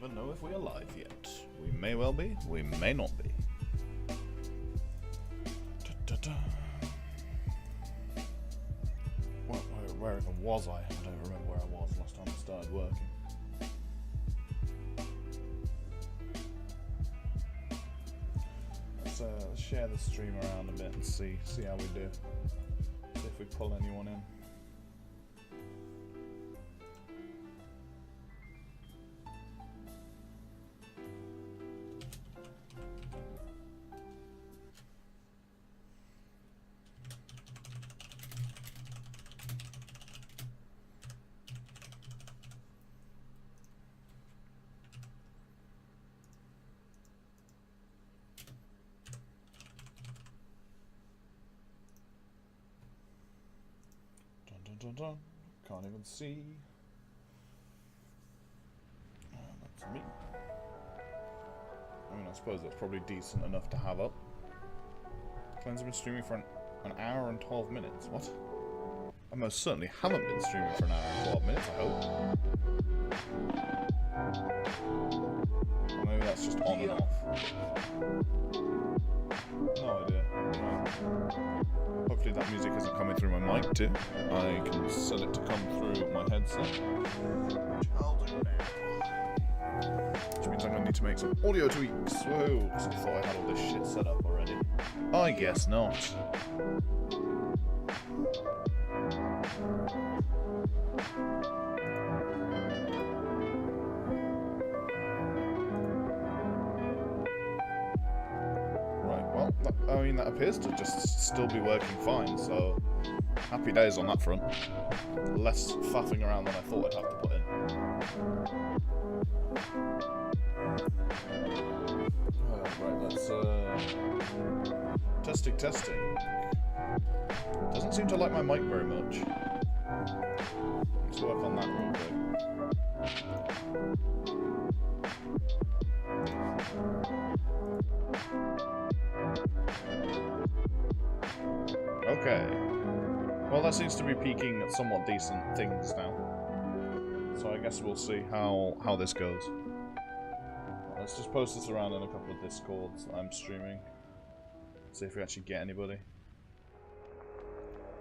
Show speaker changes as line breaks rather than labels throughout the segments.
even know if we're alive yet. We may well be, we may not be. Where even was I? I don't remember where I was last time I started working. Let's share the stream around a bit and see how we do. See if we pull anyone in. Can't even see. That's me. I mean, I suppose that's probably decent enough to have up. Cleanse been streaming for an hour and 12 minutes. What? I most certainly haven't been streaming for an hour and 12 minutes, I hope. Or maybe that's just on and off. No idea. Hopefully that music isn't coming through my mic too. I can set it to come through my headset. Which I'll do now. Which means I'm going to need to make some audio tweaks. Whoa, because I thought I had all this shit set up already. I guess not. I mean, that appears to just still be working fine, so happy days on that front. Less faffing around than I thought I'd have to put in. Right, let's testing. Doesn't seem to like my mic very much. Let's work on that real quick. Okay. Well, that seems to be peaking at somewhat decent things now. So I guess we'll see how this goes. Let's just post this around in a couple of Discords that I'm streaming. See if we actually get anybody.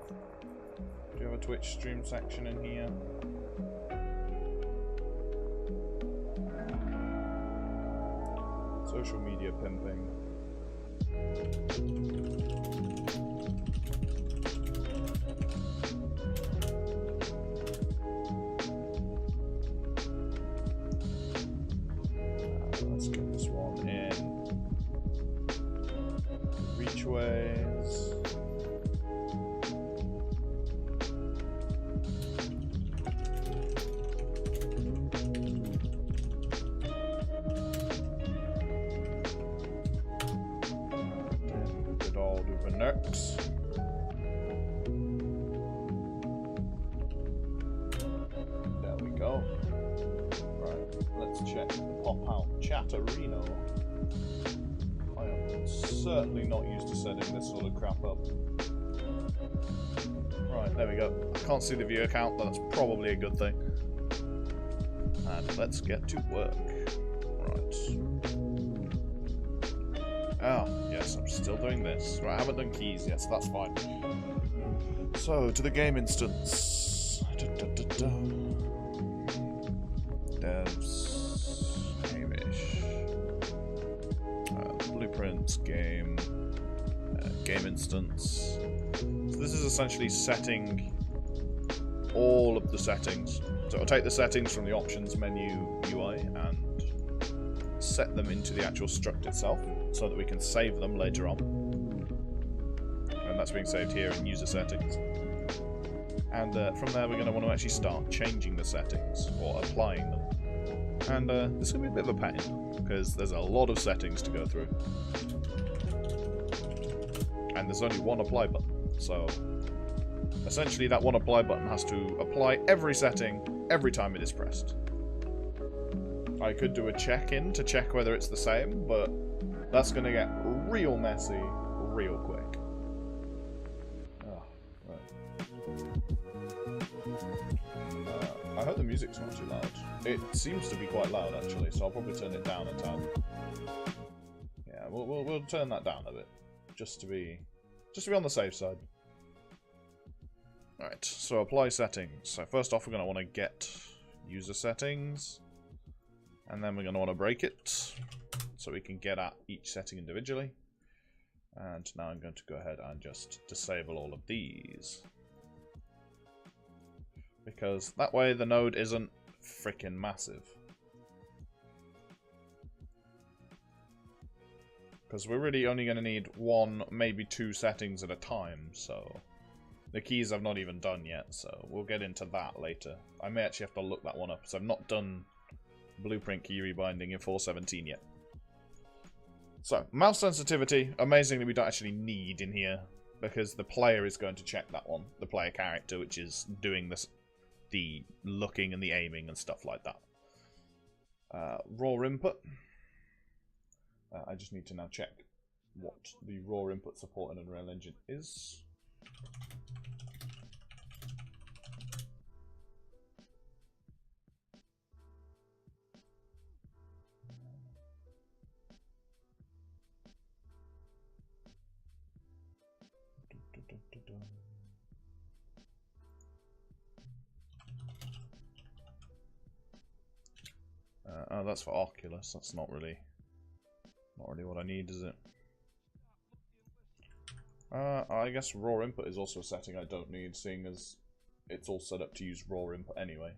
Do you have a Twitch stream section in here? Social media pimping. Let's get this one in. Reachways. Good old Ubernex. There we go. Right, let's check the pop-out Chatterino. I am certainly not used to setting this sort of crap up. Right, there we go. I can't see the viewer count, but that's probably a good thing. And let's get to work. Right. Ah, yes, I'm still doing this. Right, I haven't done keys yet, so that's fine. So, to the game instance. Devs. Hamish. Blueprints, game. Game instance. So this is essentially setting all of the settings. So I'll take the settings from the options menu UI and set them into the actual struct itself so that we can save them later on. And that's being saved here in user settings. And from there we're going to want to actually start changing the settings or applying them. And this is going to be a bit of a pain because there's a lot of settings to go through. And there's only one apply button. So essentially that one apply button has to apply every setting every time it is pressed. I could do a check-in to check whether it's the same, but that's going to get real messy real quick. Oh, right. I hope the music's not too loud. It seems to be quite loud actually, so I'll probably turn it down a tad. Yeah, we'll turn that down a bit, just to be on the safe side. Alright, so apply settings. So first off, we're going to want to get user settings, and then we're going to want to break it, so we can get at each setting individually. And now I'm going to go ahead and just disable all of these, because that way the node isn't freaking massive. Because we're really only going to need one, maybe two settings at a time, so the keys I've not even done yet, so we'll get into that later. I may actually have to look that one up, because I've not done blueprint key rebinding in 4.17 yet. So, mouse sensitivity, amazingly we don't actually need in here, because the player is going to check that one, the player character, which is doing this, the looking and the aiming and stuff like that. Raw input. I just need to now check what the raw input support in Unreal Engine is. Oh, that's for Oculus. That's not really what I need, is it? I guess raw input is also a setting I don't need, seeing as it's all set up to use raw input anyway.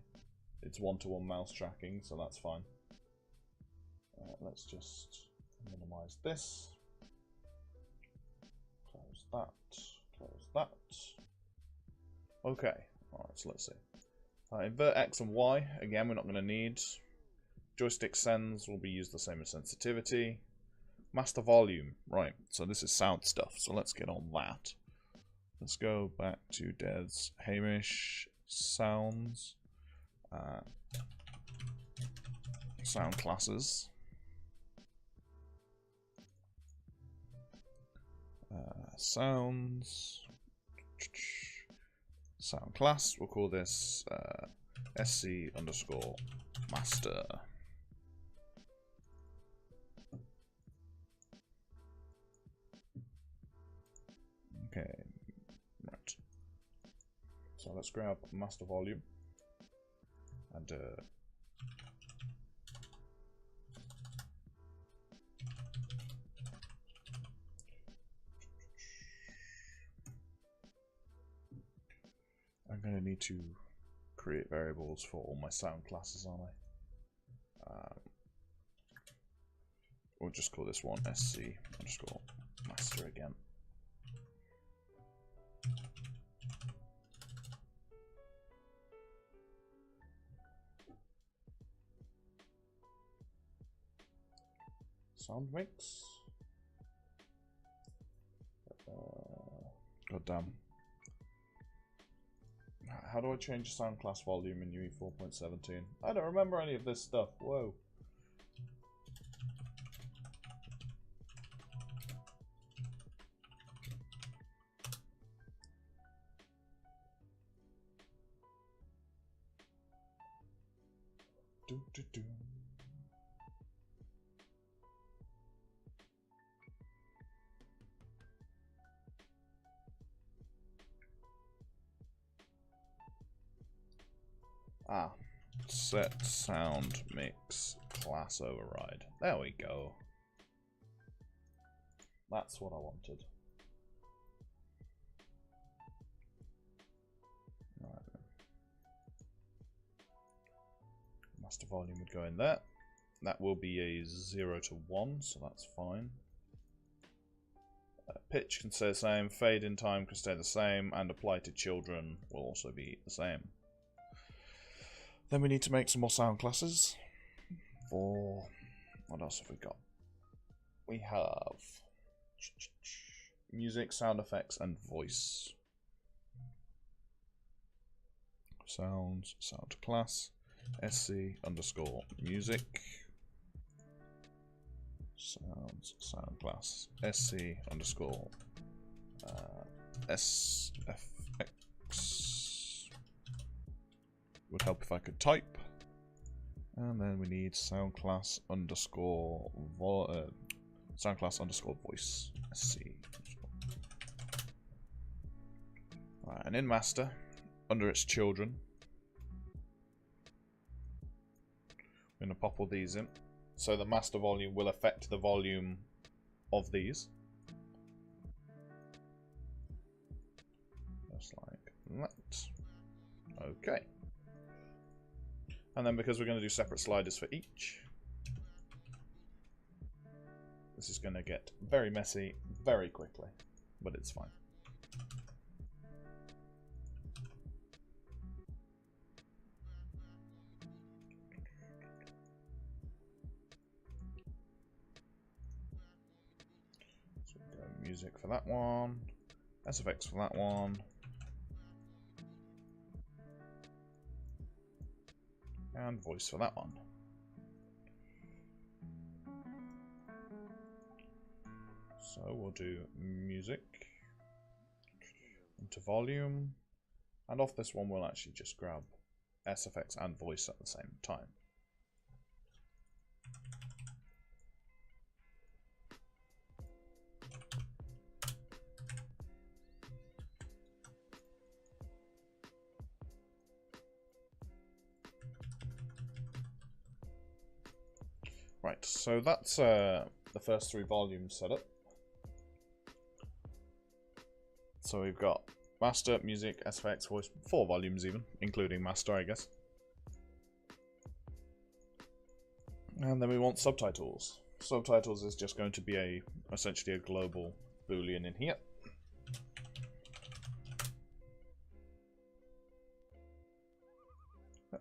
It's one-to-one mouse tracking, so that's fine. Let's just minimize this. Close that. Close that. Okay. Alright, so let's see. Invert X and Y. Again, we're not going to need. Joystick sends will be used the same as sensitivity. Master volume. Right, so this is sound stuff, so let's get on that. Let's go back to Des Hamish sounds. Sound classes. Sounds. Sound class. We'll call this SC_master. Okay, right. So let's grab master volume and I'm going to need to create variables for all my sound classes, aren't I? We'll just call this one SC_master again. Sound mix. God damn. How do I change sound class volume in UE 4.17? I don't remember any of this stuff. Whoa. Do, do, do. Set sound mix class override. There we go. That's what I wanted. Right. Master volume would go in there. That will be a 0 to 1, so that's fine. Pitch can stay the same, fade in time can stay the same, and apply to children will also be the same. Then we need to make some more sound classes. For what else have we got? We have music, sound effects, and voice. Sounds, sound class, SC_music. Sounds, sound class, SC_SFX. Would help if I could type. And then we need sound class underscore voice. SC. Right, and in master, under its children, I'm going to pop all these in. So the master volume will affect the volume of these. Just like that. Okay. And then because we're going to do separate sliders for each, this is going to get very messy very quickly, but it's fine. So we go music for that one, SFX for that one. And voice for that one. So we'll do music into volume, and off this one we'll actually just grab SFX and voice at the same time. Right, so that's the first 3 volumes set up. So we've got master, music, SFX, voice, 4 volumes even, including master, I guess. And then we want subtitles. Subtitles is just going to be essentially a global boolean in here.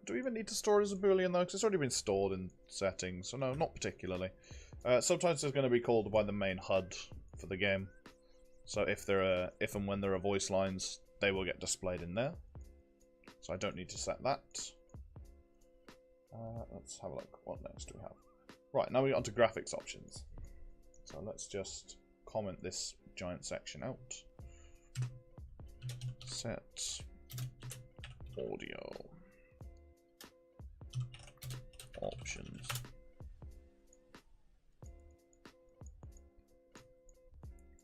Do we even need to store it as a boolean though? Because it's already been stored in settings, so no, not particularly. Subtitles is going to be called by the main HUD for the game. So if and when there are voice lines, they will get displayed in there. So I don't need to set that. Let's have a look. What next do we have? Right, now we get onto graphics options. So let's just comment this giant section out. Set audio options.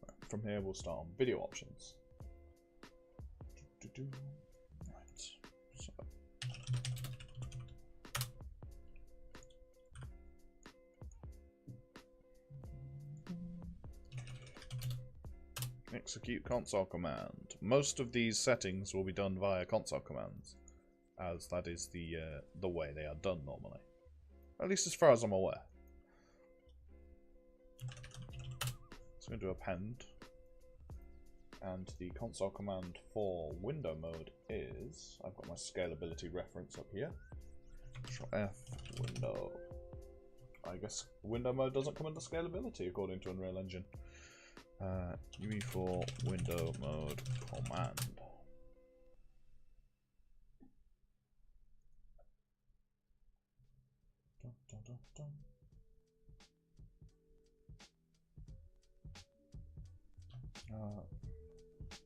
Right, from here we'll start on video options. Right. So execute console command. Most of these settings will be done via console commands, as that is the way they are done normally. At least as far as I'm aware. So I'm going to do append. And the console command for window mode is, I've got my scalability reference up here. Control F, window. I guess window mode doesn't come under scalability according to Unreal Engine. UE4 window mode command. Dun, dun, dun, dun.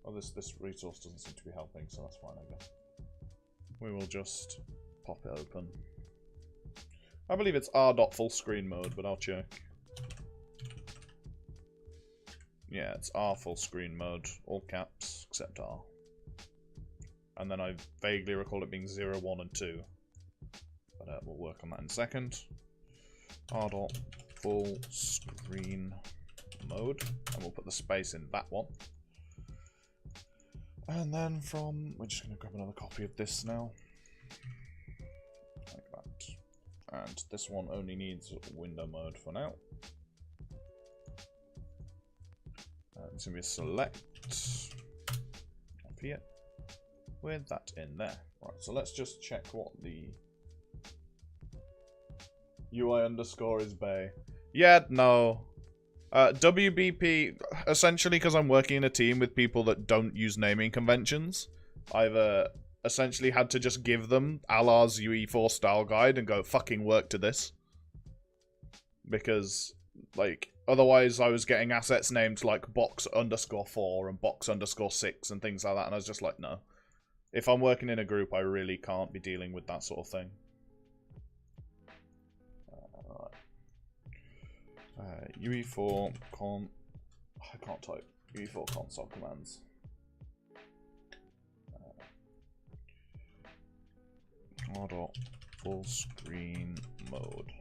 Oh, this resource doesn't seem to be helping, so that's fine, I guess. We will just pop it open. I believe it's r.fullscreen mode, but I'll check. Yeah, it's R full screen mode, all caps, except R. And then I vaguely recall it being 0, 1, and 2. But we'll work on that in a second. R dot full screen mode, and we'll put the space in that one. And then we're just going to grab another copy of this now. Like that. And this one only needs window mode for now. It's going to be a select up here with that in there. Right, so let's just check what the UI underscore is bay. Yeah, no. WBP, essentially because I'm working in a team with people that don't use naming conventions, I've essentially had to just give them Alar's UE4 style guide and go, fucking work to this. Because, like, otherwise I was getting assets named like box_4 and box_6 and things like that, and I was just like, no. If I'm working in a group, I really can't be dealing with that sort of thing. UE4 con. I can't type. UE4 console commands. Auto full screen mode.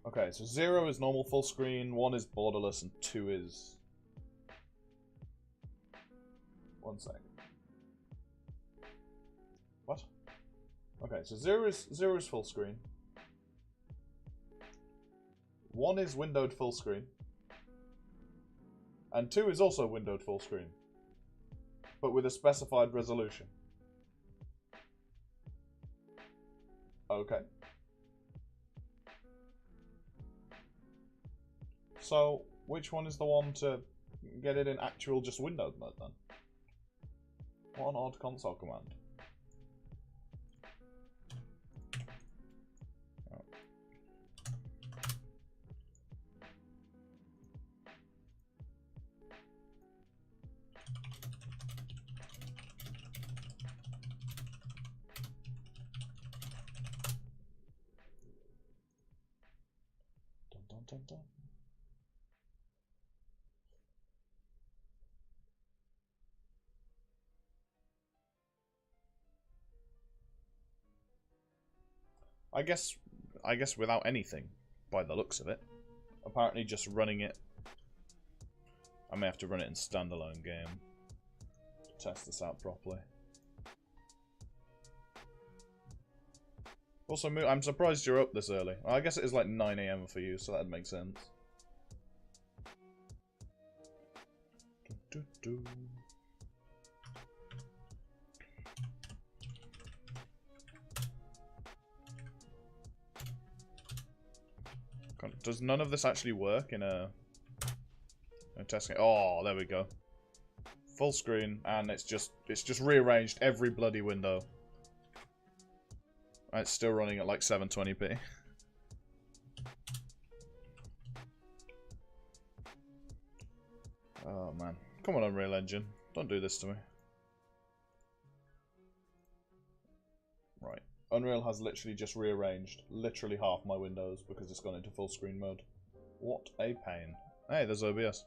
Okay, so 0 is normal full screen, 1 is borderless, and 2 is... One sec. What? Okay, so 0 is full screen. 1 is windowed full screen. And 2 is also windowed full screen. But with a specified resolution. Okay. So, which one is the one to get it in actual just windowed mode then? What an odd console command. Oh. Dun, dun, dun, dun. I guess without anything, by the looks of it. Apparently just running it. I may have to run it in standalone game to test this out properly. Also, I'm surprised you're up this early. Well, I guess it is like 9 AM for you, so that'd make sense. Does none of this actually work in a testing? Oh, there we go. Full screen, and it's just rearranged every bloody window. It's still running at like 720p. Oh man, come on, Unreal Engine, don't do this to me. Right. Unreal has literally just rearranged literally half my windows because it's gone into full screen mode. What a pain. Hey, there's OBS.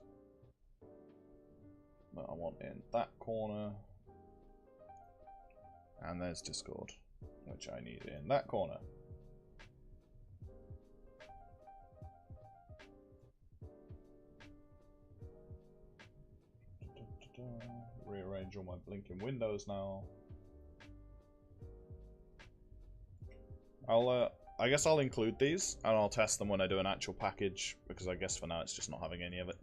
No, I want in that corner. And there's Discord, which I need in that corner. Rearrange all my blinking windows now. I guess I'll include these, and I'll test them when I do an actual package, because I guess for now it's just not having any of it.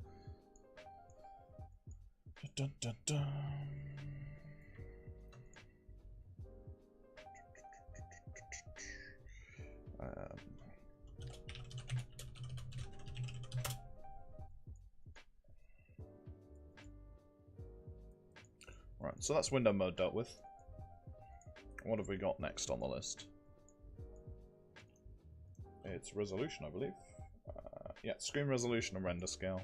Dun, dun, dun. Right, so that's window mode dealt with. What have we got next on the list? It's resolution, I believe. Yeah, screen resolution and render scale.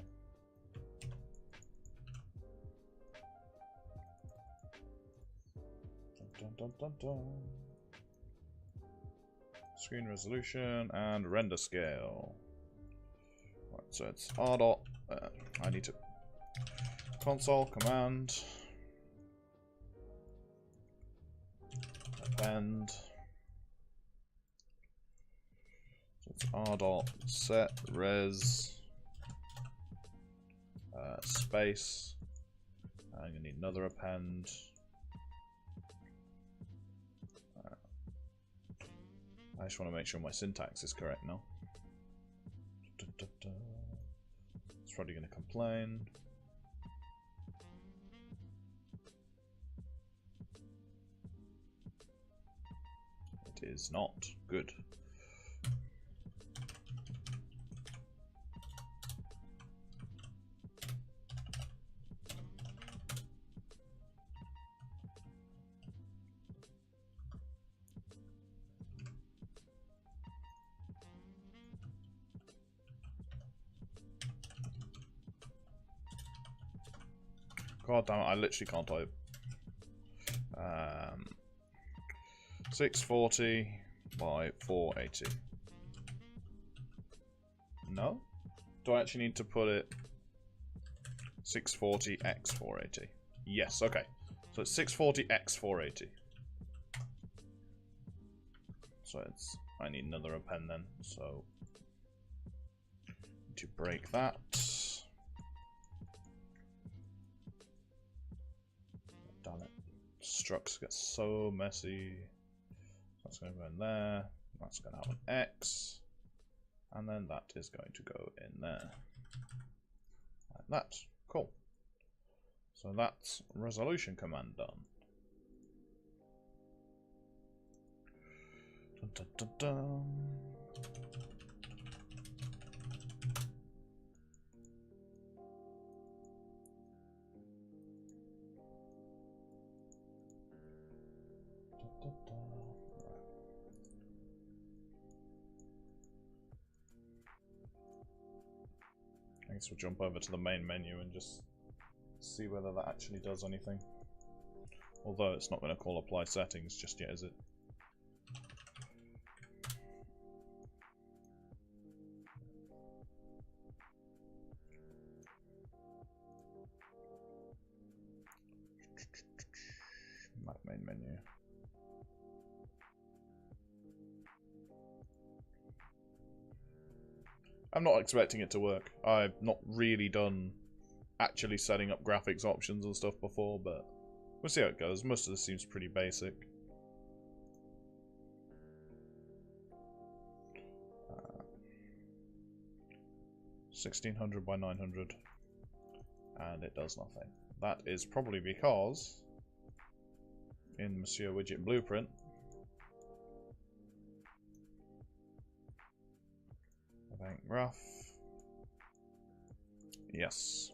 Dun, dun, dun, dun, dun. Screen resolution and render scale. Right, so it's R dot. I need to console command append. So it's R dot set res space. I'm gonna need another append. I just want to make sure my syntax is correct now. It's probably going to complain. It is not good. God damn it, I literally can't type. 640 by 480. No? Do I actually need to put it 640 x 480? Yes, okay. So it's 640 x 480. So it's, I need another append then, so to break that. Damn it. Structs get so messy. That's going to go in there. That's going to have an X. And then that is going to go in there. Like that. Cool. So that's resolution command done. Dun, dun, dun, dun. I guess we'll jump over to the main menu and just see whether that actually does anything. Although it's not going to call apply settings just yet, is it? Main menu. I'm not expecting it to work. I've not really done actually setting up graphics options and stuff before, but we'll see how it goes. Most of this seems pretty basic. 1600 by 900, and it does nothing. That is probably because in Monsieur Widget Blueprint, bank graph, yes.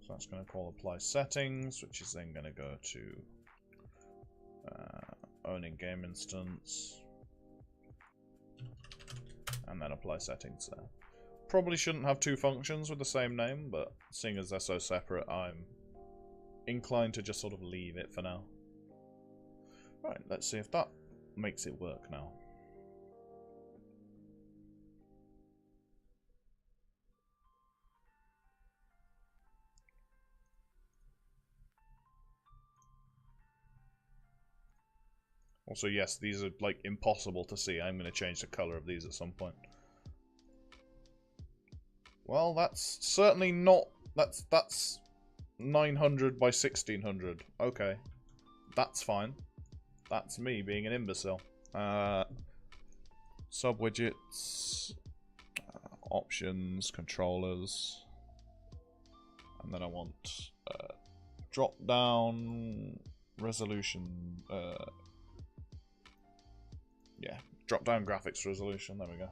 So that's going to call apply settings, which is then going to go to owning game instance, and then apply settings there. Probably shouldn't have two functions with the same name, but seeing as they're so separate, I'm inclined to just sort of leave it for now. Right, let's see if that makes it work now. Also, yes, these are like impossible to see. I'm going to change the color of these at some point. Well, that's certainly not... That's 900 by 1600. Okay. That's fine. That's me being an imbecile. Sub-widgets. Options. Controllers. And then I want drop-down resolution... yeah, drop-down graphics resolution. There we go.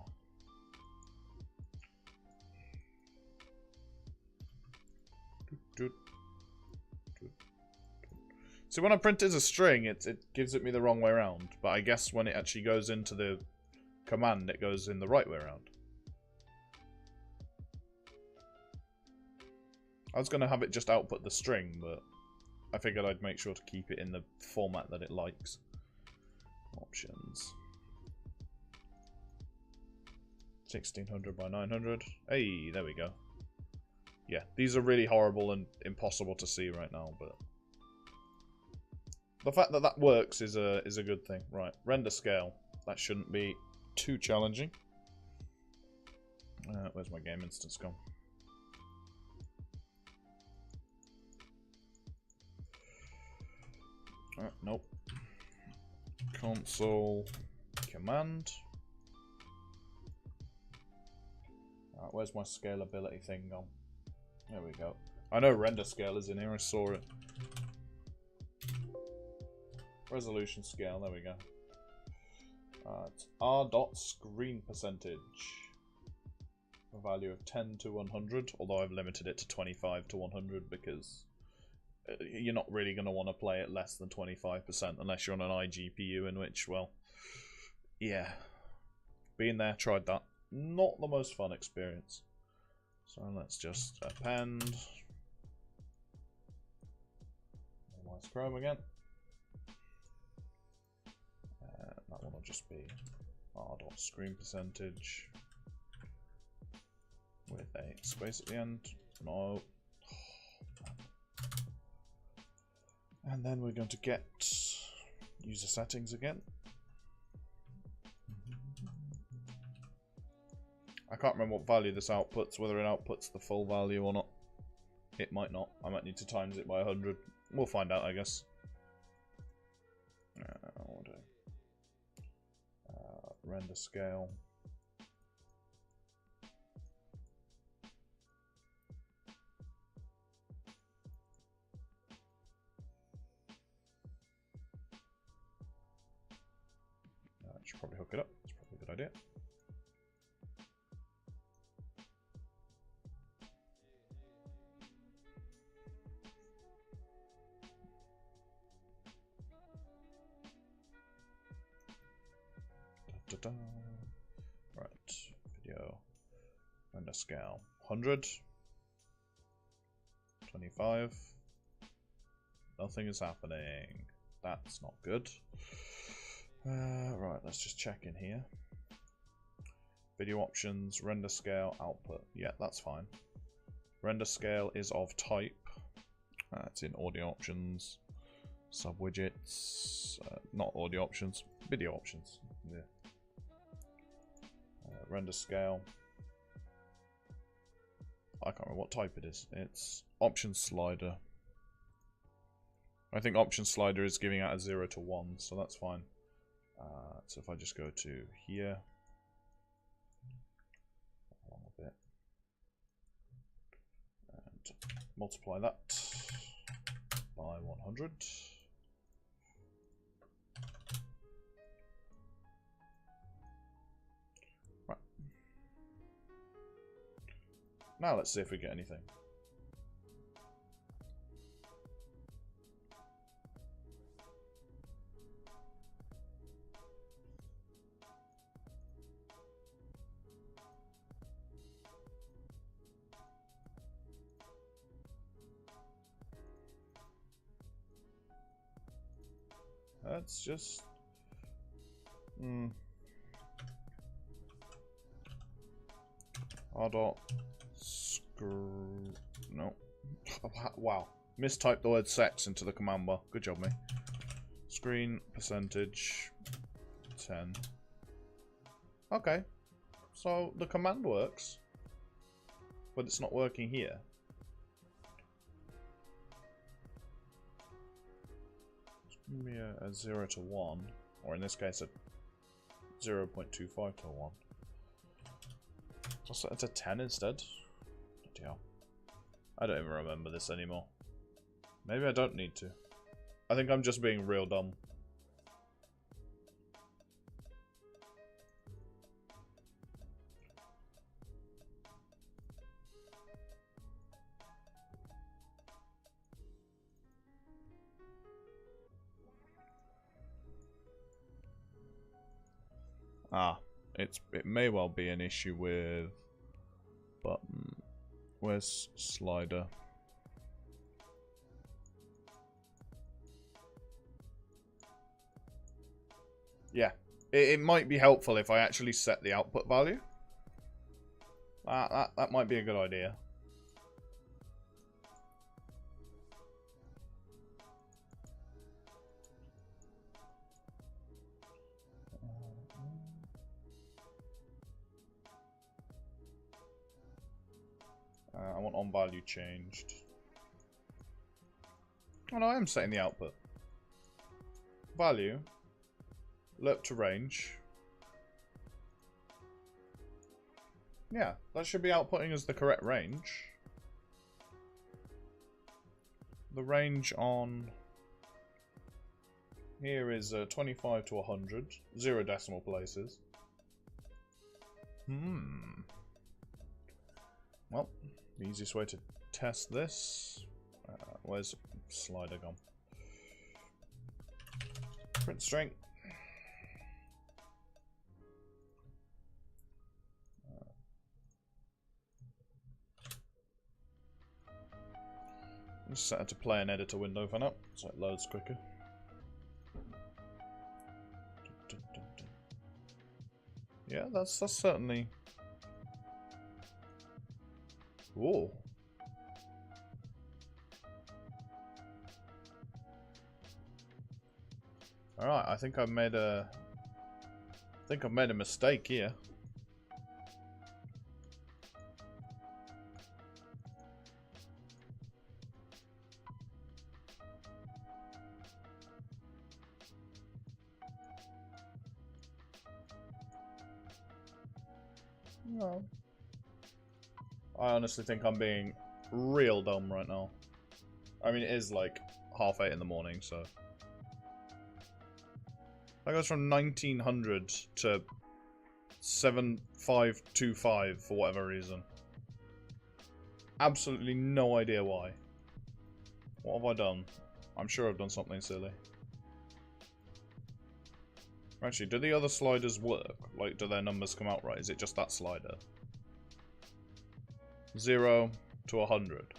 So when I print it as a string, it gives it me the wrong way around. But I guess when it actually goes into the command, it goes in the right way around. I was going to have it just output the string, but I figured I'd make sure to keep it in the format that it likes. Options. 1600 by 900. Hey, there we go. Yeah, these are really horrible and impossible to see right now, but the fact that that works is a good thing. Right, render scale. That shouldn't be too challenging. Where's my game instance gone? Nope. Console command. Where's my scalability thing gone? There we go. I know render scale is in here, I saw it. Resolution scale, there we go. It's r.screen percentage. A value of 10 to 100, although I've limited it to 25 to 100 because you're not really going to want to play it less than 25% unless you're on an iGPU, in which, well, yeah. Been there, tried that. Not the most fun experience. So let's just append. Minimize Chrome again. That one will just be r.screen percentage with a space at the end. No. And then we're going to get user settings again. I can't remember what value this outputs, whether it outputs the full value or not. It might not. I might need to times it by 100. We'll find out, I guess. Render scale. I should probably hook it up. It's probably a good idea. Right, video, render scale, 100, 25, nothing is happening, that's not good. Right, let's just check in here. Video options, render scale, output, yeah, that's fine. Render scale is of type, it's in audio options, sub widgets, not audio options, video options, yeah. Render scale. I can't remember what type it is. It's option slider. I think option slider is giving out a 0 to 1, so that's fine. So if I just go to here, along a bit, and multiply that by 100. Now let's see if we get anything. That's just... R dot screw... No. Wow. Mistyped the word sex into the command bar. Good job, me. Screen percentage 10. Okay. So the command works. But it's not working here. It's going to be a 0 to 1. Or in this case, a 0.25 to 1. I'll set it to 10 instead. Bloody hell. I don't even remember this anymore. Maybe I don't need to. I think I'm just being real dumb. Ah, it may well be an issue with button. Where's slider? Yeah, it might be helpful if I actually set the output value. That might be a good idea. I want on value changed. Oh no, I am setting the output. Value. Lerp to range. Yeah, that should be outputting as the correct range. The range on here is 25 to 100. 0 decimal places. Well, the easiest way to test this. Where's slider gone? Print string. Just set it to play an editor window for now, so it loads quicker. Yeah, that's certainly... Whoa. Alright, I think I've made a... mistake here. No. I honestly think I'm being real dumb right now. I mean, it is like 8:30 in the morning, so... That goes from 1900 to 7525 for whatever reason. Absolutely no idea why. What have I done? I'm sure I've done something silly. Actually, do the other sliders work? Like, do their numbers come out right? Is it just that slider? 0 to 100.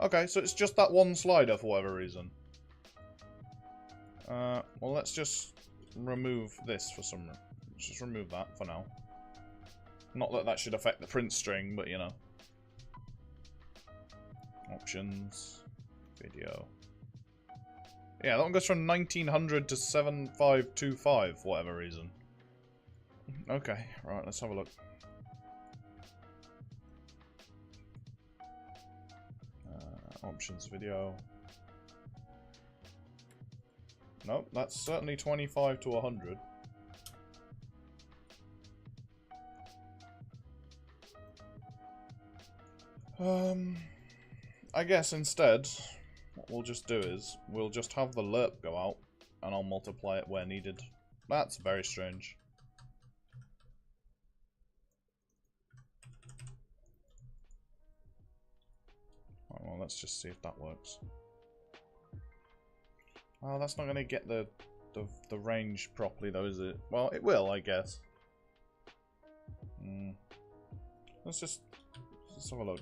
Okay, so it's just that one slider for whatever reason. Well, let's just remove this for some reason. Just remove that for now. Not that that should affect the print string, but you know. Options. Video. Yeah, that one goes from 1900 to 7525 for whatever reason. Okay, right, let's have a look. Options video. Nope, that's certainly 25 to 100. I guess instead, what we'll just do is, we'll just have the lerp go out, and I'll multiply it where needed. That's very strange. Right, well, let's just see if that works. Oh, that's not going to get the range properly, though, is it? Well, it will, I guess. Let's just have a look.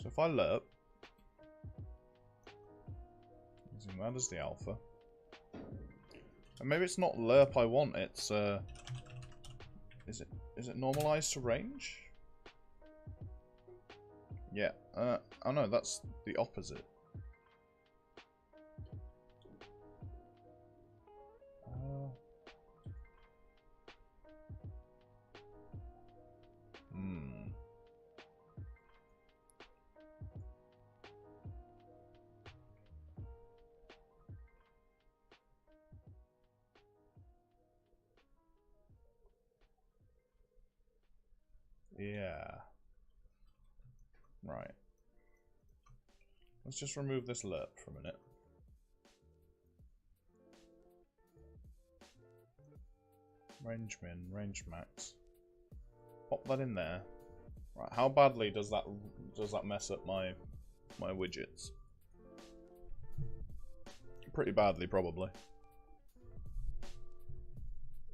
So if I lerp, using that as the alpha, and maybe it's not lerp I want. It's is it normalized to range? Yeah. Oh no, that's the opposite. Yeah. Right. Let's just remove this lerp for a minute. Range min, range max. Pop that in there. Right, how badly does that mess up my widgets? Pretty badly, probably.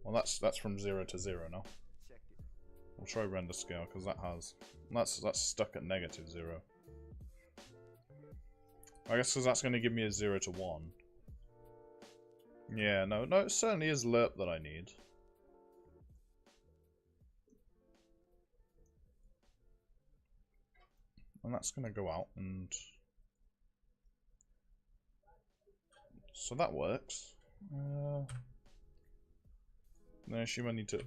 Well, that's from 0 to 0 now. We'll try render scale because that's stuck at -0. I guess because that's going to give me a 0 to 1. Yeah, no, it certainly is lerp that I need. And that's going to go out, and so that works. No, I assume I need to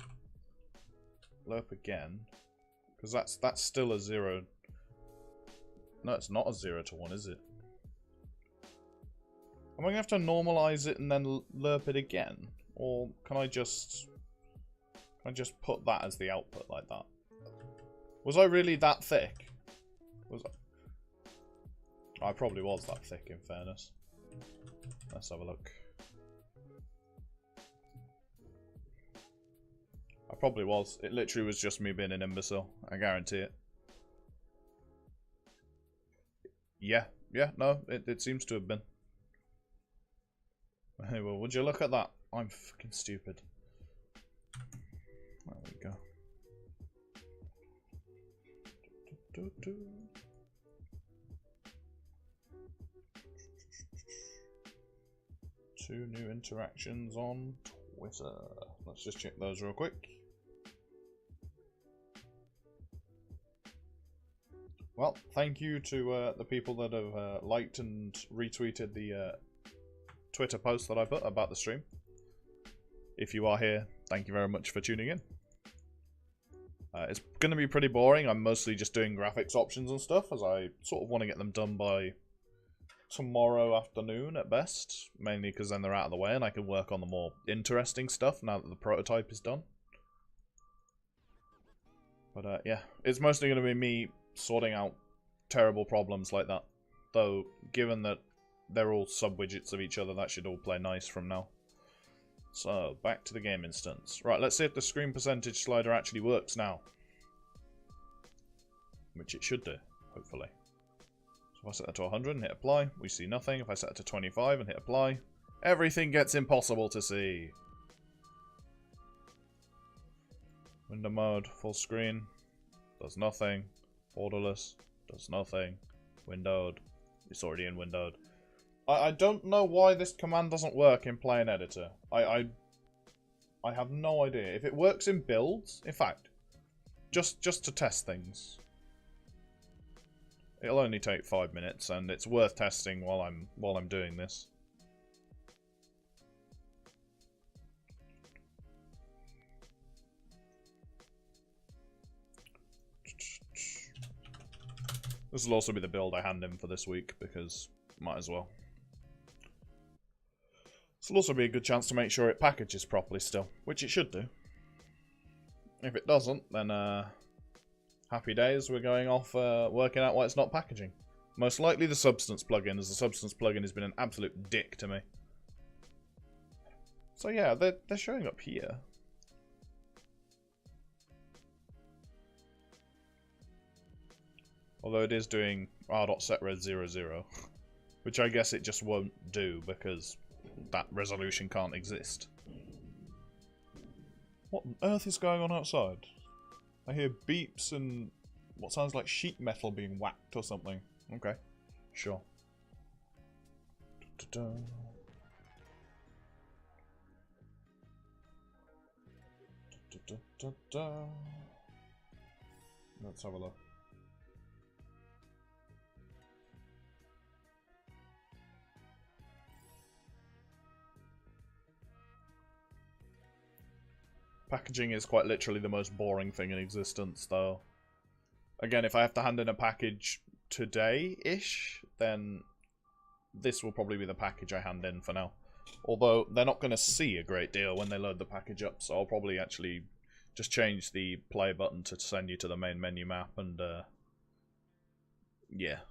lerp again, because that's still a 0. No, it's not a 0 to 1, is it? Am I going to have to normalize it and then lerp it again? Or can I just put that as the output like that? Was I really that thick? I probably was that thick, in fairness. Let's have a look. I probably was. It literally was just me being an imbecile. I guarantee it. Yeah, no, it seems to have been. Hey, well, would you look at that? I'm fucking stupid. There we go. Two new interactions on Twitter. Let's just check those real quick. Well, thank you to the people that have liked and retweeted the Twitter post that I put about the stream. If you are here, thank you very much for tuning in. It's going to be pretty boring. I'm mostly just doing graphics options and stuff, as I sort of want to get them done by tomorrow afternoon at best. Mainly because then they're out of the way and I can work on the more interesting stuff now that the prototype is done. But yeah, it's mostly going to be me sorting out terrible problems like that. Though, given that they're all sub-widgets of each other, that should all play nice from now. So, back to the game instance. Right, let's see if the screen percentage slider actually works now. Which it should do, hopefully. So if I set that to 100 and hit apply, we see nothing. If I set it to 25 and hit apply, everything gets impossible to see. Window mode, full screen, does nothing. Borderless, does nothing. Windowed, it's already in windowed. I don't know why this command doesn't work in Play and Editor. I have no idea. If it works in builds, in fact, just to test things. It'll only take 5 minutes, and it's worth testing while I'm doing this. This will also be the build I hand in for this week, because might as well. This will also be a good chance to make sure it packages properly still, which it should do. If it doesn't, then happy days, we're going off working out why it's not packaging. Most likely the Substance plugin, as the Substance plugin has been an absolute dick to me. So yeah, they're showing up here. Although it is doing r.setRes00, which I guess it just won't do because that resolution can't exist. What on earth is going on outside? I hear beeps and what sounds like sheet metal being whacked or something. Okay, sure. Let's have a look. Packaging is quite literally the most boring thing in existence, though. Again, if I have to hand in a package today-ish, then this will probably be the package I hand in for now. Although, they're not going to see a great deal when they load the package up, so I'll probably actually just change the play button to send you to the main menu map, and, yeah.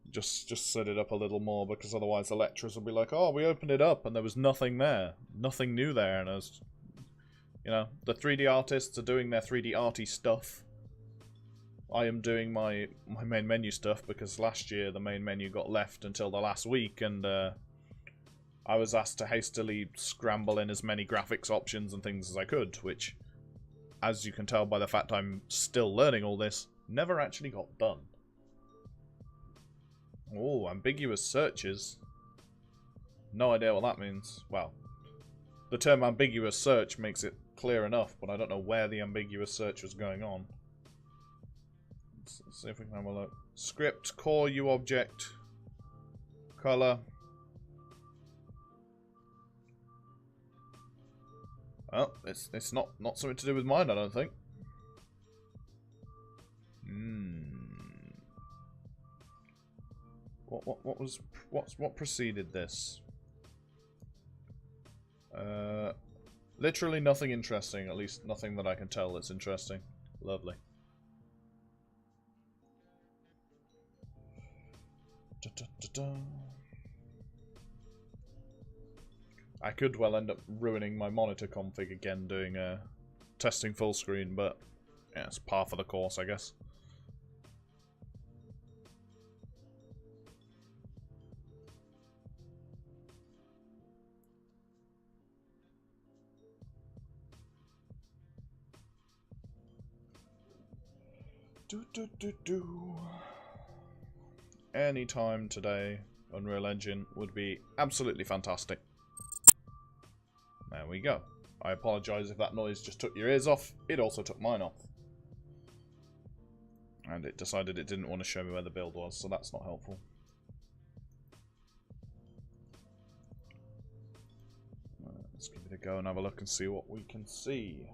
Just set it up a little more, because otherwise the lecturers will be like, oh, we opened it up and there was nothing there. Nothing new there, and as you know, the 3D artists are doing their 3D arty stuff. I am doing my main menu stuff, because last year the main menu got left until the last week, and I was asked to hastily scramble in as many graphics options and things as I could, which, as you can tell by the fact I'm still learning all this, never actually got done. Oh, ambiguous searches. No idea what that means. Well, the term ambiguous search makes it clear enough, but I don't know where the ambiguous search was going on. Let's see if we can have a look. Script, core, UObject, color. Oh, it's not something to do with mine, I don't think. What preceded this? Literally nothing interesting, at least nothing that I can tell that's interesting. Lovely. I could well end up ruining my monitor config again doing testing full screen, but yeah, it's par for the course, I guess. Any time today, Unreal Engine would be absolutely fantastic. There we go. I apologise if that noise just took your ears off. It also took mine off. And it decided it didn't want to show me where the build was, so that's not helpful. Let's give it a go and have a look and see what we can see.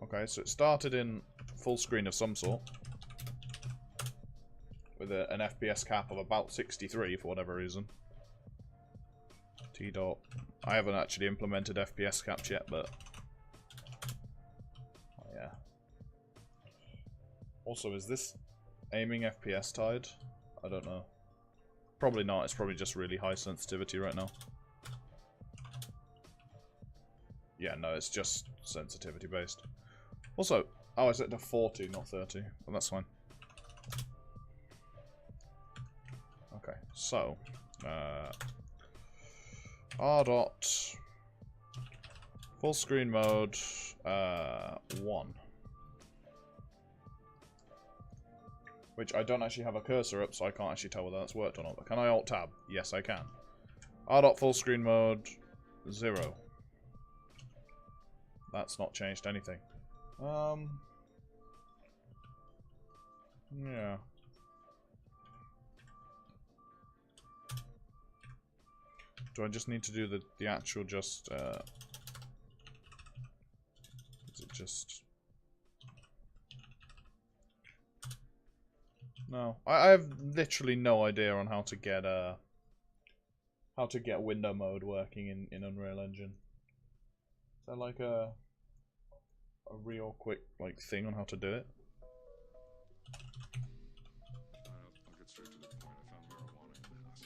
Okay, so it started in full screen of some sort. With an FPS cap of about 63 for whatever reason. T-dot. I haven't actually implemented FPS caps yet, but... Oh, yeah. Also, is this aiming FPS tied? I don't know. Probably not, it's probably just really high sensitivity right now. Yeah, no, it's just sensitivity based. Also, oh, I set it to 40, not 30, but that's fine. Okay, so, R dot full screen mode 1, which I don't actually have a cursor up, so I can't actually tell whether that's worked or not. But can I Alt Tab? Yes, I can. R dot full screen mode 0. That's not changed anything. Yeah. Do I just need to do the actual just, is it just... No. I have literally no idea on how to get window mode working in Unreal Engine. Is there like a real quick like thing on how to do it?
I'll get straight to the point. I found marijuana in the house.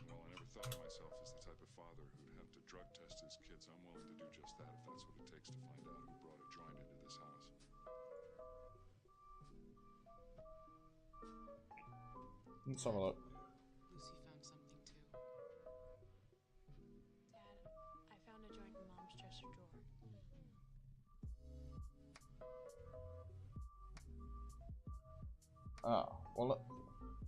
Well, I never thought of myself as the type of father who'd have to drug test his kids. I'm willing to do just that if that's what it takes to find out who brought a joint into this house.
Let's have a look.
Lucy found something too.
Dad, I found a joint in Mom's dresser drawer.
Ah, well,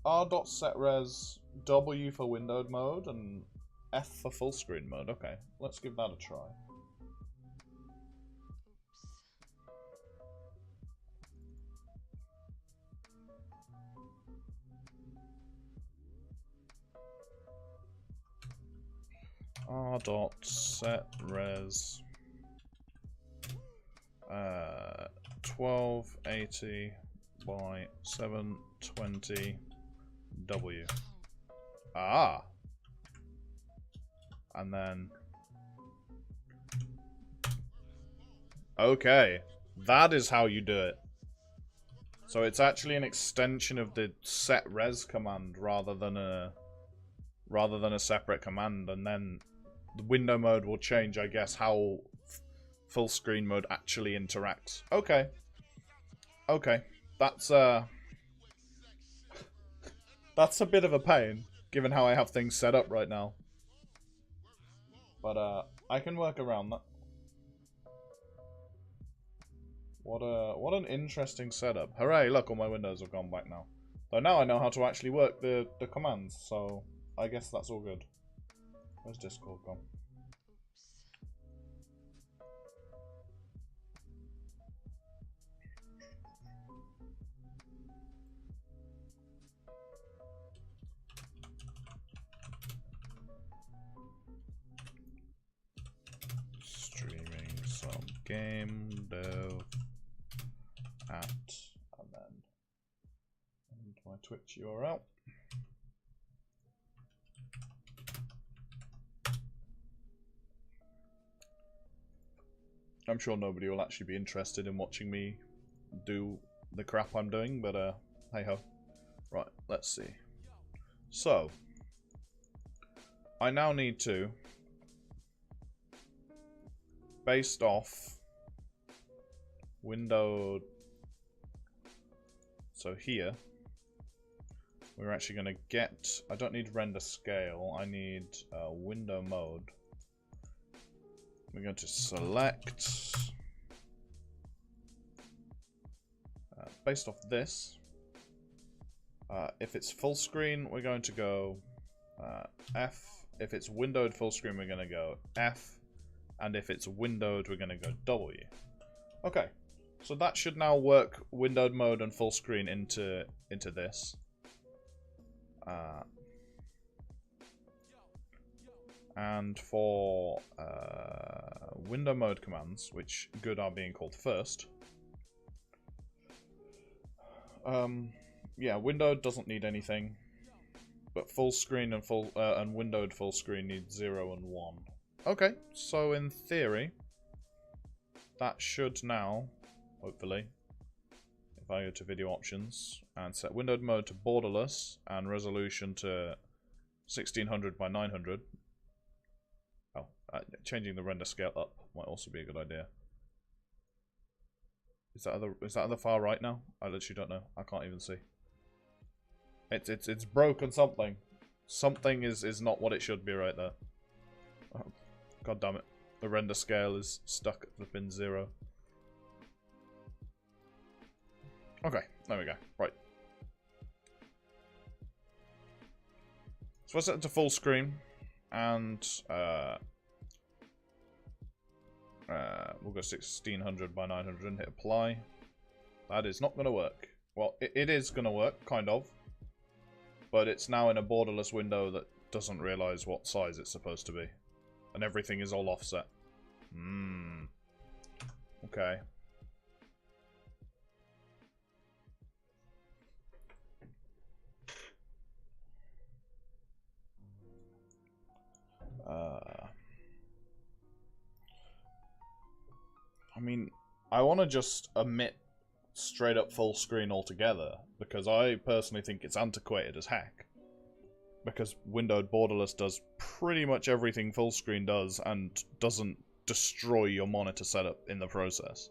R.setRes W for windowed mode and F for full screen mode. Okay, let's give that a try. R.setRes 1280 by 720 W. Ah. And then... Okay. That is how you do it. So it's actually an extension of the setRes command rather than a separate command, and then the window mode will change, I guess, how full screen mode actually interacts. Okay. Okay. That's a bit of a pain, given how I have things set up right now. But I can work around that. What an interesting setup. Hooray, look, all my windows have gone back now. So now I know how to actually work the commands, so I guess that's all good. Where's Discord gone? Streaming some game dev at, and then my Twitch URL. I'm sure nobody will actually be interested in watching me do the crap I'm doing, but hey ho. Right, let's see. So, I now need to, based off window, so here, we're actually going to get... I don't need render scale, I need window mode. We're going to select... based off this, if it's full screen, we're going to go F. If it's windowed full screen, we're going to go F. And if it's windowed, we're going to go W. Okay, so that should now work windowed mode and full screen into this. And for window mode commands, which good are being called first. Yeah, windowed doesn't need anything, but full screen and windowed full screen need 0 and 1. Okay, so in theory, that should now, hopefully, if I go to video options and set windowed mode to borderless and resolution to 1600 by 900. Oh, changing the render scale up might also be a good idea. Is that on the far right now? I literally don't know. I can't even see. It's broken something. Something is not what it should be right there. Oh, God damn it. The render scale is stuck at flipping 0. Okay, there we go. Right. So I set it to full screen and we'll go 1600 by 900 and hit apply. That is not going to work. Well, it is going to work, kind of. But it's now in a borderless window that doesn't realize what size it's supposed to be. And everything is all offset. Okay. I mean, I want to just omit straight up full screen altogether, because I personally think it's antiquated as heck. Because windowed borderless does pretty much everything full screen does, and doesn't destroy your monitor setup in the process.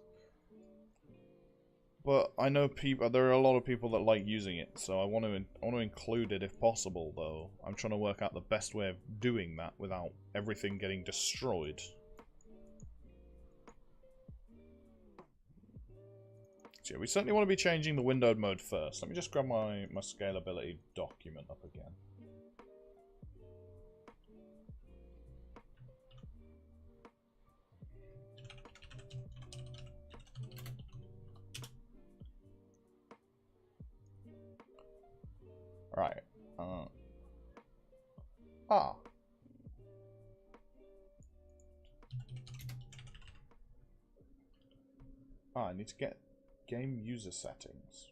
But I know there are a lot of people that like using it, so I want to include it if possible. Though I'm trying to work out the best way of doing that without everything getting destroyed. So yeah, we certainly want to be changing the windowed mode first. Let me just grab my scalability document up again. Right. I need to get game user settings.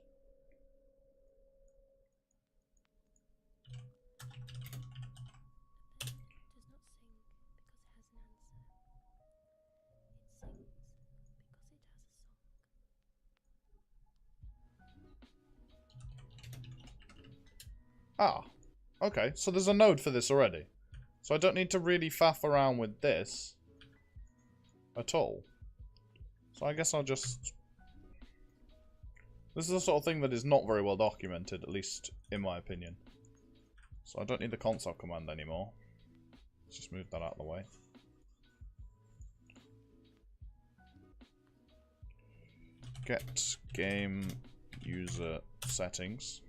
Okay, so there's a node for this already. So I don't need to really faff around with this at all. So I guess I'll just... This is the sort of thing that is not very well documented, at least in my opinion. So I don't need the console command anymore. Let's just move that out of the way. Get game user settings.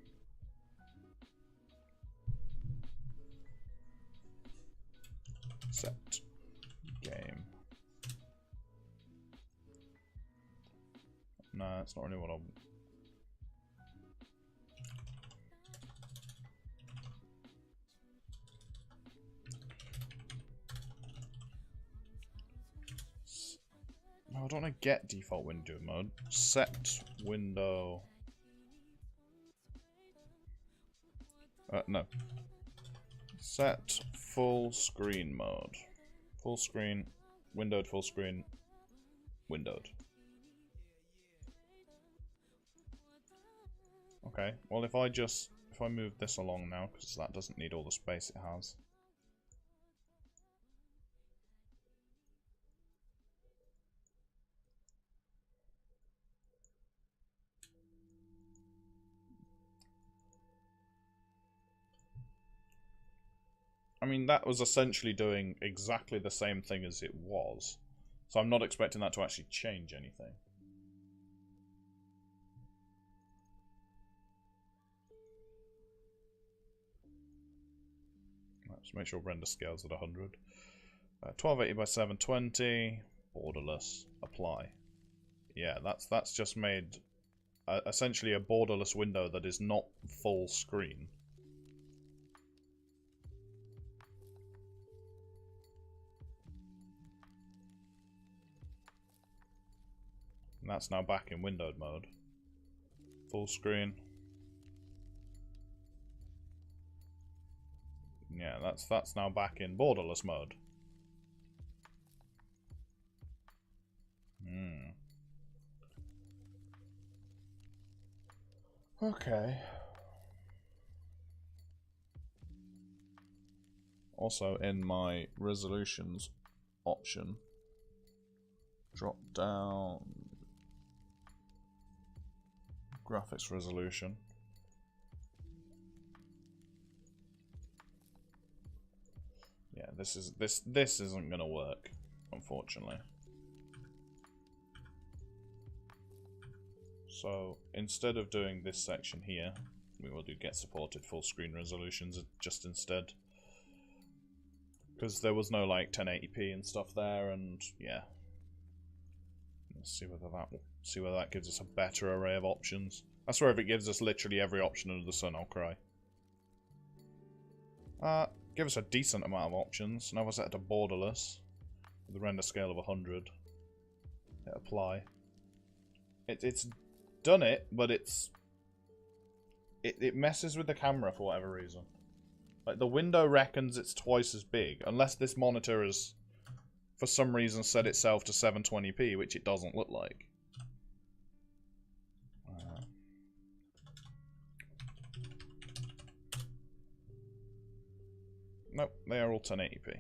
Set game. No, that's not really what I'm... No, I don't want to get default window mode. Set window... no. Set full screen mode. Full screen, windowed full screen, windowed. Okay, well if I move this along now, because that doesn't need all the space it has. I mean, that was essentially doing exactly the same thing as it was. So I'm not expecting that to actually change anything. Let's make sure render scale's at 100. 1280 by 720, borderless, apply. Yeah, that's just made essentially a borderless window that is not full screen. And that's now back in windowed mode. Full screen. Yeah, that's now back in borderless mode. Okay. Also, in my resolutions option, drop down graphics resolution. Yeah, this isn't gonna work, unfortunately. So instead of doing this section here, we will do get supported full screen resolutions just instead. Because there was no like 1080p and stuff there, and yeah. Let's see whether that gives us a better array of options. I swear if it gives us literally every option under the sun, I'll cry. Give us a decent amount of options. Now we're set to borderless with a render scale of 100. Hit apply. It's done it, but it messes with the camera for whatever reason. Like, the window reckons it's twice as big, unless this monitor has, for some reason, set itself to 720p, which it doesn't look like. Nope, they are all 1080p.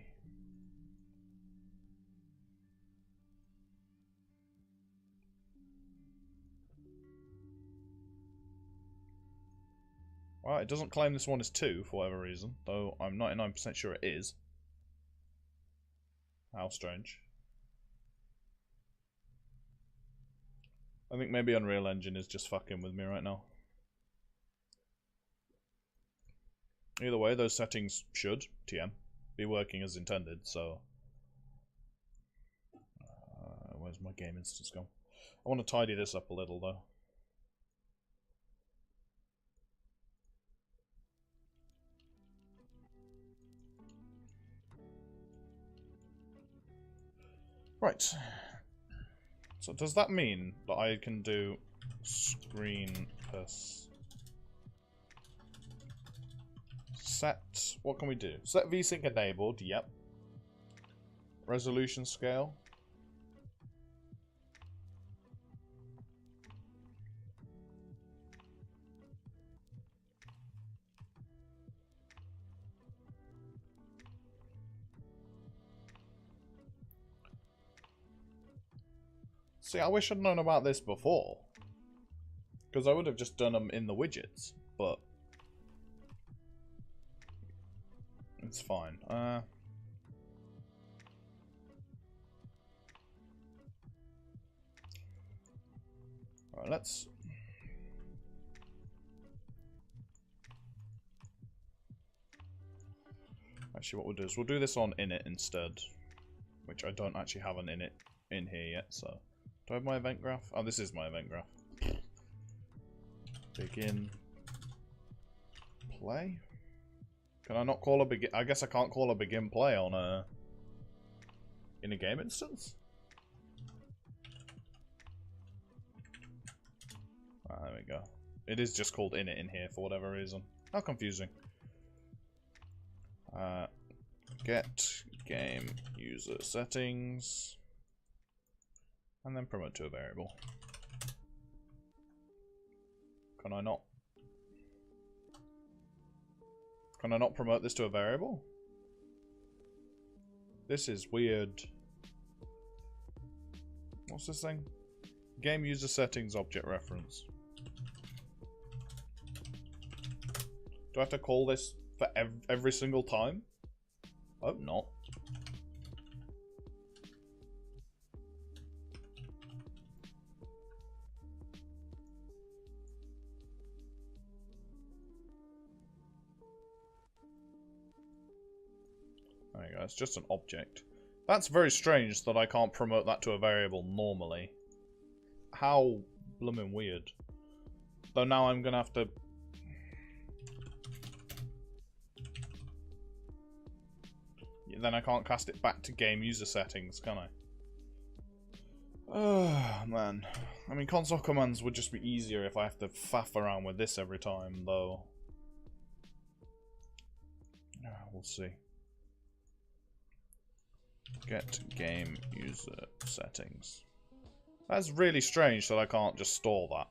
Well, it doesn't claim this one is 2 for whatever reason, though I'm 99% sure it is. How strange. I think maybe Unreal Engine is just fucking with me right now. Either way, those settings should, TM, be working as intended, so... where's my game instance gone? I want to tidy this up a little, though. Right. So does that mean that I can do screen set? What can we do? Set VSync enabled. Yep. Resolution scale. See, I wish I'd known about this before. Because I would have just done them in the widgets, but... it's fine. Right, let's... actually, what we'll do is we'll do this on init instead. Which I don't actually have an init in here yet, so... do I have my event graph? Oh, this is my event graph. Begin. Play? Can I not call a begin? I guess I can't call a begin play on a... in a game instance? Ah, there we go. It is just called init in here for whatever reason. How confusing. Get game user settings. And then promote to a variable. Can I not? Can I not promote this to a variable? This is weird. What's this thing? Game user settings object reference. Do I have to call this for every single time? Hope not. There you go, it's just an object. That's very strange that I can't promote that to a variable normally. How bloomin' weird. Though now I'm gonna have to... Then I can't cast it back to game user settings, can I? Oh, man. I mean, console commands would just be easier if I have to faff around with this every time, though. We'll see. Get game user settings. That's really strange that I can't just store that.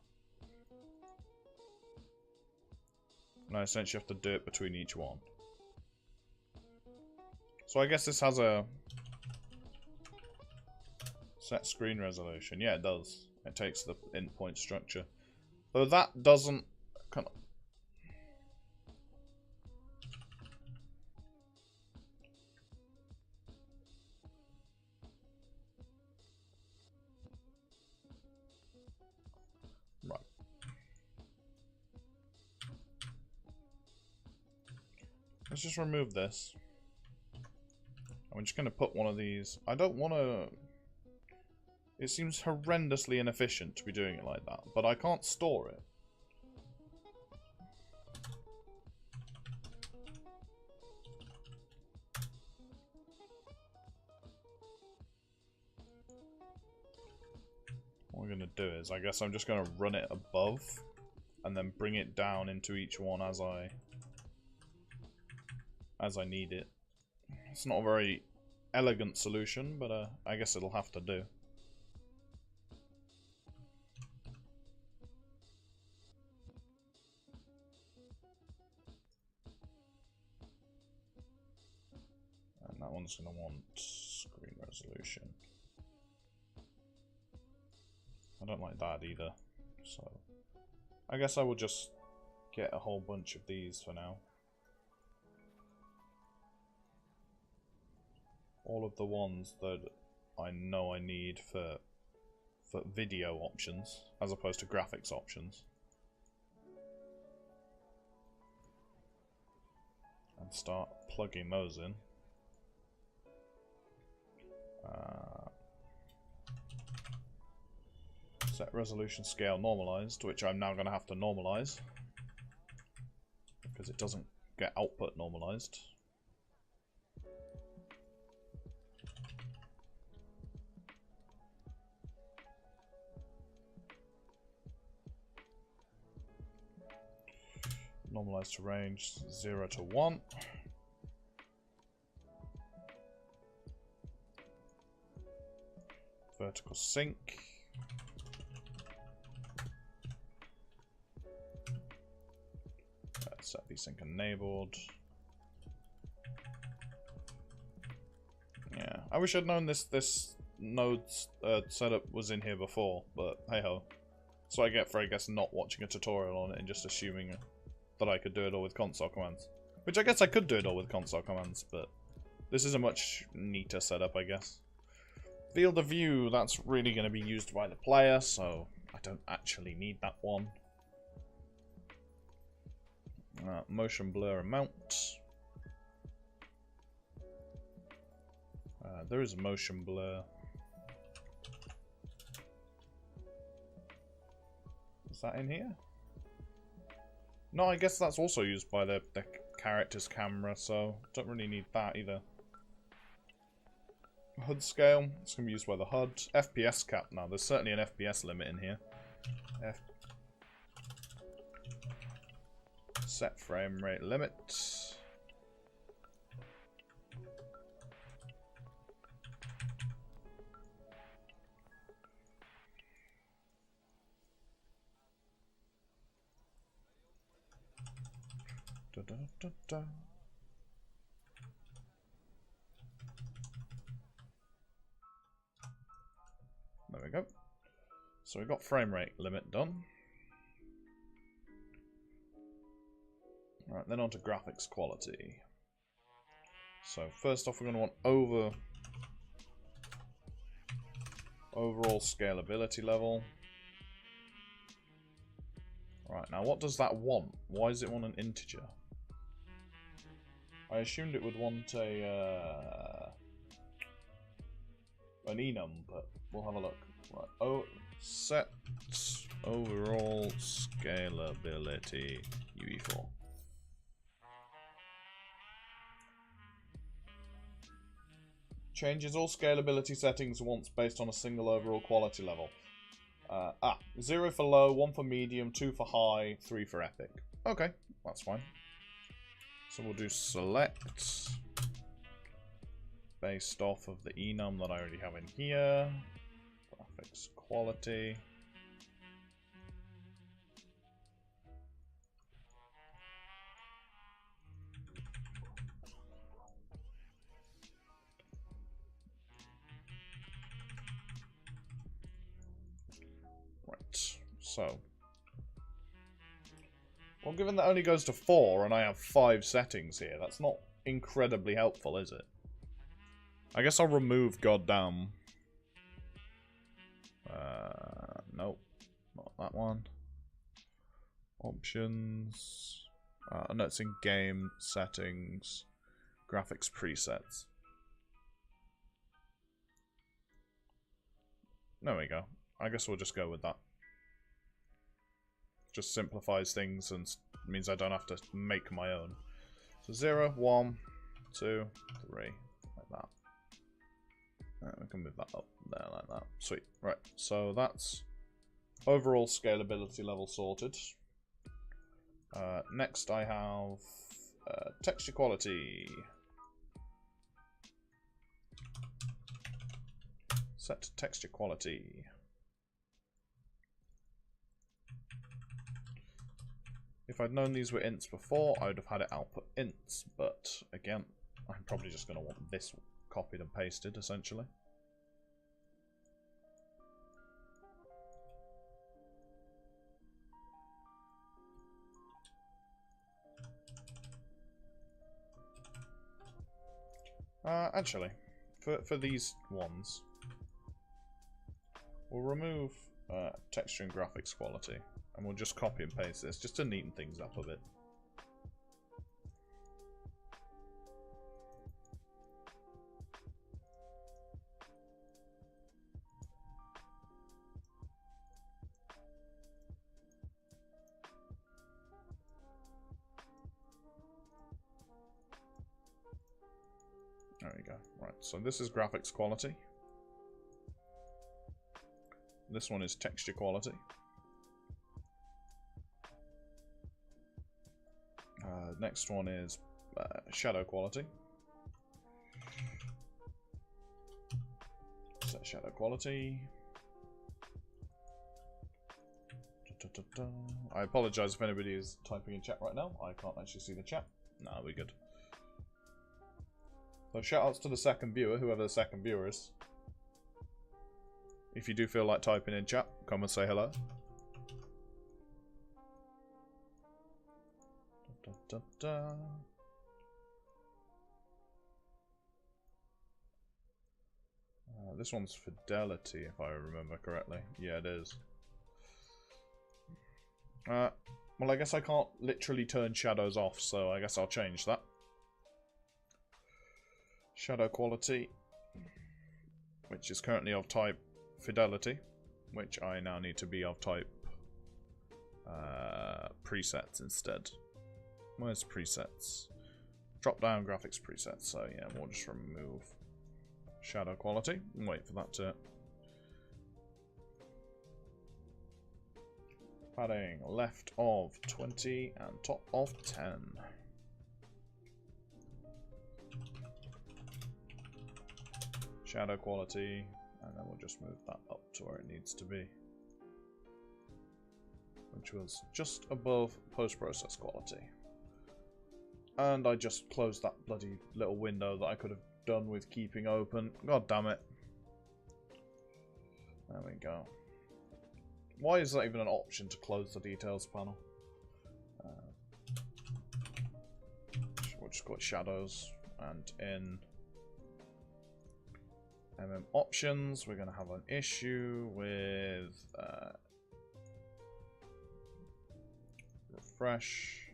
And I essentially have to do it between each one. So I guess this has a set screen resolution. Yeah, it does. It takes the endpoint structure. But that doesn't kind of... Right. Let's just remove this. I'm just going to put one of these. I don't want to... It seems horrendously inefficient to be doing it like that, but I can't store it. What we're going to do is, I guess I'm just going to run it above, and then bring it down into each one as I need it. It's not a very elegant solution, but I guess it'll have to do. And that one's going to want screen resolution. I don't like that either, so I guess I will just get a whole bunch of these for now. All of the ones that I know I need for video options, as opposed to graphics options. And start plugging those in. Set resolution scale normalized, which I'm now going to have to normalize, because it doesn't get output normalized. Normalized to range 0 to 1. Vertical sync. Set VSync enabled. Yeah, I wish I'd known this node's setup was in here before, but hey ho. So I get for, I guess, not watching a tutorial on it and just assuming that I could do it all with console commands. Which I guess I could do it all with console commands, but this is a much neater setup, I guess. Field of view, that's really going to be used by the player, so I don't actually need that one. Motion blur amount. There is a motion blur. Is that in here? No, I guess that's also used by the character's camera, so don't really need that either. HUD scale, it's going to be used by the HUD. FPS cap now, there's certainly an FPS limit in here. Set frame rate limit. Da, da, da, da. There we go. So we got frame rate limit done. Right, then on to graphics quality. So first off, we're going to want overall scalability level. Right, now what does that want? Why does it want an integer? I assumed it would want an enum, but we'll have a look. Right. Oh, set overall scalability UE4. Changes all scalability settings once based on a single overall quality level. 0 for low, 1 for medium, 2 for high, 3 for epic. Okay, that's fine. So we'll do select based off of the enum that I already have in here. Graphics quality. Right, so. Well, given that only goes to 4 and I have 5 settings here, that's not incredibly helpful, is it? I guess I'll remove goddamn. Nope, not that one. Options. No, it's in game settings, graphics presets. There we go. I guess we'll just go with that. Just simplifies things and means I don't have to make my own. So 0, 1, 2, 3, like that. We can move that up there like that. Sweet. Right, so that's overall scalability level sorted. Next I have texture quality. Set texture quality. If I'd known these were ints before, I would have had it output ints, but again, I'm probably just going to want this copied and pasted, essentially. Actually, for these ones, we'll remove texture and graphics quality, and we'll just copy and paste this, just to neaten things up a bit. There we go. Right, so this is graphics quality. This one is texture quality. Next one is shadow quality. Set shadow quality. I apologize if anybody is typing in chat right now. I can't actually see the chat. No, we're good. So shoutouts to the second viewer, whoever the second viewer is. If you do feel like typing in chat, come and say hello. This one's fidelity, if I remember correctly. Yeah, it is. Well, I guess I can't literally turn shadows off, so I guess I'll change that. Shadow quality, which is currently of type fidelity, which I now need to be of type presets instead. Where's presets? Drop down graphics presets. So yeah, we'll just remove shadow quality and wait for that to. Padding left of 20 and top of 10. Shadow quality, and then we'll just move that up to where it needs to be, which was just above post-process quality. And I just closed that bloody little window that I could have done with keeping open. God damn it. There we go. Why is that even an option to close the details panel? We'll just go with shadows. And in options, we're going to have an issue with refresh.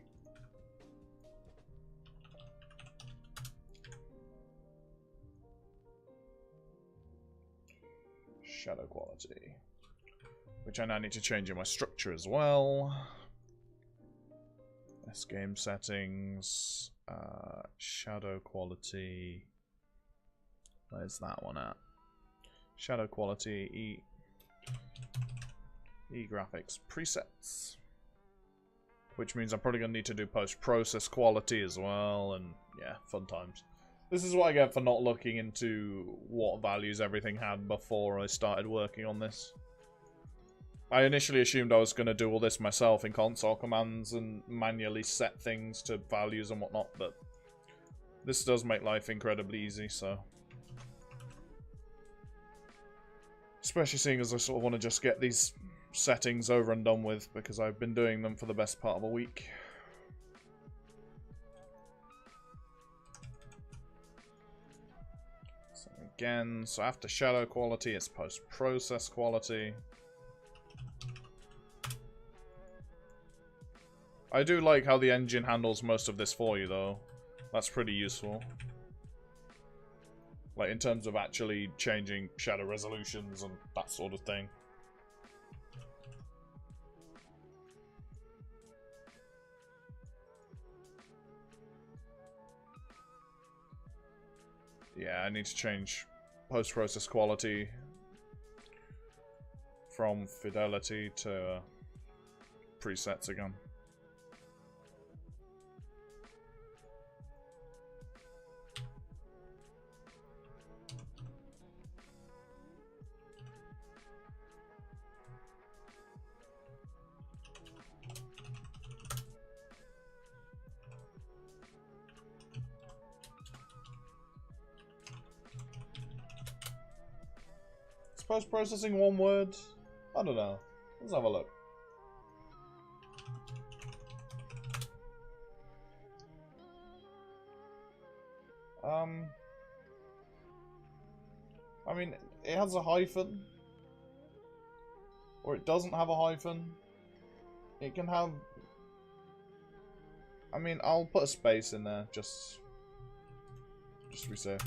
Shadow quality, which I now need to change in my structure as well. S game settings, shadow quality. Where's that one at? Shadow quality, E graphics presets. Which means I'm probably going to need to do post-process quality as well, and yeah, fun times. This is what I get for not looking into what values everything had before I started working on this. I initially assumed I was going to do all this myself in console commands and manually set things to values and whatnot, but this does make life incredibly easy, so... Especially seeing as I sort of want to just get these settings over and done with, because I've been doing them for the best part of a week. So again, so after shadow quality, it's post-process quality. I do like how the engine handles most of this for you, though. That's pretty useful. Like, in terms of actually changing shadow resolutions and that sort of thing. Yeah, I need to change post-process quality from fidelity to presets again. Post-processing one word? I don't know. Let's have a look. I mean, it has a hyphen. Or it doesn't have a hyphen. It can have... I mean, I'll put a space in there, just to be safe.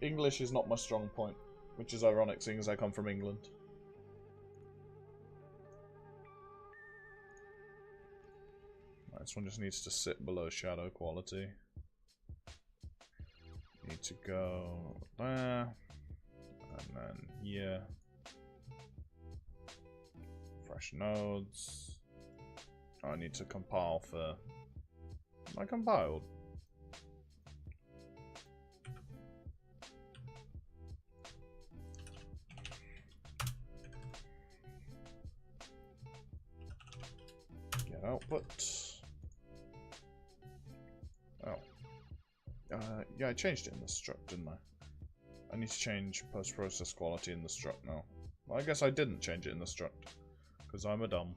English is not my strong point. Which is ironic, seeing as I come from England. Right, this one just needs to sit below shadow quality. Need to go there. And then here. Fresh nodes. Oh, I need to compile for... Am I compiled? Output. Oh. Yeah, I changed it in the struct, didn't I? I need to change post-process quality in the struct now. Well, I guess I didn't change it in the struct, because I'm a dumb.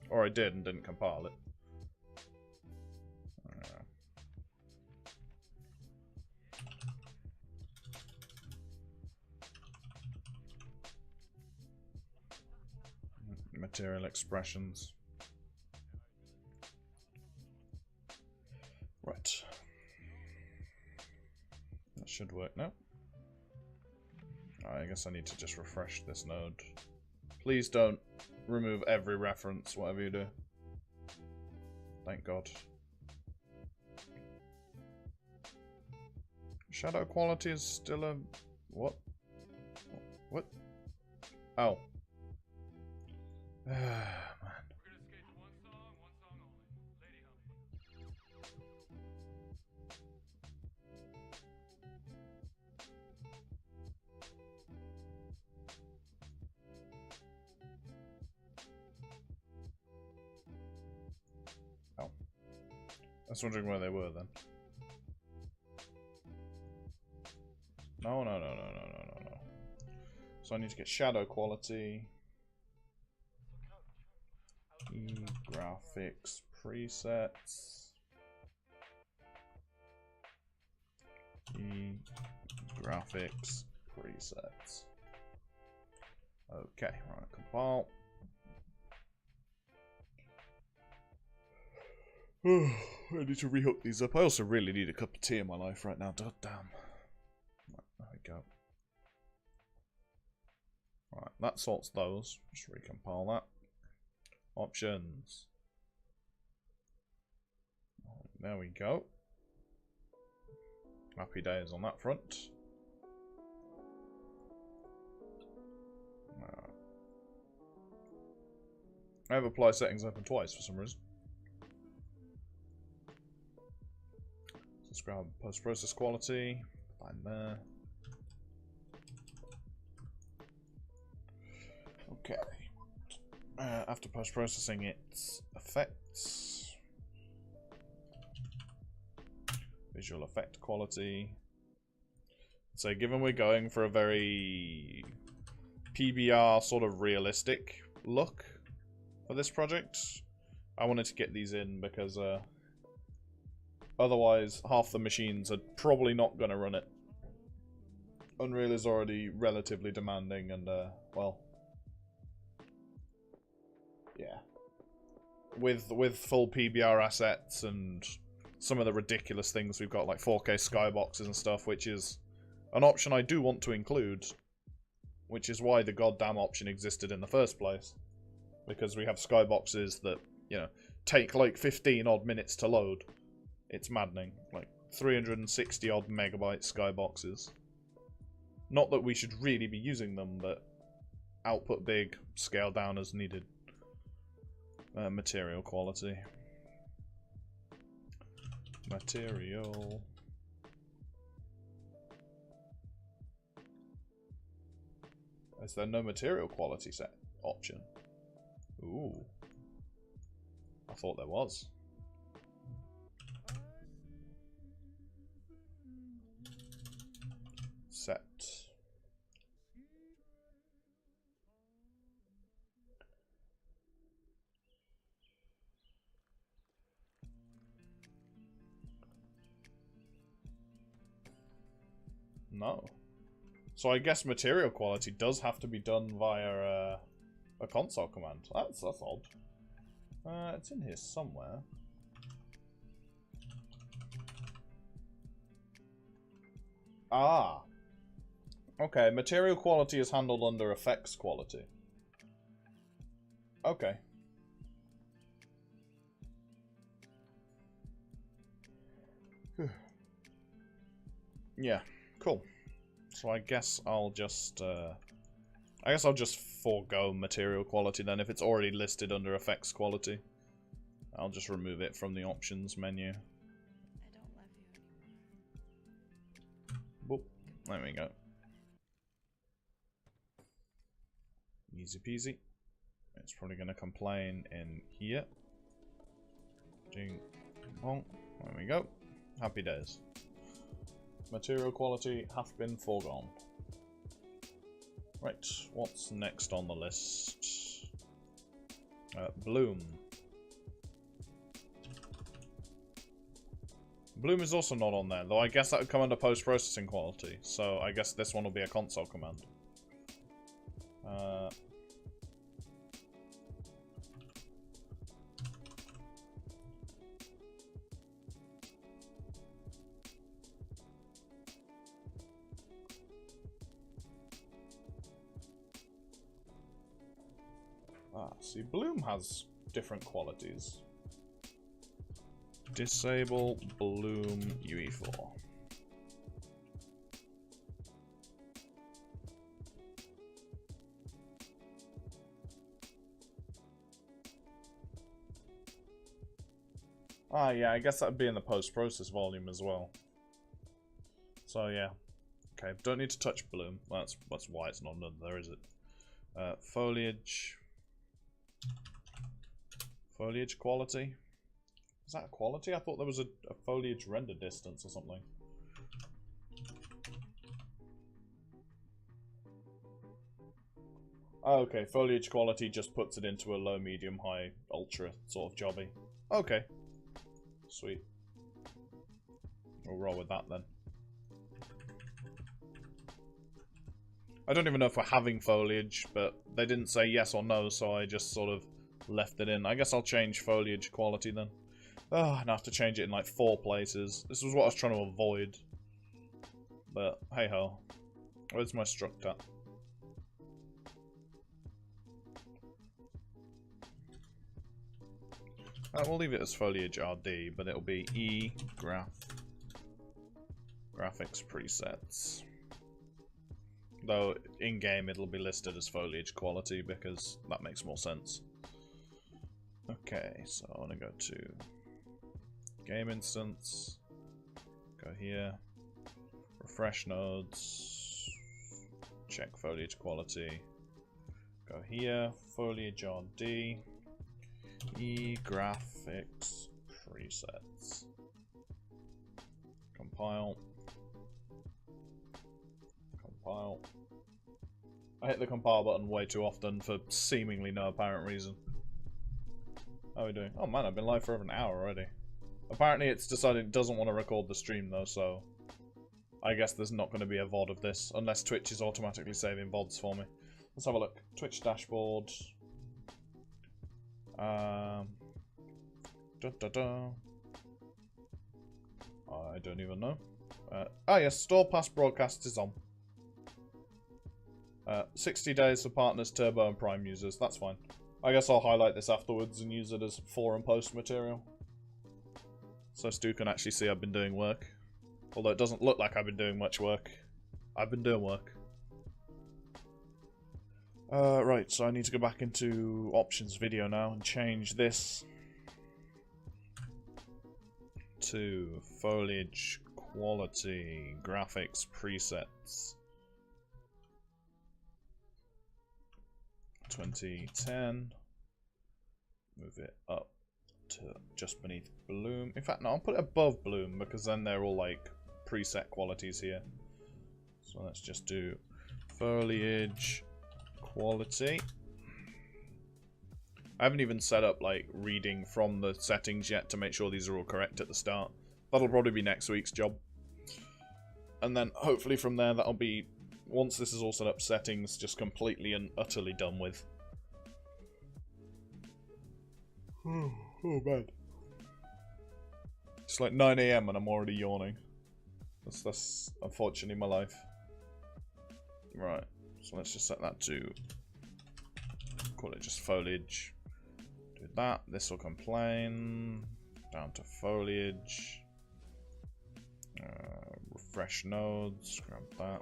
Or I did and didn't compile it. Material expressions. Right. That should work now. I guess I need to just refresh this node. Please don't remove every reference, whatever you do. Thank God. Shadow quality is still a... What? What? Oh. Man. Oh. I was wondering where they were then. No. So I need to get shadow quality. Graphics presets. graphics presets. Okay, right, compile. I need to rehook these up. I also really need a cup of tea in my life right now. God damn. Right, there we go. Right, that sorts those. Just recompile that. Options. There we go. Happy days on that front. I have apply settings open twice for some reason. Let's grab post-process quality. Find there. Okay. After post-processing, it's effects. Visual effect quality. So given we're going for a very PBR sort of realistic look for this project, I wanted to get these in because otherwise half the machines are probably not going to run it. Unreal is already relatively demanding and, well, yeah. With full PBR assets and some of the ridiculous things we've got, like 4K skyboxes and stuff, which is an option I do want to include, which is why the goddamn option existed in the first place. Because we have skyboxes that, you know, take like 15 odd minutes to load. It's maddening. Like 360 odd megabyte skyboxes. Not that we should really be using them, but output big, scale down as needed. Material quality. Material. Is there no material quality set option? Ooh. I thought there was. Set. No. So I guess material quality does have to be done via a console command. That's odd. It's in here somewhere. Ah. Okay, material quality is handled under effects quality. Okay. Yeah, cool. So I guess I'll just forego material quality then if it's already listed under effects quality. I'll just remove it from the options menu.
I don't love you anymore.
Boop. There we go. Easy peasy. It's probably going to complain in here. Ding dong. There we go. Happy days. Material quality hath been foregone. Right, what's next on the list? Bloom. Bloom is also not on there, though I guess that would come under post-processing quality, so I guess this one will be a console command. See, Bloom has different qualities. Disable Bloom UE4. Ah, yeah, I guess that would be in the post-process volume as well. So, yeah. Okay, don't need to touch Bloom. That's why it's not under there, is it? Foliage. Foliage quality. Is that a quality? I thought there was a foliage render distance or something. Oh, okay, foliage quality just puts it into a low, medium, high, ultra sort of jobby. Okay. Sweet. We'll roll with that then. I don't even know if we're having foliage, but they didn't say yes or no, so I just sort of left it in. I guess I'll change foliage quality then. Oh, and I have to change it in like 4 places. This was what I was trying to avoid. But, hey-ho. Where's my struct at? We'll leave it as foliage RD, but it'll be graphics presets. Though, in-game it'll be listed as foliage quality, because that makes more sense. Okay, so I want to go to game instance, go here, refresh nodes, check foliage quality, go here, foliage RD, graphics presets, compile. I hit the compile button way too often for seemingly no apparent reason. How are we doing? Oh man, I've been live for over an hour already. Apparently it's decided it doesn't want to record the stream though, so I guess there's not going to be a VOD of this, unless Twitch is automatically saving VODs for me. Let's have a look. Twitch dashboard. I don't even know. Yes, Store Pass broadcast is on. 60 days for partners, Turbo and Prime users. That's fine. I guess I'll highlight this afterwards and use it as forum post material. So Stu can actually see I've been doing work. Although it doesn't look like I've been doing much work. I've been doing work. Right, so I need to go back into options video now and change this to foliage quality graphics presets 2010. Move it up to just beneath bloom. In fact, no, I'll put it above bloom because then they're all like preset qualities here. So let's just do foliage quality. I haven't even set up like reading from the settings yet to make sure these are all correct at the start. That'll probably be next week's job. And then hopefully from there that'll be, once this is all set up, settings just completely and utterly done with. Oh man. It's like 9 AM and I'm already yawning. That's unfortunately my life. Right, so let's just set that to, call it just foliage. Do that, this will complain. Down to foliage. Refresh nodes, grab that.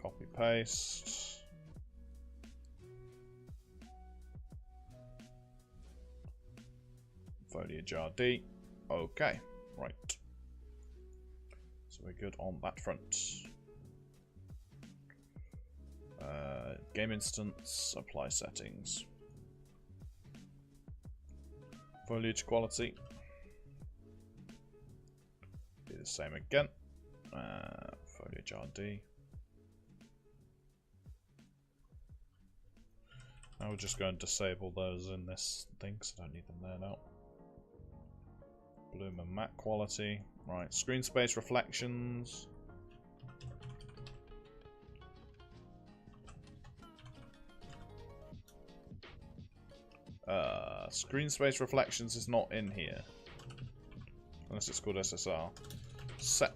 Copy paste. Foliage RD. Okay, right. So we're good on that front. Game instance, apply settings. Foliage quality. Do the same again. Foliage RD. Now we're just going to disable those in this thing because I don't need them there now. Bloom and matte quality. Right, screen space reflections. Screen space reflections is not in here. Unless it's called SSR. Set.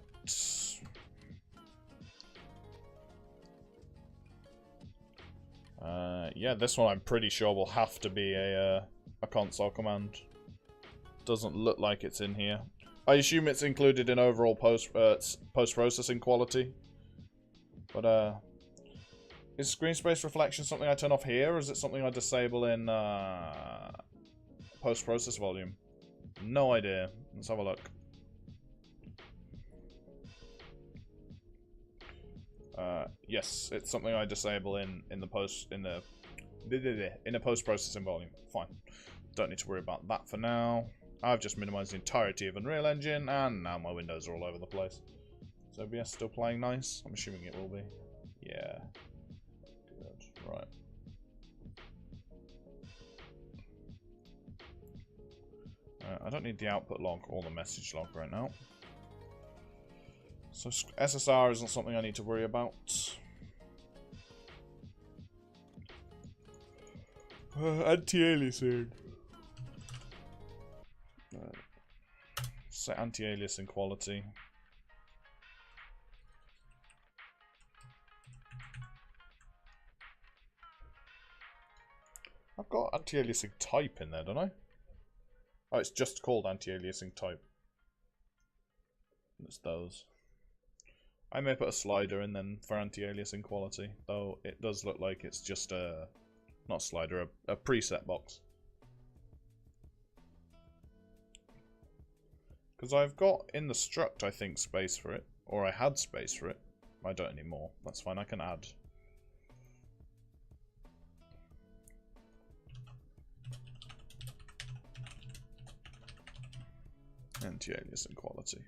Yeah, this one I'm pretty sure will have to be a console command. Doesn't look like it's in here. I assume it's included in overall post-processing quality. But, is screen space reflection something I turn off here, or is it something I disable in post-process volume? No idea. Let's have a look. Yes, it's something I disable in the post-processing volume. Fine. Don't need to worry about that for now. I've just minimized the entirety of Unreal Engine, and now my windows are all over the place. Is OBS still playing nice? I'm assuming it will be. Yeah. Good. Right. I don't need the output log or the message log right now. So SSR isn't something I need to worry about. Anti-aliasing. Set anti-aliasing quality. I've got anti-aliasing type in there, don't I? Oh, it's just called anti-aliasing type. It's those. I may put a slider in then for anti-aliasing quality, though it does look like it's just a, not a slider, a preset box. Because I've got in the struct, I think, space for it. Or I had space for it. I don't anymore. That's fine, I can add. Anti-aliasing quality.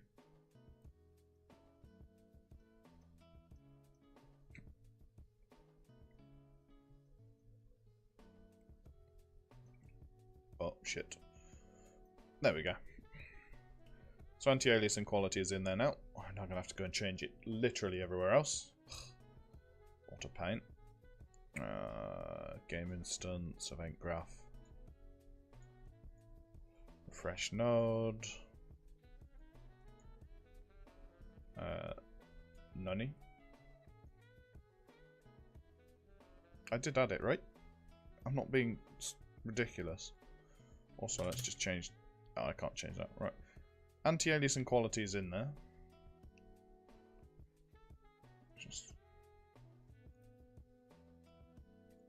Oh, shit. There we go. So anti-aliasing quality is in there now. I'm now going to have to go and change it literally everywhere else. What a pain. Game instance, event graph. Refresh node. Nunny. I did add it, right? I'm not being ridiculous. Also, let's just change... Oh, I can't change that. Right. Anti-aliasing quality is in there. Just...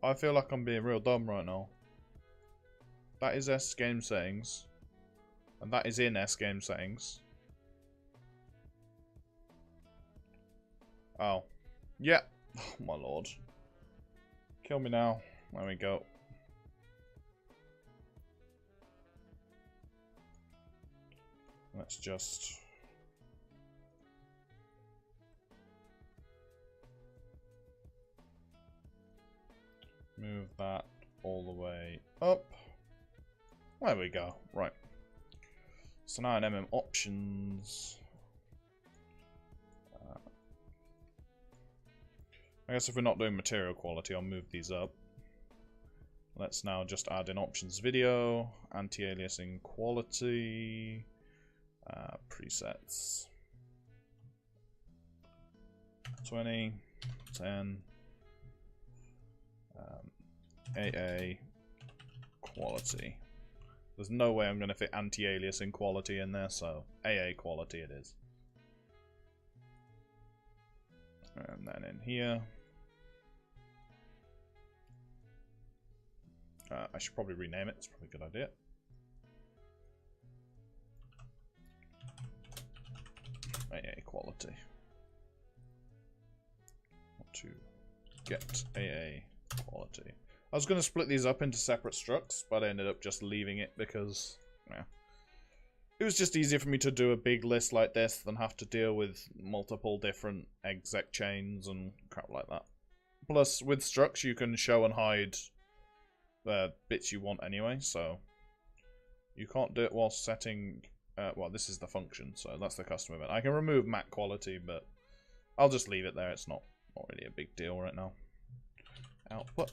I feel like I'm being real dumb right now. That is S game settings. And that is in S game settings. Oh. Yeah. Oh my lord. Kill me now. There we go. Let's just... move that all the way up. There we go. Right. So now in MM options... I guess if we're not doing material quality, I'll move these up. Let's now just add in options video, anti-aliasing quality... presets 20, 10, AA quality. There's no way I'm going to fit anti-aliasing quality in there, so AA quality it is. And then in here, I should probably rename it, it's probably a good idea. AA quality. Want to get AA quality. I was going to split these up into separate structs, but I ended up just leaving it because, yeah, it was just easier for me to do a big list like this than have to deal with multiple different exec chains and crap like that. Plus, with structs, you can show and hide the bits you want anyway, so you can't do it while setting... well, this is the function, so that's the custom event. I can remove matte quality, but I'll just leave it there. It's not really a big deal right now. Output.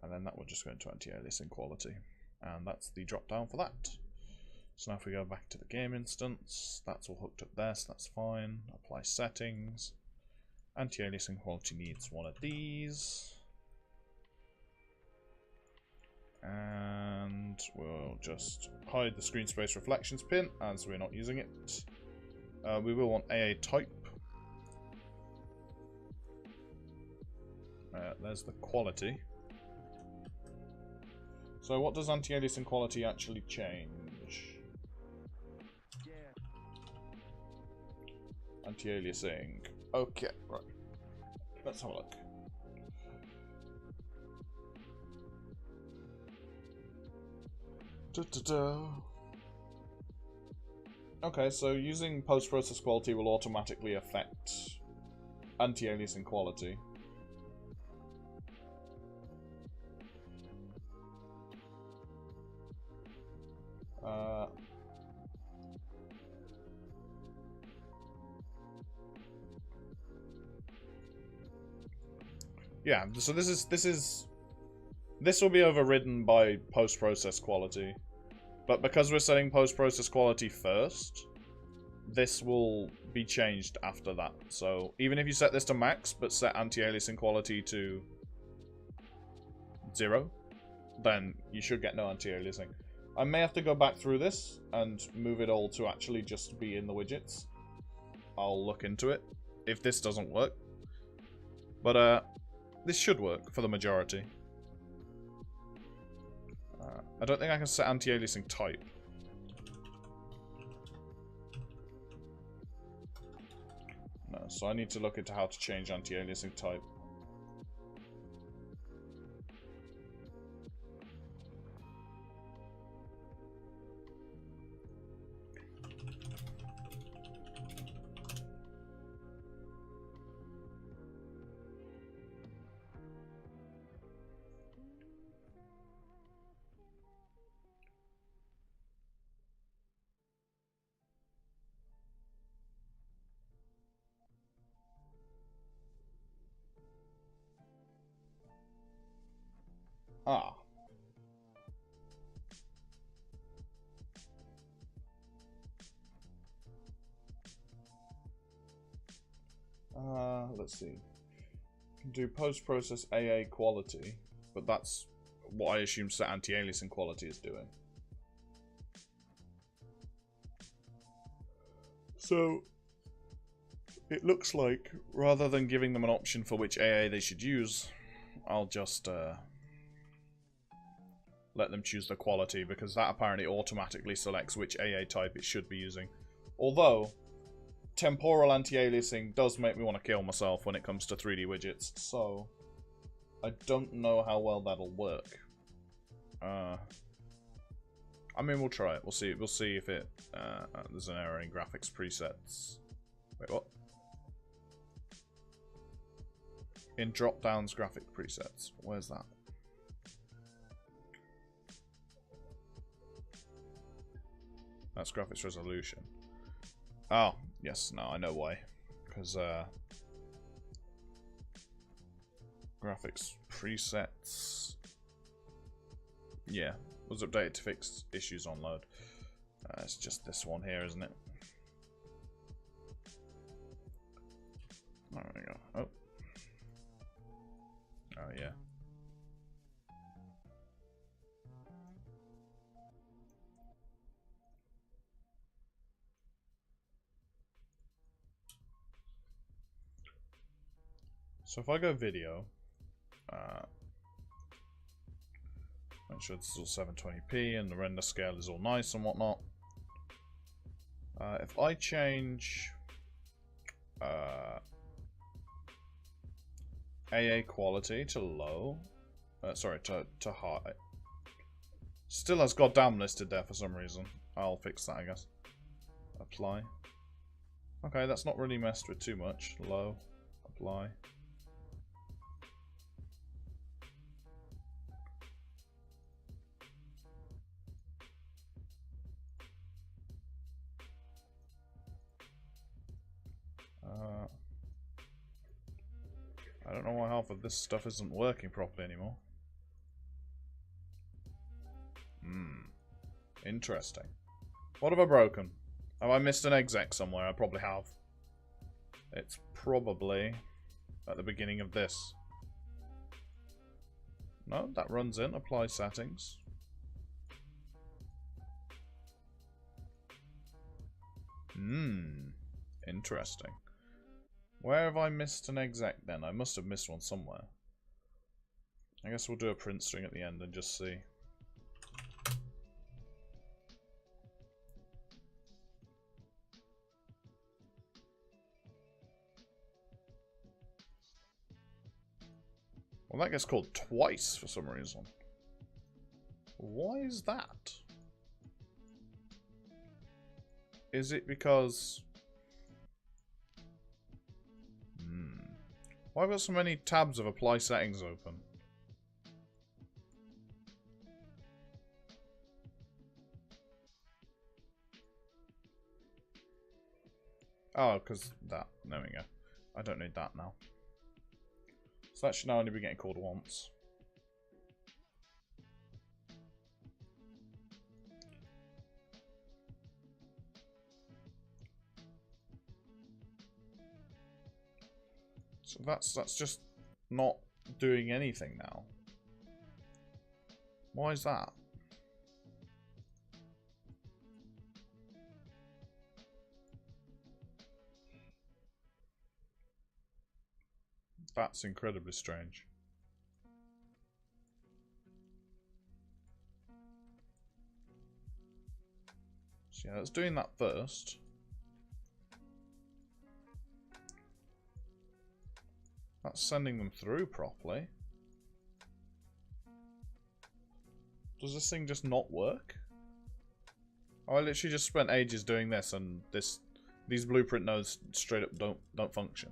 And then that will just go into anti-aliasing quality. And that's the drop down for that. So now if we go back to the game instance, that's all hooked up there, so that's fine. Apply settings. Anti-aliasing quality needs one of these. And we'll just hide the screen space reflections pin as we're not using it. We will want AA type. There's the quality. So what does anti-aliasing quality actually change? Anti-aliasing. Okay, right. Let's have a look. Okay, so using post-process quality will automatically affect anti-aliasing quality. Yeah, so this will be overridden by post-process quality. But because we're setting post-process quality first, this will be changed after that. So even if you set this to max, but set anti-aliasing quality to 0, then you should get no anti-aliasing. I may have to go back through this and move it all to actually just be in the widgets. I'll look into it if this doesn't work. But this should work for the majority. I don't think I can set anti-aliasing type. No, so I need to look into how to change anti-aliasing type. Ah. Let's see. Can do post-process AA quality, but that's what I assume set anti-aliasing quality is doing. So it looks like rather than giving them an option for which AA they should use, I'll just let them choose the quality, because that apparently automatically selects which AA type it should be using. Although temporal anti-aliasing does make me want to kill myself when it comes to 3D widgets, so I don't know how well that'll work. I mean, we'll try it. We'll see. We'll see if it. There's an error in graphics presets. Wait, what? In drop-downs graphic presets. Where's that? That's graphics resolution. Oh, yes, no, I know why. Because, graphics presets. Yeah, was updated to fix issues on load. It's just this one here, isn't it? There we go. Oh. Oh, yeah. So if I go video, make sure this is all 720p and the render scale is all nice and whatnot. If I change AA quality to low, sorry, to high, still has goddamn listed there for some reason. I'll fix that, I guess. Apply. Okay, that's not really messed with too much. Low, apply. I don't know why half of this stuff isn't working properly anymore. Interesting. What have I broken? Have I missed an exec somewhere? I probably have. It's probably at the beginning of this. No, that runs in. Apply settings. Interesting. Where have I missed an exec then? I must have missed one somewhere. I guess we'll do a print string at the end and just see. Well, that gets called twice for some reason. Why is that? Is it because... Why have I got so many tabs of apply settings open? Oh, because that. There we go. I don't need that now. So that should now only be getting called once. So that's just not doing anything now. Why is that? That's incredibly strange. So yeah, it's doing that first. That's sending them through properly. Does this thing just not work? Oh, I literally just spent ages doing this, and these blueprint nodes straight up don't function.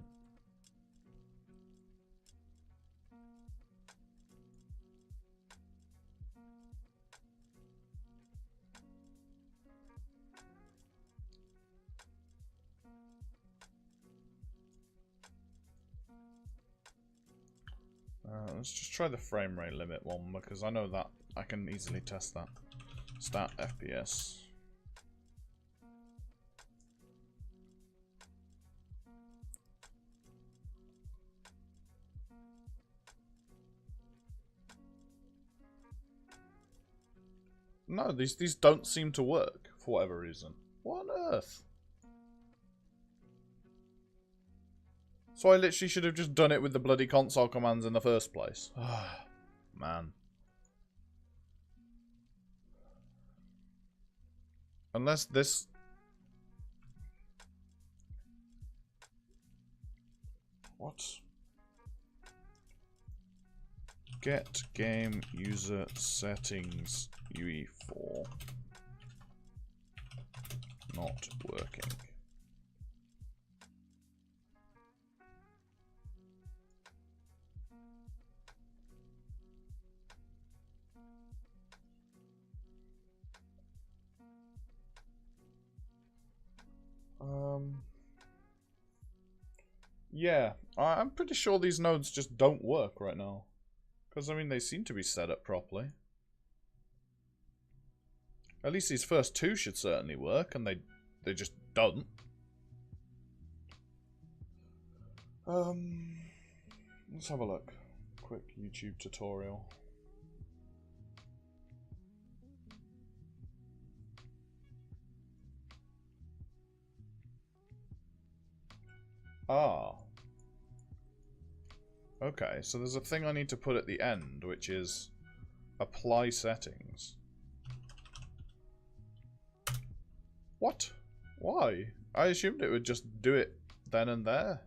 Let's just try the frame rate limit one, because I know that I can easily test that. Stat FPS. No, these don't seem to work for whatever reason. What on earth? So I literally should have just done it with the bloody console commands in the first place. Man. Unless this... What? Get game user settings UE4. Not working. Yeah, I'm pretty sure these nodes just don't work right now. Because, I mean, they seem to be set up properly. At least these first two should certainly work, and they just don't. Let's have a look. Quick YouTube tutorial. Ah. Okay, so there's a thing I need to put at the end, which is apply settings. What? Why? I assumed it would just do it then and there.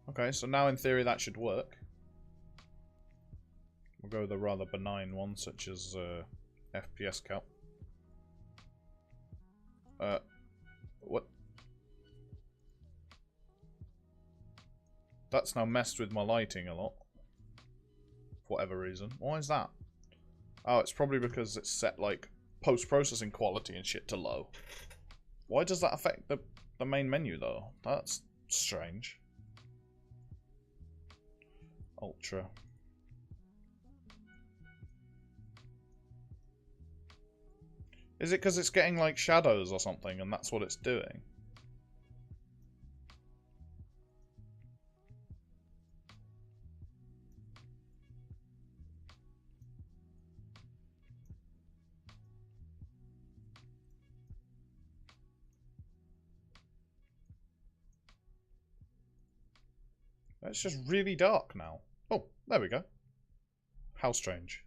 Okay, so now in theory that should work. We'll go with a rather benign one, such as FPS cap. What? That's now messed with my lighting a lot. For whatever reason. Why is that? Oh, it's probably because it's set, like, post-processing quality and shit to low. Why does that affect the main menu, though? That's strange. Ultra. Is it because it's getting, like, shadows or something, and that's what it's doing? It's just really dark now. Oh, there we go. How strange.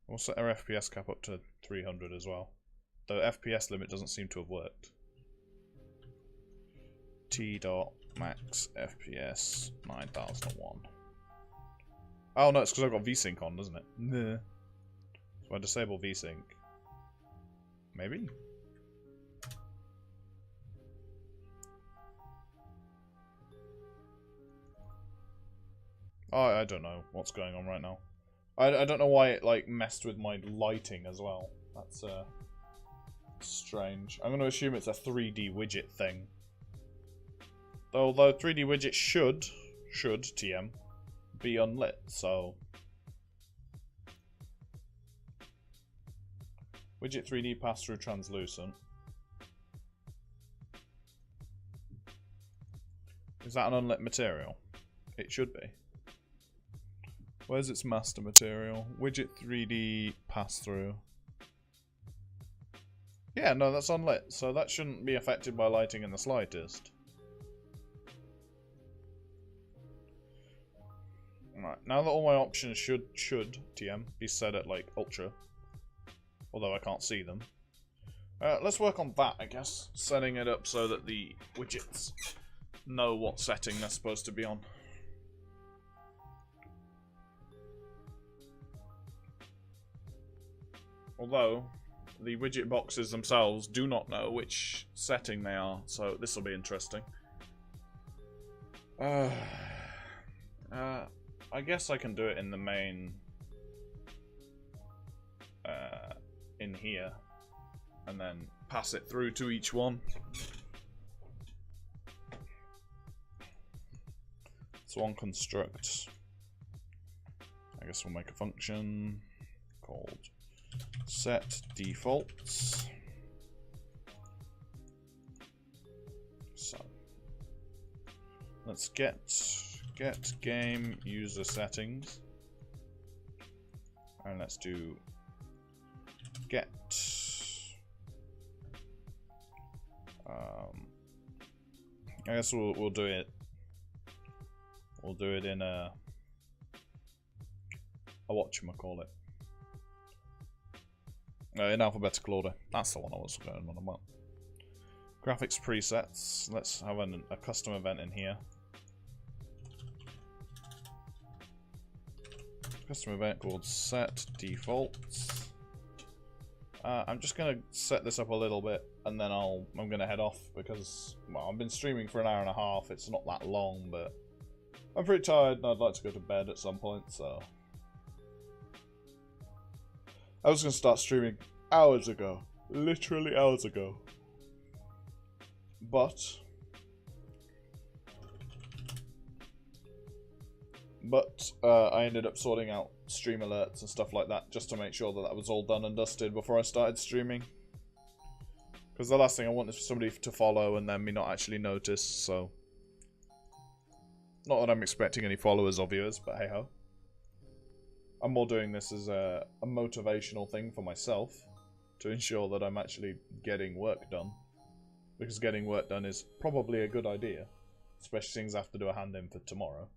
We'll set our FPS cap up to 300 as well. The FPS limit doesn't seem to have worked. T.max FPS 9001. Oh no, it's because I've got VSync on, doesn't it? Nah. So I disable VSync. Maybe? Oh, I don't know what's going on right now. I don't know why it, like, messed with my lighting as well. That's strange. I'm going to assume it's a 3D widget thing. Although 3D widget should TM be unlit, so widget 3D pass-through translucent. Is that an unlit material? It should be. Where's its master material? Widget 3D pass-through. Yeah, no, that's unlit, so that shouldn't be affected by lighting in the slightest. Right, now that all my options should TM be set at like ultra, although I can't see them. Let's work on that, I guess, setting it up so that the widgets know what setting they're supposed to be on. Although the widget boxes themselves do not know which setting they are, so this will be interesting. I guess I can do it in the main, in here, and then pass it through to each one. So on construct, I guess we'll make a function called set defaults. So let's get game user settings, and let's do get I guess we'll do it in a whatchamacallit, in alphabetical order. That's the one I was going on about. Graphics presets, let's have a custom event in here. Custom event called set defaults. I'm just gonna set this up a little bit, and then I'm gonna head off because, well, I've been streaming for an hour and a half. It's not that long, but I'm pretty tired and I'd like to go to bed at some point. So I was gonna start streaming hours ago, literally hours ago, but I ended up sorting out stream alerts and stuff like that just to make sure that that was all done and dusted before I started streaming. Because the last thing I want is for somebody to follow and then me not actually notice, so... Not that I'm expecting any followers or viewers, but hey ho. I'm more doing this as a motivational thing for myself, to ensure that I'm actually getting work done. Because getting work done is probably a good idea, especially things I have to do a hand-in for tomorrow.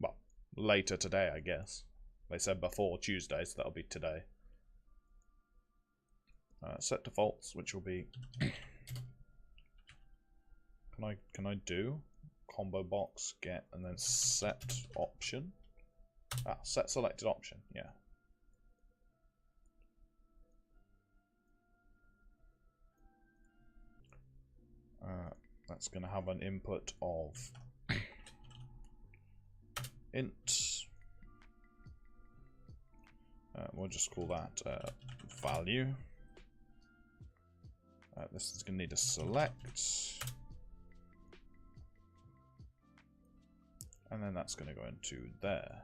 Well, later today, I guess. They said before Tuesday, so that'll be today. Set defaults, which will be... Can I do combo box get and then set option? Set selected option, yeah. That's going to have an input of int. We'll just call that value. This is going to need a select. And then that's going to go into there.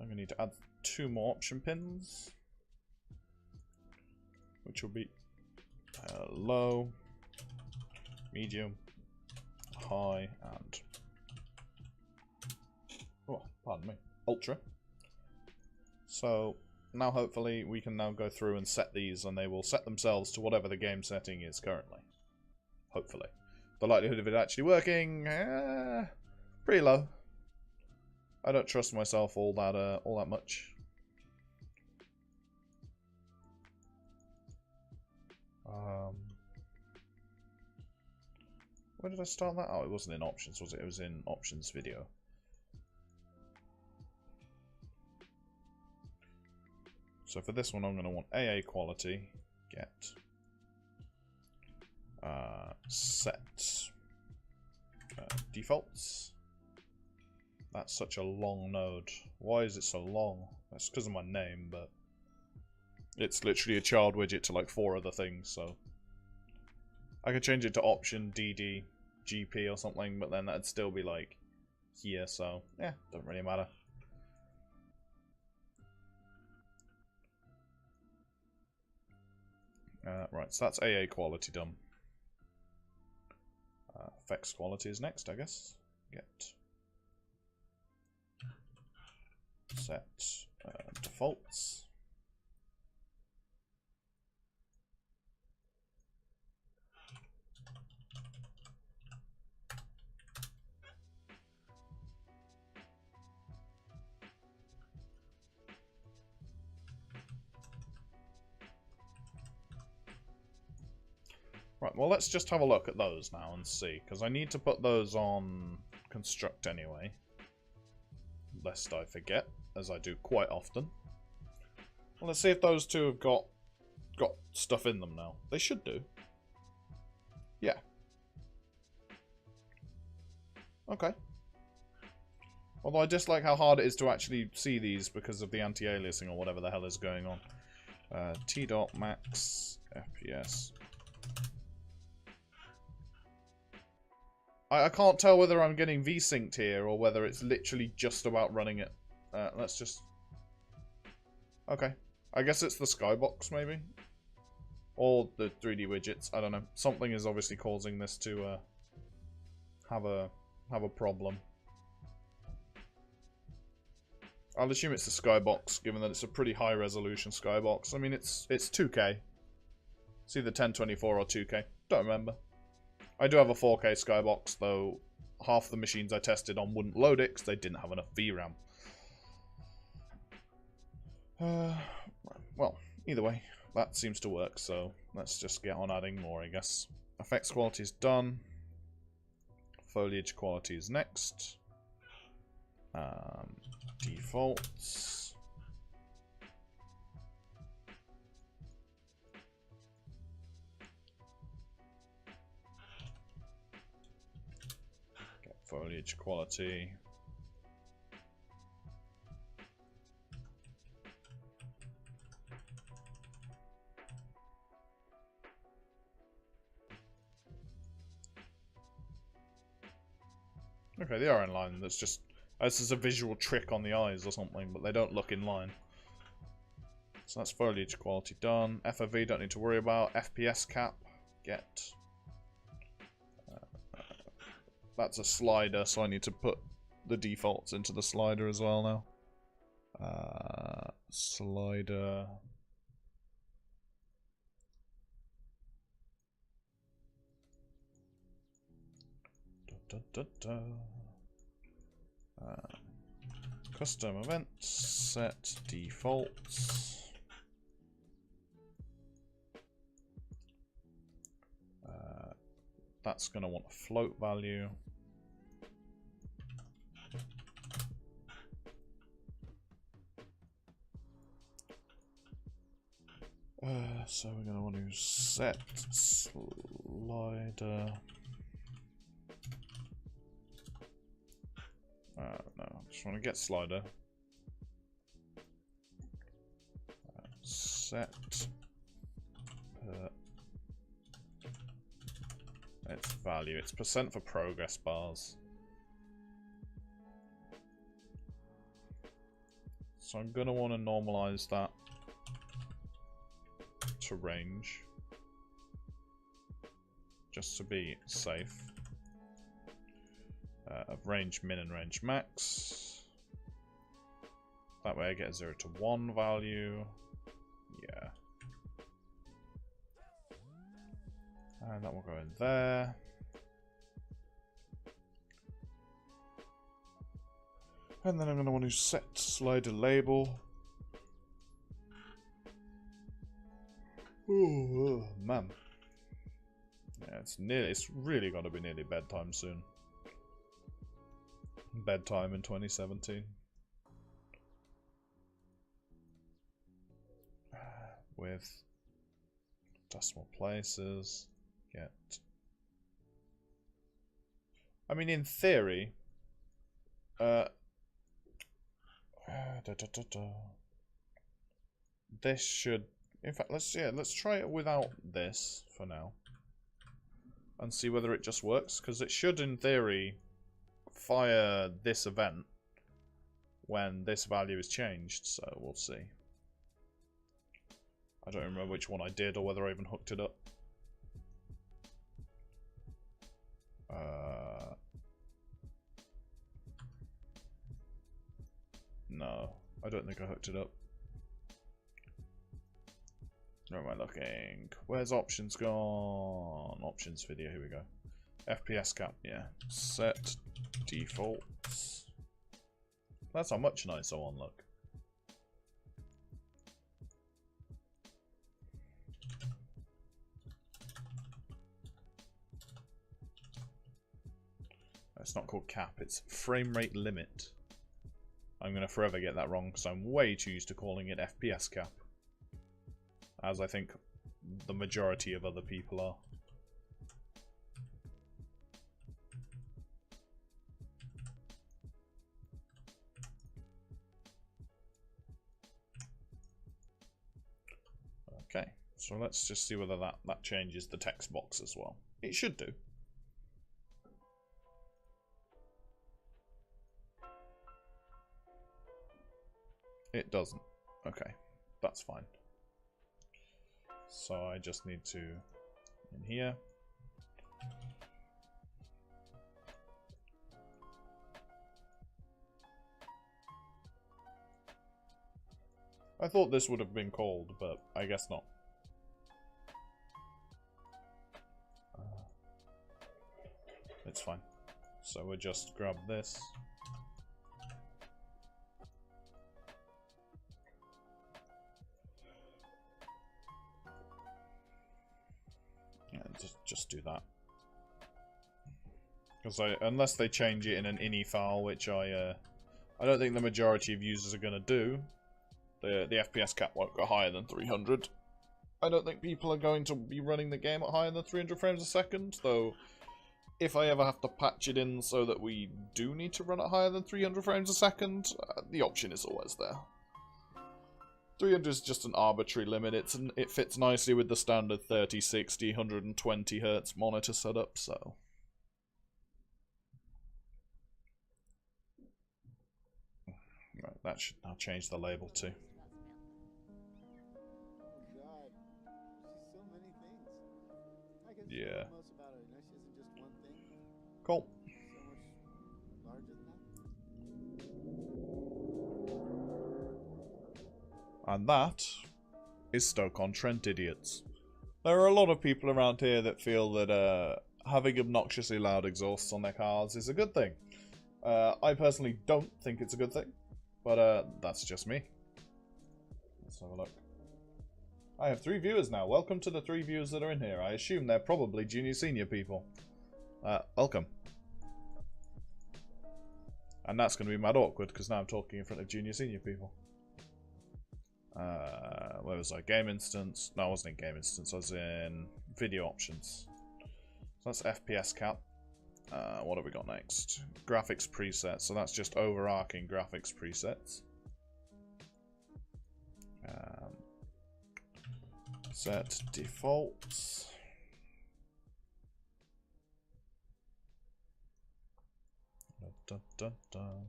I'm going to need to add 2 more option pins, which will be low, medium, high, and pardon me, ultra. So now hopefully we can now go through and set these, and they will set themselves to whatever the game setting is currently. Hopefully. The likelihood of it actually working, pretty low. I don't trust myself all that much. Where did I start that? Oh, it wasn't in options, was it? It was in options video. So for this one, I'm going to want AA quality, get, set defaults. That's such a long node. Why is it so long? That's because of my name, but It's literally a child widget to like 4 other things, so... I could change it to option DD GP or something, but then that'd still be like here, so yeah, don't really matter. Right, so that's AA quality done. Effects quality is next, I guess. Get set defaults. Right, well, let's just have a look at those now and see, because I need to put those on construct anyway, lest I forget, as I do quite often. Well, let's see if those two have got stuff in them now. They should do. Yeah. Okay. Although I dislike how hard it is to actually see these because of the anti-aliasing or whatever the hell is going on. T.max FPS. I can't tell whether I'm getting V-synced here or whether it's literally just about running it. Let's just... Okay. I guess it's the skybox, maybe? Or the 3D widgets. I don't know. Something is obviously causing this to have a problem. I'll assume it's the skybox, given that it's a pretty high-resolution skybox. I mean, it's 2K. It's either 1024 or 2K. Don't remember. I do have a 4K skybox, though half the machines I tested on wouldn't load it because they didn't have enough VRAM. Well, either way, that seems to work, so let's just get on adding more, I guess. Effects quality is done. Foliage quality is next. Defaults. Get foliage quality. Okay, they are in line. That's just... This is a visual trick on the eyes or something, but they don't look in line. So that's foliage quality done. FOV, don't need to worry about. FPS cap, get. That's a slider, so I need to put the defaults into the slider as well now. Slider. Custom events, set defaults. That's going to want a float value. So we're going to want to set slider. No, I just want to get slider. Set its value. It's percent for progress bars. So I'm going to want to normalize that to range, just to be safe. Range min and range max. That way I get a 0 to 1 value. Yeah. And that will go in there. And then I'm going to want to set slider label. Oh man. Yeah, it's really got to be nearly bedtime soon. Bedtime in 2017. With decimal places. Get. I mean, in theory, this should In fact, let's try it without this for now. And see whether it just works, because it should, in theory, fire this event when this value is changed, so we'll see. I don't remember which one I did or whether I even hooked it up. No, I don't think I hooked it up. Where am I looking? Where's options gone? Options video, here we go. FPS cap, yeah. Set defaults. That's a much nicer one, look. It's not called cap, it's frame rate limit. I'm going to forever get that wrong because I'm way too used to calling it FPS cap. As I think the majority of other people are. Okay, so let's just see whether that changes the text box as well. It should do. It doesn't. Okay, that's fine. So I just need to, in here. I thought this would have been called, but I guess not. It's fine. So we'll just grab this. Just do that. Because unless they change it in an ini file, which I don't think the majority of users are going to do, the FPS cap won't go higher than 300. I don't think people are going to be running the game at higher than 300 frames a second, though if I ever have to patch it in so that we do need to run it higher than 300 frames a second, the option is always there. 300 is just an arbitrary limit. It fits nicely with the standard 30, 60, 120 Hz monitor setup, so. Right, that should now change the label too. Yeah. Cool. And that is Stoke-on-Trent idiots. There are a lot of people around here that feel that having obnoxiously loud exhausts on their cars is a good thing. I personally don't think it's a good thing, but that's just me. Let's have a look. I have 3 viewers now. Welcome to the 3 viewers that are in here. I assume they're probably junior senior people. Welcome. And that's going to be mad awkward because now I'm talking in front of junior senior people. Where was I? Game instance. No, I wasn't in game instance. I was in video options. So that's FPS cap. What have we got next? Graphics presets. So that's just overarching graphics presets. Set defaults. Dun, dun, dun.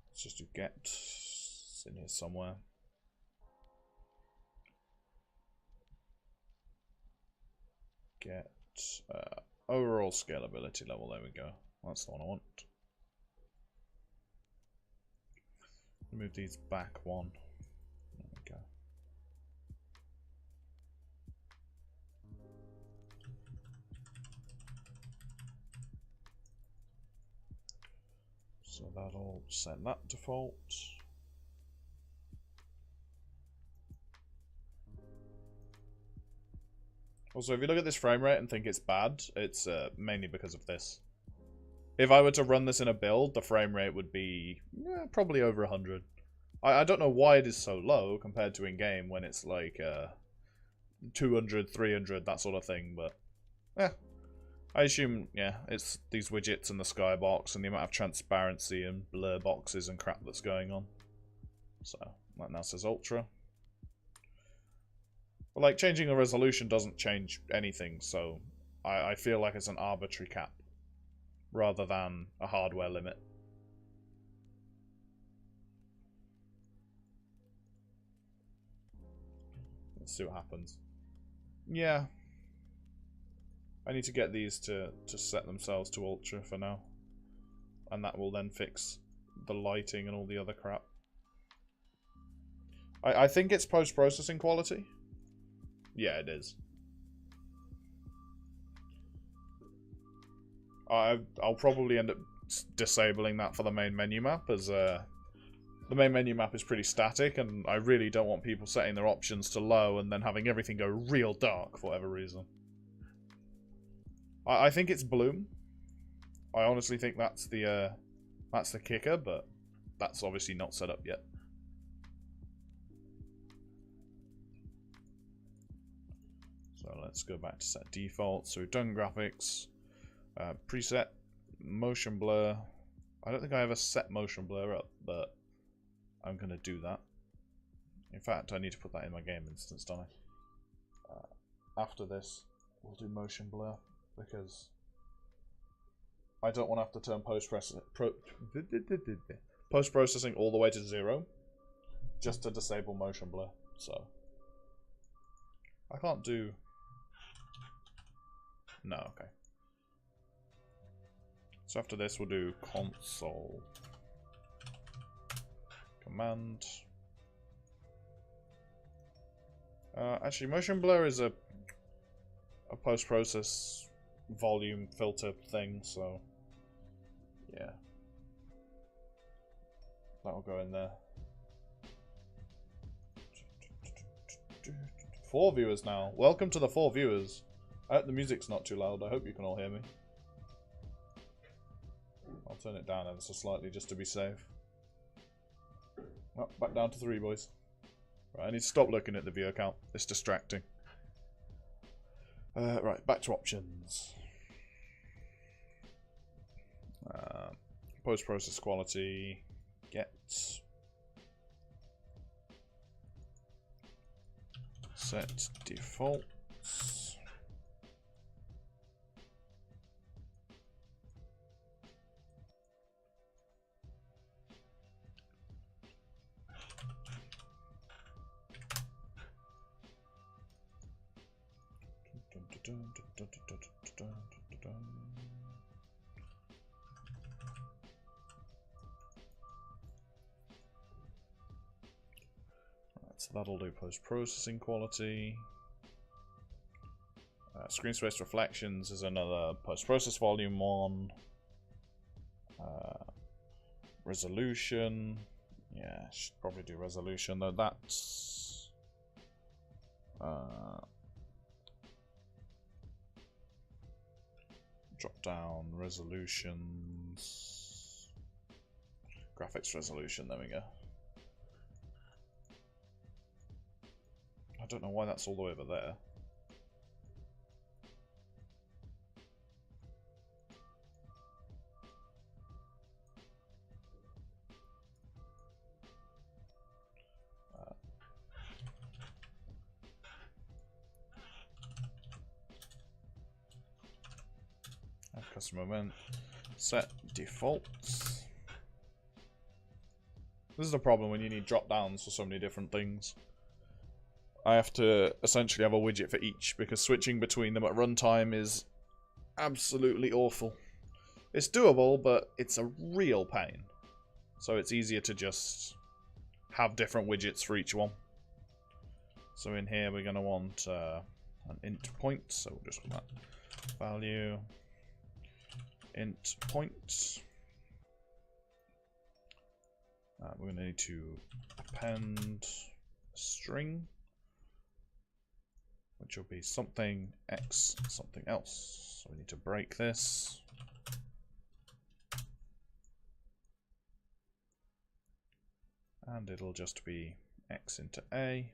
Let's just do get. It's in here somewhere. Get overall scalability level. There we go. That's the one I want. Move these back one. There we go. So that'll set that default. Also, if you look at this frame rate and think it's bad, it's mainly because of this. If I were to run this in a build, the frame rate would be probably over 100. I don't know why it is so low compared to in-game when it's like 200, 300, that sort of thing, but I assume, yeah, it's these widgets and the skybox and the amount of transparency and blur boxes and crap that's going on. So, that now says Ultra. But, like, changing a resolution doesn't change anything, so I feel like it's an arbitrary cap rather than a hardware limit. Let's see what happens. Yeah. I need to get these to set themselves to Ultra for now. And that will then fix the lighting and all the other crap. I think it's post-processing quality. Yeah, it is. I'll probably end up disabling that for the main menu map, as the main menu map is pretty static, and I really don't want people setting their options to low and then having everything go real dark for whatever reason. I think it's Bloom. I honestly think that's the kicker, but that's obviously not set up yet. So let's go back to set default. So we've done graphics, preset, motion blur. I don't think I ever set motion blur up, but I'm going to do that. In fact, I need to put that in my game instance, don't I? After this, we'll do motion blur, because I don't want to have to turn post-processing all the way to 0 just to disable motion blur. So I can't do... No, okay. So after this, we'll do console command. Actually, motion blur is a post-process volume filter thing, so yeah, that'll go in there. 4 viewers now. Welcome to the 4 viewers. I hope the music's not too loud. I hope you can all hear me. I'll turn it down ever so slightly just to be safe. Oh, back down to 3, boys. Right, I need to stop looking at the viewer count. It's distracting. Right, back to options. Post-process quality. Get. Set defaults. So that'll do post-processing quality. Screen space reflections is another post-process volume 1. Resolution. Yeah, should probably do resolution, though that's... drop down resolutions. Graphics resolution, there we go. I don't know why that's all the way over there. Custom event. Set defaults. This is the problem when you need drop downs for so many different things. I have to essentially have a widget for each, because switching between them at runtime is absolutely awful. It's doable, but it's a real pain. So it's easier to just have different widgets for each one. So in here we're going to want an int point, so we'll just put that value int point. We're going to need to append a string, which will be something x something else. So we need to break this. And it'll just be x into a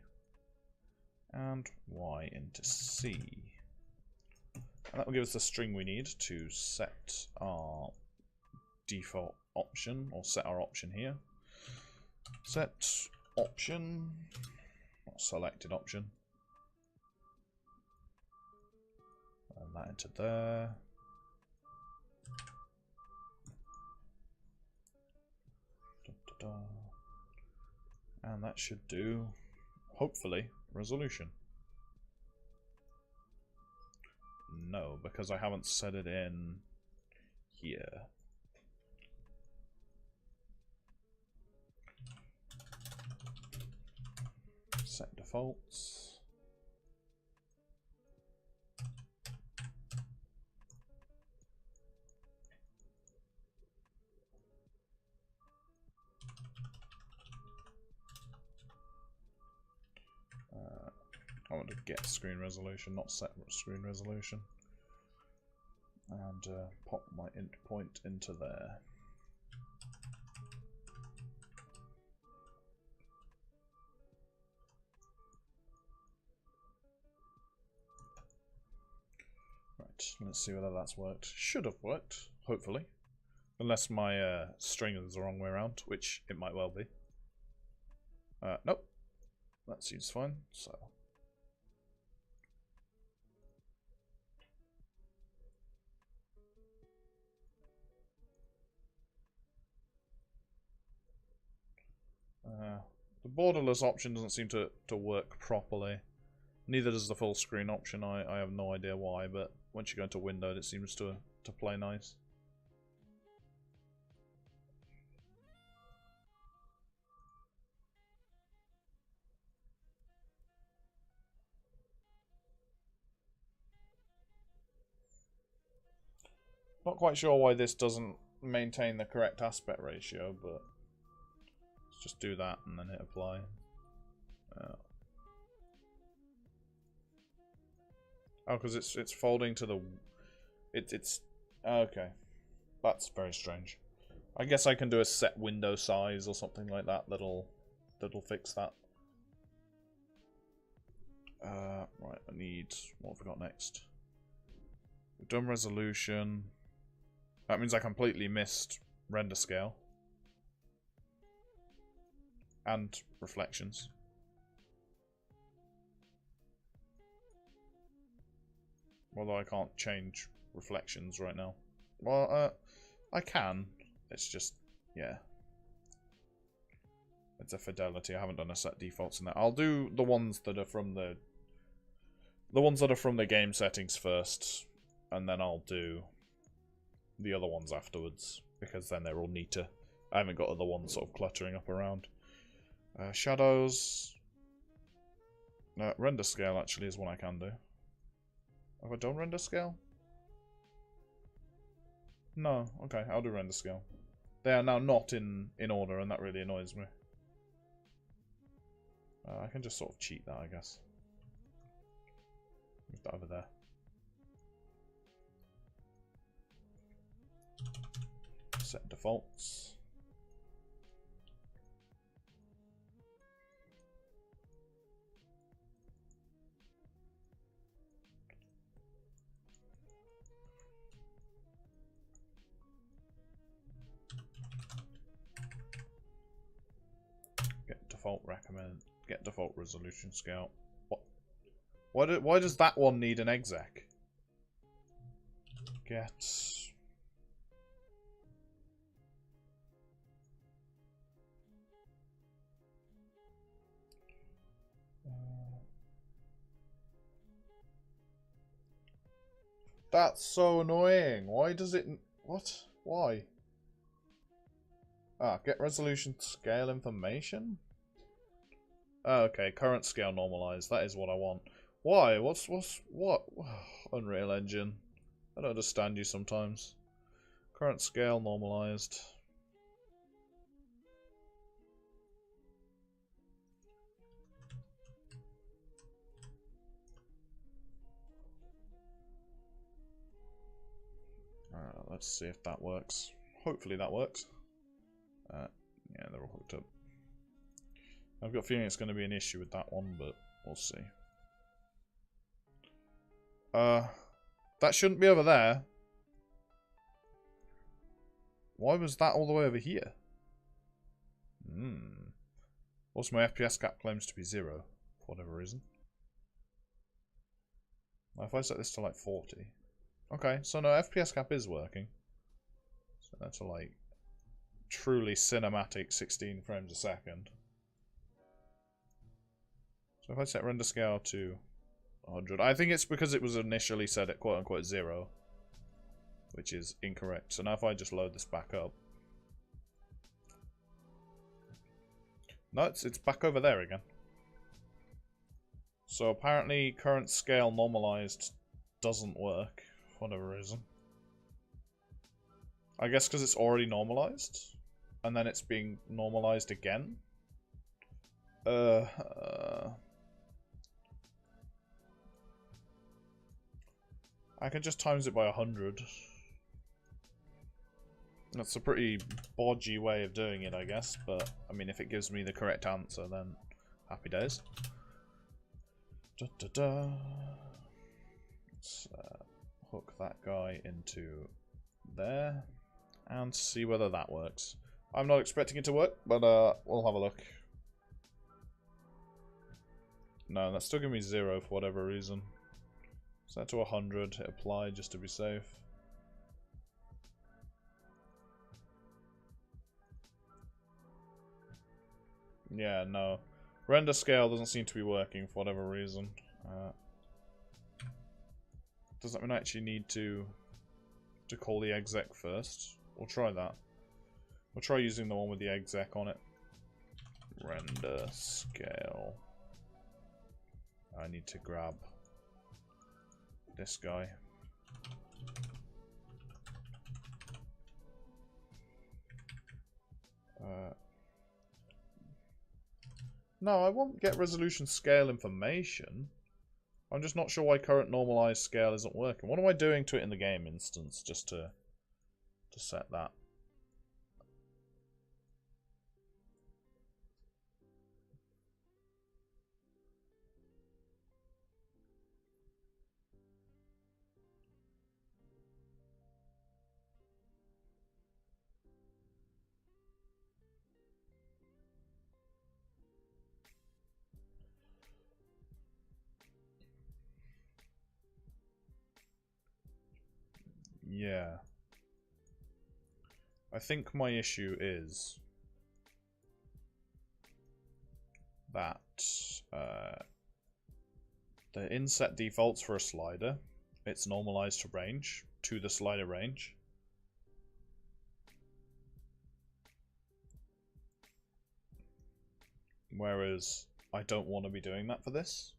and y into c. And that will give us the string we need to set our default option, or set our option here. Set option, not selected option. And that into there. And that should do, hopefully, resolution. No, because I haven't set it in here. Set defaults. I want to get screen resolution, not set screen resolution. And pop my int point into there. Right, let's see whether that's worked. Should have worked, hopefully. Unless my string is the wrong way around, which it might well be. Nope. That seems fine, so... the borderless option doesn't seem to work properly. Neither does the full screen option. I have no idea why, but once you go into Windows it seems to play nice. Not quite sure why this doesn't maintain the correct aspect ratio, but let's just do that and then hit apply. Oh, because it's folding to the... It's... Okay. That's very strange. I guess I can do a set window size or something like that that'll fix that. Right, I need... What have we got next? We've done resolution. That means I completely missed render scale. And reflections. Although I can't change reflections right now. Well, I can. It's just, yeah. It's a fidelity. I haven't done a set defaults in that. I'll do the ones that are from the game settings first, and then I'll do the other ones afterwards, because then they're all neater. I haven't got other ones sort of cluttering up around. Shadows. No, render scale actually is one I can do. Have I done render scale? No. Okay, I'll do render scale. They are now not in order, and that really annoys me. I can just sort of cheat that, I guess. Move that over there. Set defaults. Get default resolution scale. What? Why does that one need an exec? Get. That's so annoying. Why does it? What? Why? Ah, get resolution scale information. Oh, okay, current scale normalized. That is what I want. Why? What? Unreal Engine. I don't understand you sometimes. Current scale normalized. Let's see if that works. Hopefully that works. Yeah, they're all hooked up. I've got a feeling it's going to be an issue with that one, but we'll see. That shouldn't be over there. Why was that all the way over here? Also, my FPS cap claims to be 0, for whatever reason. Now, if I set this to like 40. Okay, so no, FPS cap is working. So that's like truly cinematic 16 frames a second. So if I set render scale to 100, I think it's because it was initially set at quote-unquote 0, which is incorrect. So now if I just load this back up, no, it's back over there again. So apparently current scale normalized doesn't work for whatever reason. I guess because it's already normalized, and then it's being normalized again. I can just times it by 100. That's a pretty bodgy way of doing it, I guess, but I mean, if it gives me the correct answer, then happy days. Let's hook that guy into there and see whether that works. I'm not expecting it to work, but we'll have a look. No, that's still giving me 0 for whatever reason. Set to 100, hit apply just to be safe. Yeah, no. Render scale doesn't seem to be working for whatever reason. Does that mean I actually need to call the exec first? We'll try that. We'll try using the one with the exec on it. Render scale. I need to grab this guy. No, I won't get resolution scale information. I'm just not sure why current normalized scale isn't working. What am I doing to it in the game instance just to set that? Yeah. I think my issue is that the inset defaults for a slider, it's normalized to range, to the slider range. Whereas I don't want to be doing that for this,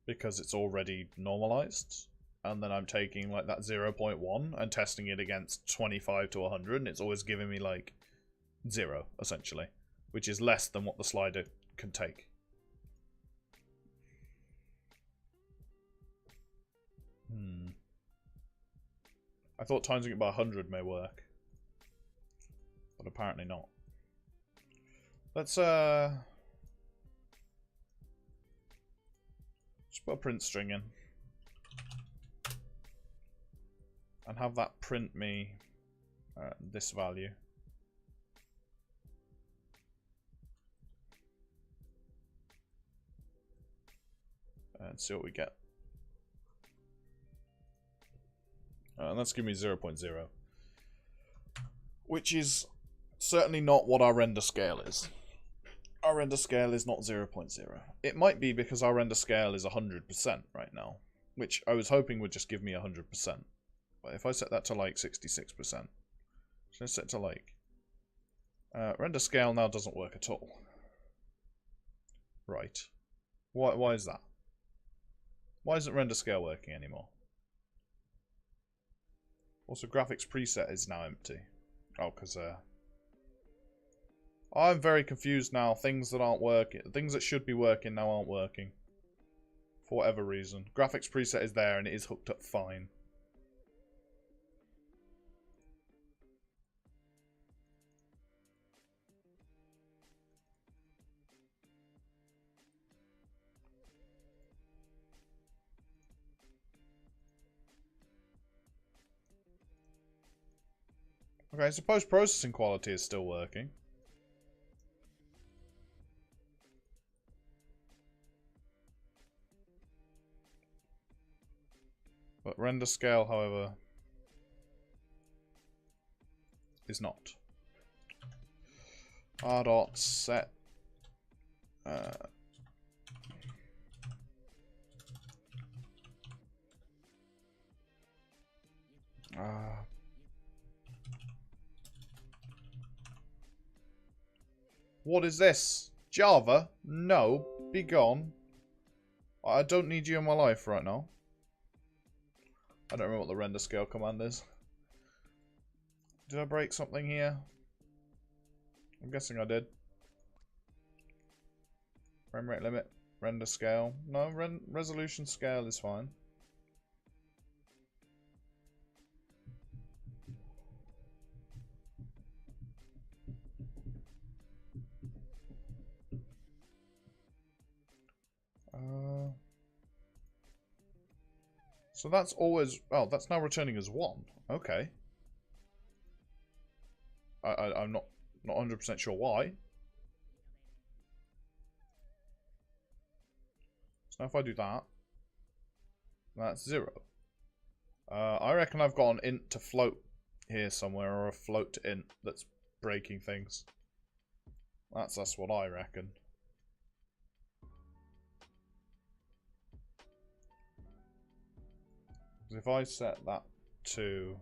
because it's already normalized. And then I'm taking like that 0.1 and testing it against 25 to 100, and it's always giving me like 0, essentially, which is less than what the slider can take. I thought timesing it by 100 may work, but apparently not. Let's just put a print string in. And have that print me this value. And see what we get. And that's giving me 0.0. Which is certainly not what our render scale is. Our render scale is not 0.0. It might be because our render scale is 100% right now. Which I was hoping would just give me 100%. But if I set that to like 66%, so let's set to like render scale now doesn't work at all. Right. Why is that? Why isn't render scale working anymore? Also, graphics preset is now empty. Oh, because I'm very confused now. Things that aren't working, things that should be working now aren't working. For whatever reason. Graphics preset is there and it is hooked up fine. Okay, so post-processing quality is still working. But render scale, however, is not. R.set set. What is this? Java? No. Be gone. I don't need you in my life right now. I don't remember what the render scale command is. Did I break something here? I'm guessing I did. Frame rate limit. Render scale. No, resolution scale is fine. So that's always... Oh, that's now returning as 1. Okay. I'm not 100% sure why. So now if I do that, that's 0. I reckon I've got an int to float here somewhere, or a float to int that's breaking things. That's what I reckon. If I set that to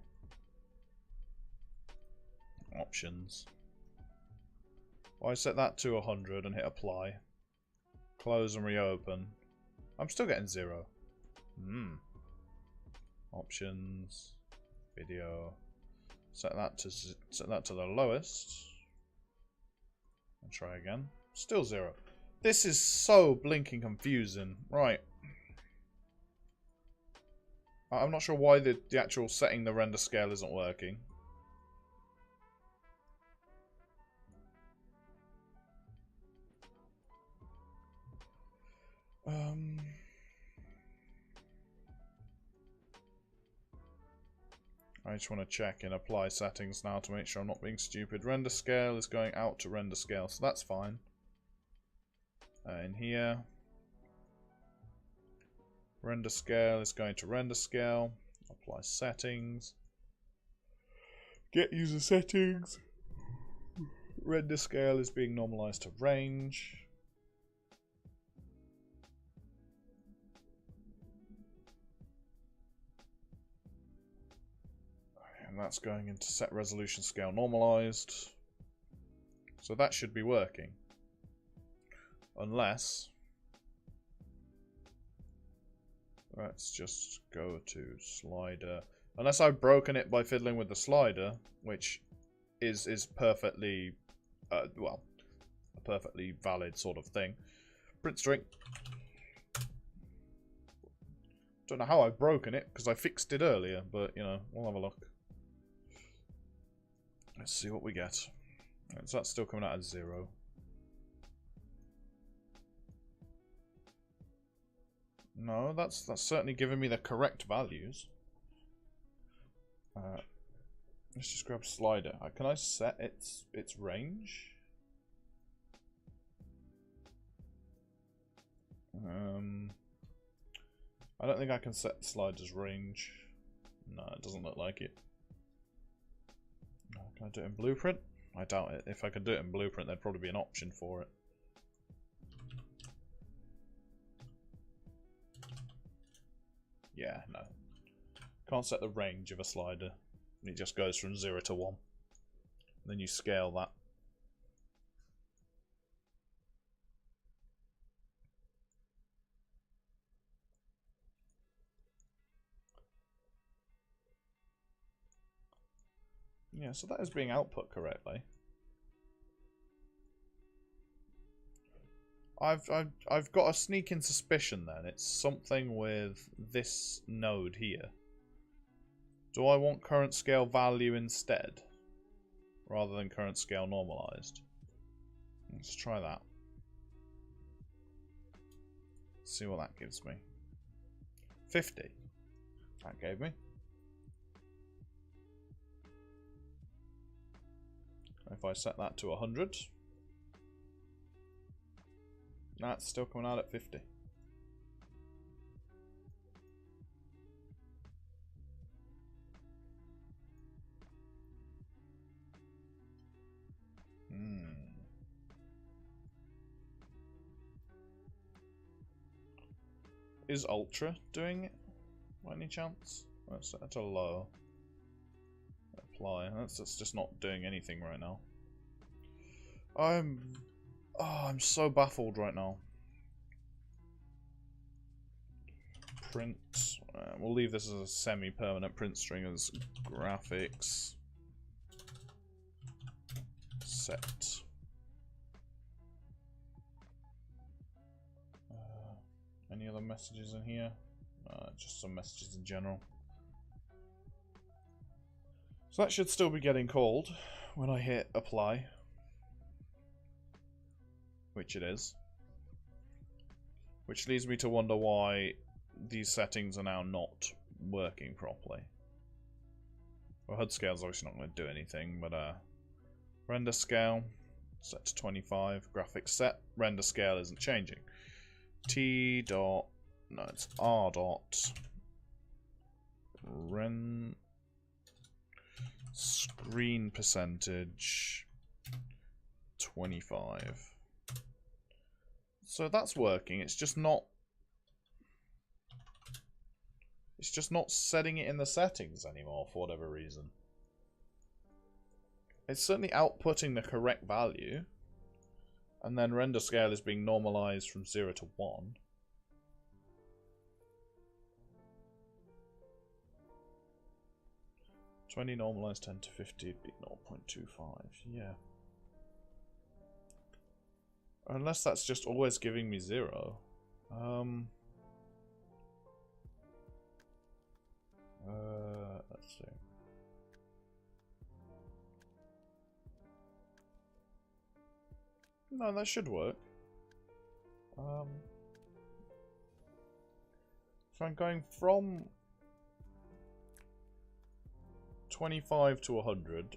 options, if I set that to 100 and hit apply, close and reopen, I'm still getting 0. Options, video, set that to the lowest, and try again. Still 0. This is so blinking confusing. Right. I'm not sure why the actual setting the render scale isn't working. I just want to check in apply settings now to make sure I'm not being stupid. Render scale is going out to render scale, so that's fine. In here, render scale is going to render scale. Apply settings. Get user settings. Render scale is being normalized to range. And that's going into set resolution scale normalized. So that should be working. Unless... Let's just go to slider. Unless I've broken it by fiddling with the slider, which is perfectly, well, a perfectly valid sort of thing. Print string. Don't know how I've broken it, because I fixed it earlier, but, you know, we'll have a look. Let's see what we get. Right, so that's still coming out as 0. No, that's certainly giving me the correct values. Let's just grab slider. Can I set its range? I don't think I can set slider's range. No, it doesn't look like it. Can I do it in Blueprint? I doubt it. If I could do it in Blueprint, there'd probably be an option for it. Yeah, no. Can't set the range of a slider. It just goes from 0 to 1. Then you scale that. Yeah, so that is being output correctly. I've got a sneaking suspicion then it's something with this node here. Do I want current scale value instead, rather than current scale normalized? Let's try that. See what that gives me. 50. That gave me. If I set that to 100, that's still coming out at 50. Is Ultra doing it by any chance? Let's set it to low. Apply. That's just not doing anything right now. I'm so baffled right now. Print. We'll leave this as a semi-permanent print string as graphics set. Any other messages in here? Just some messages in general. So that should still be getting called when I hit apply. Which it is. Which leads me to wonder why these settings are now not working properly. Well, HUD scale is obviously not going to do anything, but render scale set to 25, graphics set, render scale isn't changing. T dot, no, it's R dot screen percentage 25. So that's working. It's just not setting it in the settings anymore for whatever reason. It's certainly outputting the correct value. And then render scale is being normalized from 0 to 1. (20) normalized 10 to 50 would be 0.25. Yeah. Unless that's just always giving me 0. Let's see. No, that should work. So I'm going from 25 to 100.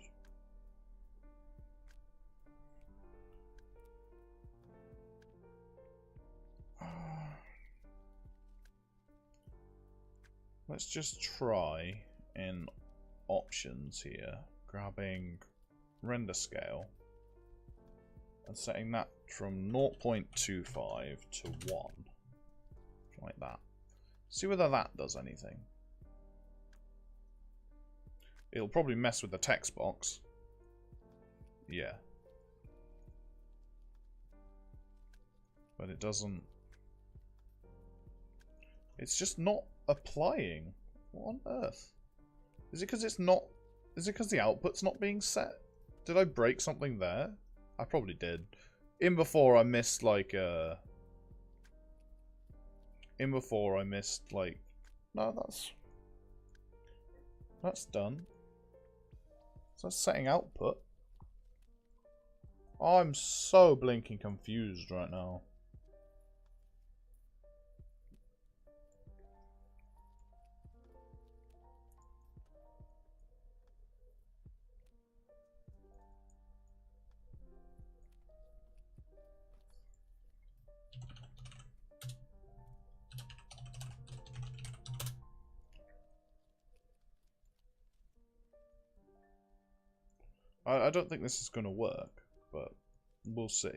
Let's just try in options here, grabbing render scale and setting that from 0.25 to 1, like that. See whether that does anything. It'll probably mess with the text box. Yeah. But it doesn't... It's just not applying. What on earth? Is it because it's not... Is it because the output's not being set? Did I break something there? I probably did. In before I missed like no, that's done. So that's setting output. I'm so blinking confused right now. I don't think this is going to work, but we'll see.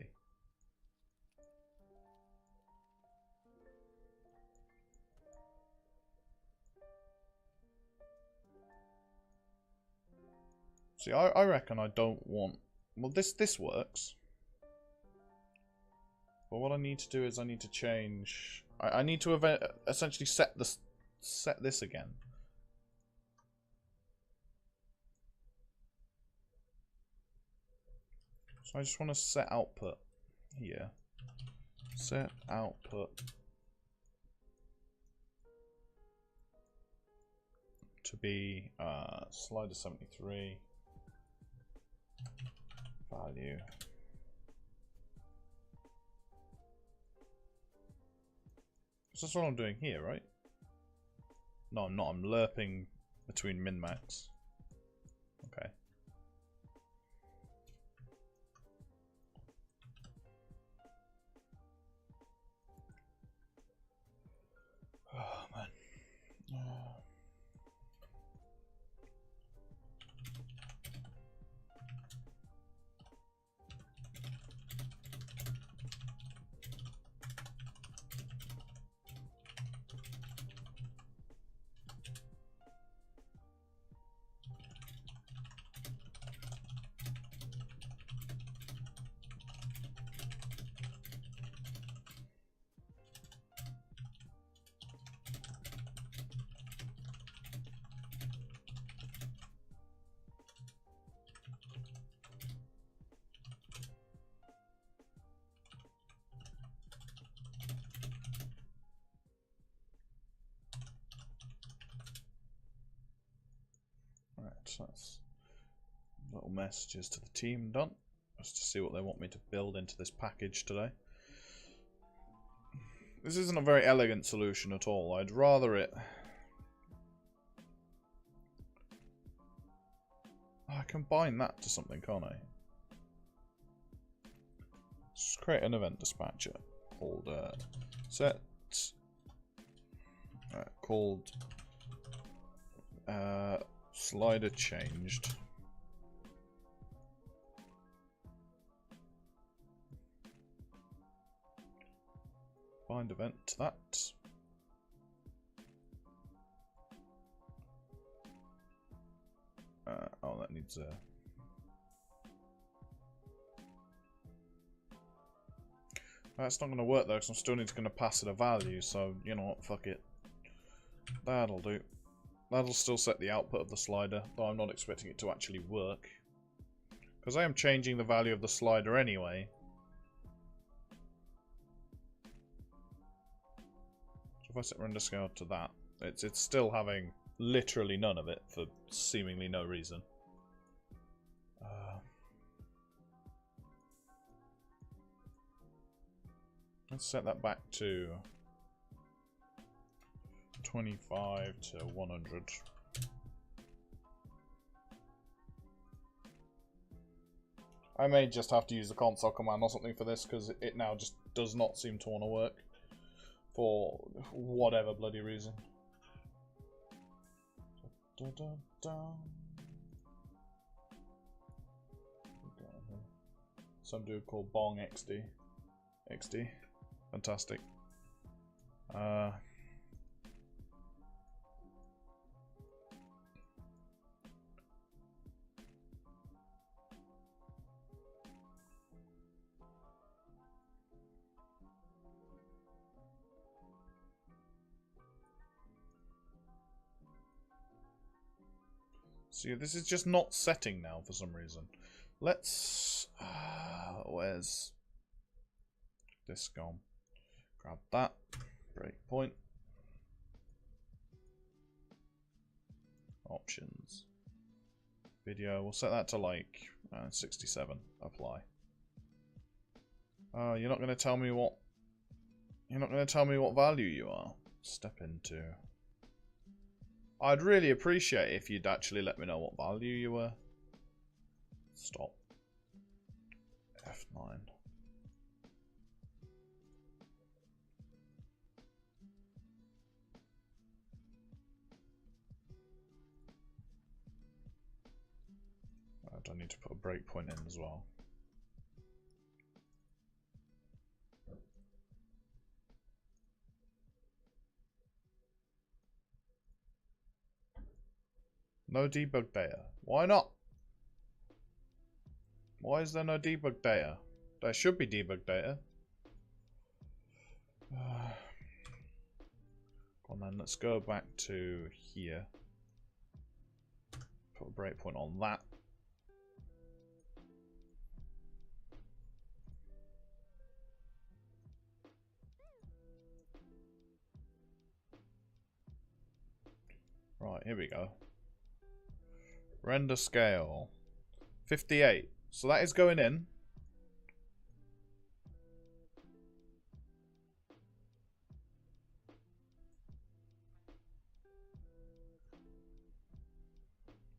See, I reckon I don't want... Well, this works. But what I need to do is I need to change... I need to essentially set this again. So I just want to set output here. Set output to be slider 73 value. So that's what I'm doing here, right? No, I'm not. I'm lerping between min-max. Okay. That's little messages to the team done. Just to see what they want me to build into this package today. This isn't a very elegant solution at all. I'd rather it... I can bind that to something, can't I? Let's just create an event dispatcher called set called slider changed. Bind event to that. Oh, that needs a... That's not going to work though, because I'm still going to pass it a value, so, you know what, fuck it. That'll do. That'll still set the output of the slider, though I'm not expecting it to actually work. Because I am changing the value of the slider anyway. So if I set render scale to that, it's still having literally none of it for seemingly no reason. Let's set that back to 25 to 100. I may just have to use the console command or something for this, because it now just does not seem to want to work for whatever bloody reason. Some dude called Bong XD. Fantastic. See, this is just not setting now for some reason. Let's... where's this gone? Grab that. Breakpoint. Options. Video. We'll set that to like 67. Apply. You're not going to tell me what... You're not going to tell me what value you are. Step into... I'd really appreciate if you'd actually let me know what value you were. Stop. F9. I need to put a breakpoint in as well. No debug data. Why not? Why is there no debug data? There should be debug data. Come on then, let's go back to here. Put a breakpoint on that. Right, here we go. Render scale 58. So that is going in.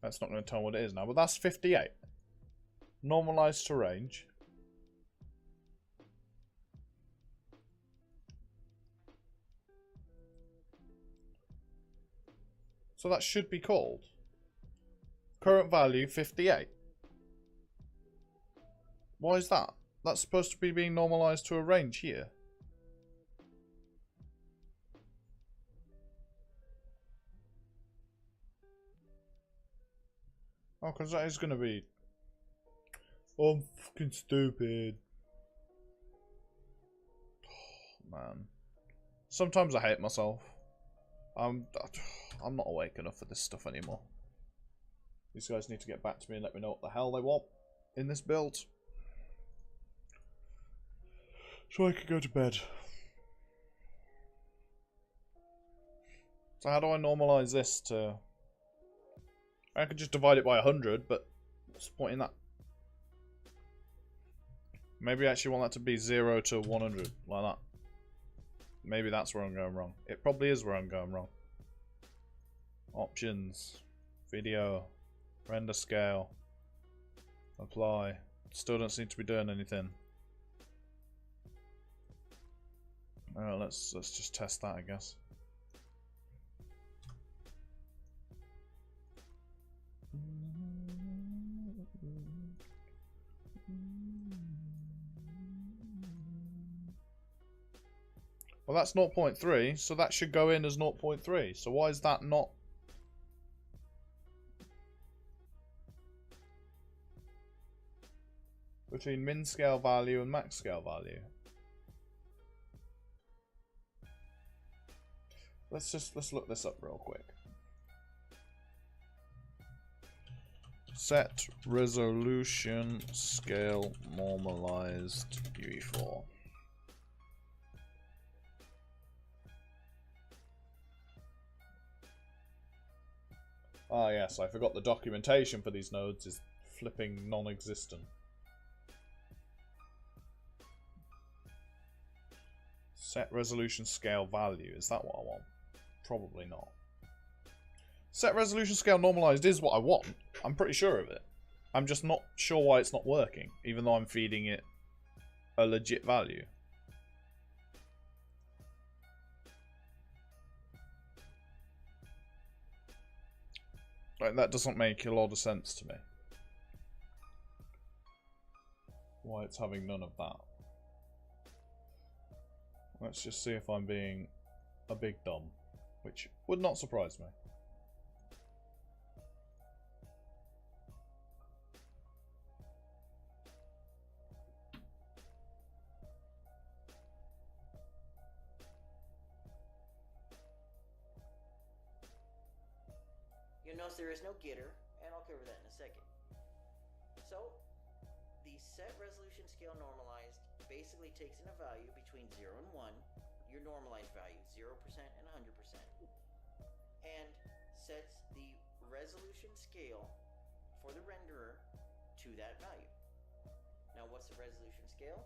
That's not going to tell what it is now, but that's 58. Normalized to range. So that should be called current value 58. Why is that? That's supposed to be being normalized to a range here. Oh, because that is going to be... Oh, I'm fucking stupid. Oh, man. Sometimes I hate myself. I'm not awake enough for this stuff anymore. These guys need to get back to me and let me know what the hell they want in this build, so I can go to bed. So how do I normalize this to... I could just divide it by 100, but what's the point in that? Maybe I actually want that to be 0 to 100, like that. Maybe that's where I'm going wrong. It probably is where I'm going wrong. Options, video, render scale, apply. Still don't seem to be doing anything. Alright, let's just test that, I guess. Well, that's 0.3, so that should go in as 0.3. So why is that not? Between min scale value and max scale value. Let's look this up real quick. Set resolution scale normalized UE4. Ah yes, I forgot the documentation for these nodes is flipping non-existent. Set resolution scale value, is that what I want? Probably not. Set resolution scale normalized is what I want. I'm pretty sure of it. I'm just not sure why it's not working, even though I'm feeding it a legit value. Like, that doesn't make a lot of sense to me. Why it's having none of that. Let's just see if I'm being a big dumb, which would not surprise me.
You'll notice there is no getter, and I'll cover that in a second. So, the set resolution scale normalized basically takes in a value between 0 and 1, your normalized value, 0% and 100%, and sets the resolution scale for the renderer to that value. Now, what's the resolution scale?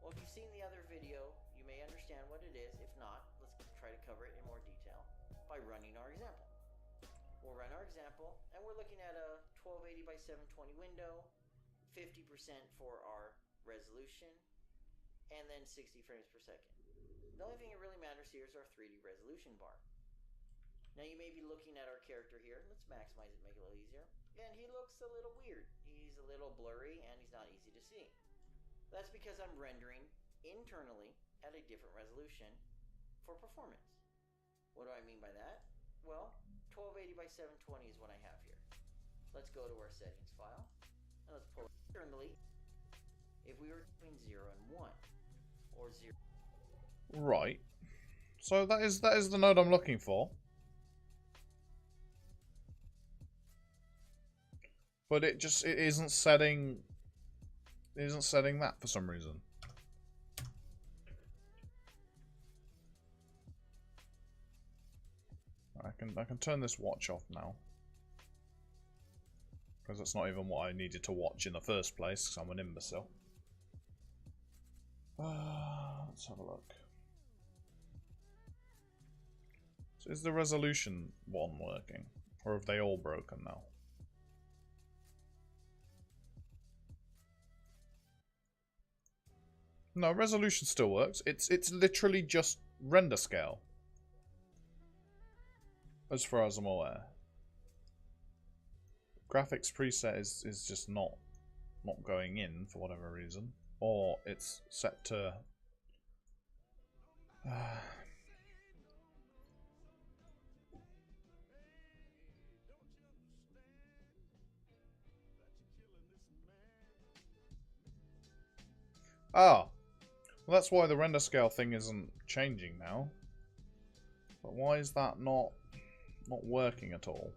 Well, if you've seen the other video, you may understand what it is. If not, let's try to cover it in more detail by running our example. We'll run our example, and we're looking at a 1280 by 720 window, 50% for our resolution, and then 60 frames per second. The only thing that really matters here is our 3D resolution bar. Now you may be looking at our character here. Let's maximize it, make it a little easier. And he looks a little weird. He's a little blurry, and he's not easy to see. That's because I'm rendering internally at a different resolution for performance. What do I mean by that? Well, 1280 by 720 is what I have here. Let's go to our settings file, and let's pull it internally. If we were between 0 and 1, or 0.
Right. So that is the node I'm looking for. But it isn't setting that for some reason. I can turn this watch off now. Because that's not even what I needed to watch in the first place, because I'm an imbecile. Let's have a look. So is the resolution one working? Or have they all broken now? No, resolution still works. It's literally just render scale. As far as I'm aware. Graphics preset is just not going in for whatever reason. Or it's set to Ah, well, that's why the render scale thing isn't changing now. But why is that not working at all?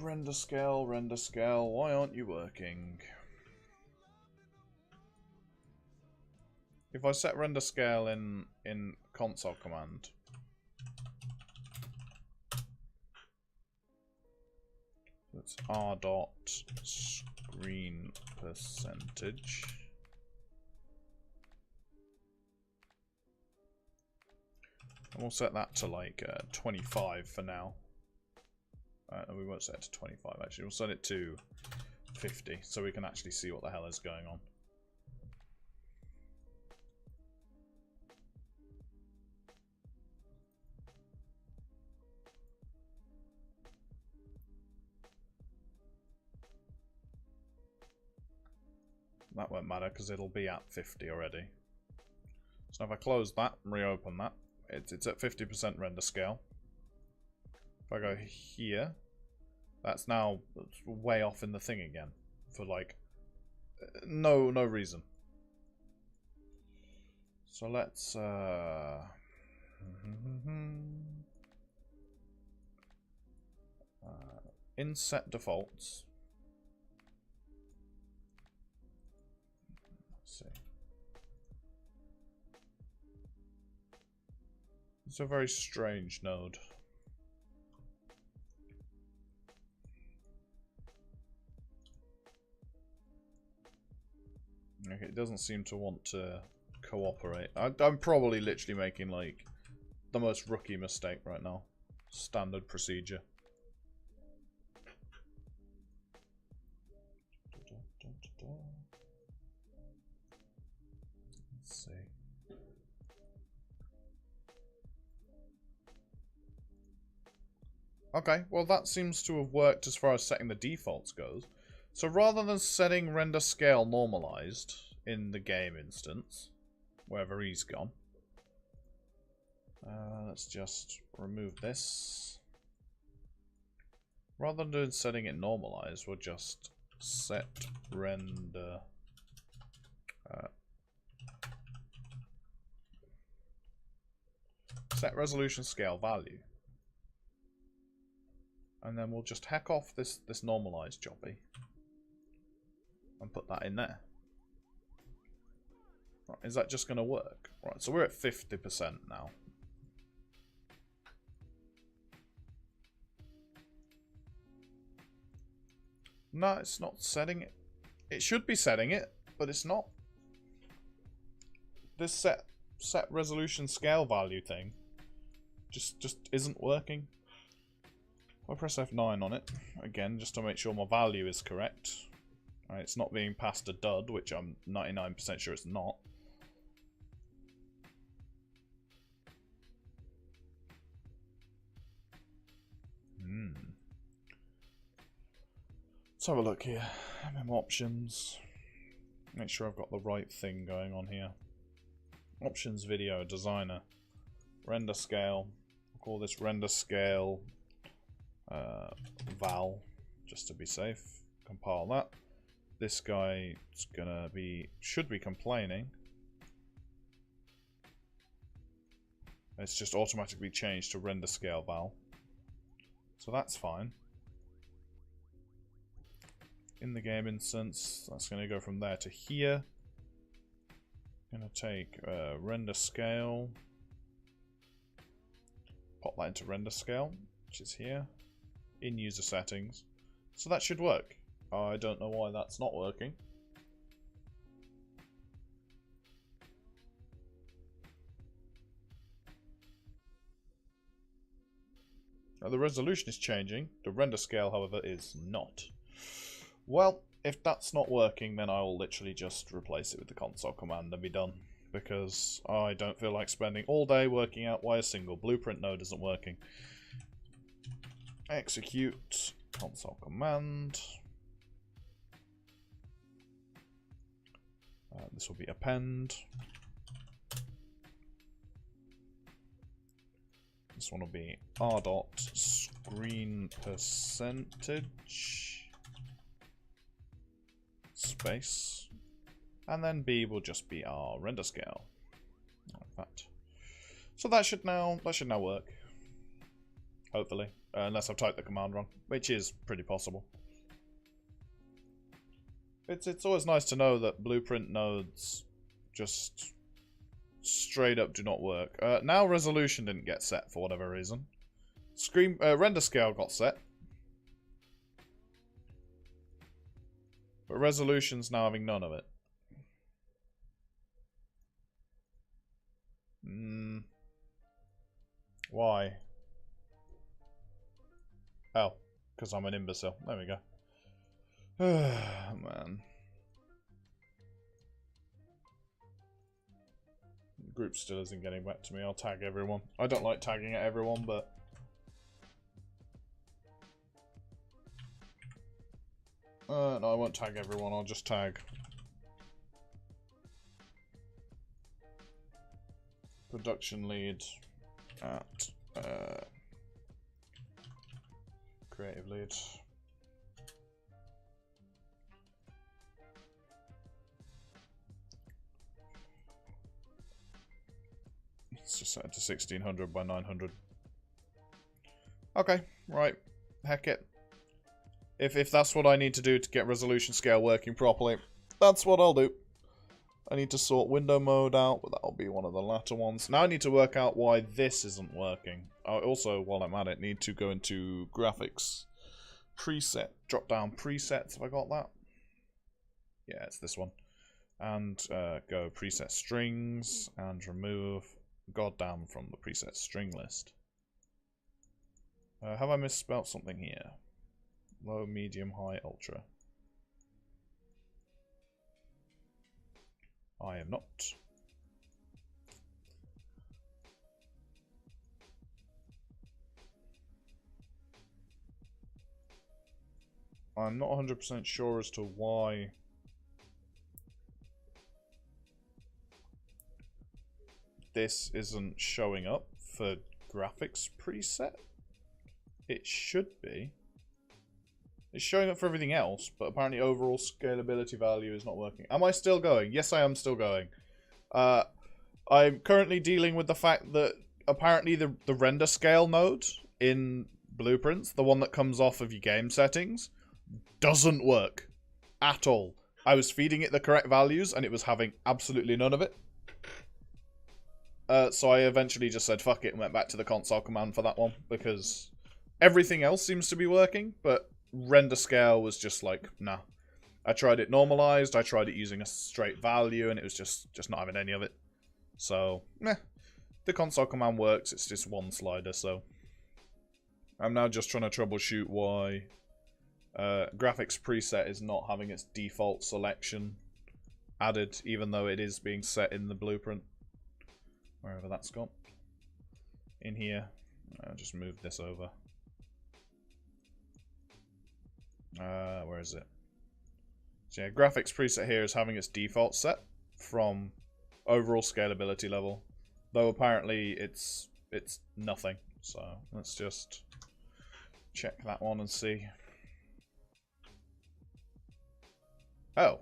Render scale, why aren't you working? If I set render scale in console command, that's r dot screen percentage. And we'll set that to like 25 for now. We won't set it to 25 actually. We'll set it to 50 so we can actually see what the hell is going on. That won't matter because it'll be at 50 already. So if I close that and reopen that, it's at 50% render scale. If I go here, that's now way off in the thing again for like no reason. So let's in set defaults. Let's see. It's a very strange node. Okay, it doesn't seem to want to cooperate. I'm probably literally making like the most rookie mistake right now. Standard procedure. Let's see. Okay, well that seems to have worked as far as setting the defaults goes. So rather than setting render scale normalized in the game instance, wherever he's gone, let's just remove this. Rather than doing setting it normalized, we'll just set render set resolution scale value. And then we'll just heck off this normalized jobby and put that in there. Right, is that just going to work? Right, so we're at 50% now. No, it's not setting it. It should be setting it, but it's not. This set resolution scale value thing just isn't working. I press F9 on it again just to make sure my value is correct. Right, it's not being passed a dud, which I'm 99% sure it's not. Let's have a look here. MM options. Make sure I've got the right thing going on here. Options video designer. Render scale. I'll call this render scale val, just to be safe. Compile that. This guy is gonna should be complaining. It's just automatically changed to render scale val, so that's fine. In the game instance, that's gonna go from there to here. Gonna take render scale, pop that into render scale, which is here. In user settings. So that should work. I don't know why that's not working. Now the resolution is changing. The render scale, however, is not. Well, if that's not working, then I will literally just replace it with the console command and be done. Because I don't feel like spending all day working out why a single blueprint node isn't working. Execute console command. This will be append. This one will be r dot screen percentage space, and then B will just be our render scale, like that. So that should now work. Hopefully. Unless I've typed the command wrong, which is pretty possible. It's always nice to know that blueprint nodes just straight up do not work. Now resolution didn't get set for whatever reason. Render scale got set. But resolution's now having none of it. Why? Oh, because I'm an imbecile. There we go. Man. The group still isn't getting back to me. I'll tag everyone. I don't like tagging at everyone, but... no, I won't tag everyone. I'll just tag... production lead at... creative lead. Let's just set it to 1600 by 900. Okay, right. Heck it. If that's what I need to do to get resolution scale working properly, that's what I'll do. I need to sort window mode out, but that'll be one of the latter ones. Now I need to work out why this isn't working. I also, while I'm at it, need to go into graphics preset, drop down presets. Have I got that? Yeah, it's this one. And go preset strings and remove goddamn from the preset string list. Have I misspelled something here? Low, medium, high, ultra. I am not. I'm not 100% sure as to why this isn't showing up for graphics preset. It should be. It's showing up for everything else, but apparently overall scalability value is not working. Am I still going? Yes, I am still going. I'm currently dealing with the fact that apparently the render scale node in Blueprints, the one that comes off of your game settings, doesn't work at all. I was feeding it the correct values and it was having absolutely none of it. So I eventually just said fuck it and went back to the console command for that one, because everything else seems to be working, but render scale was just like, nah. I tried it normalized, I tried it using a straight value, and it was just not having any of it. So, meh. The console command works, it's just one slider, so... I'm now just trying to troubleshoot why graphics preset is not having its default selection added, even though it is being set in the blueprint. Wherever that's gone. In here. I'll just move this over. Where is it? So yeah, graphics preset here is having its default set from overall scalability level, though apparently it's nothing. So let's just check that one and see. Oh,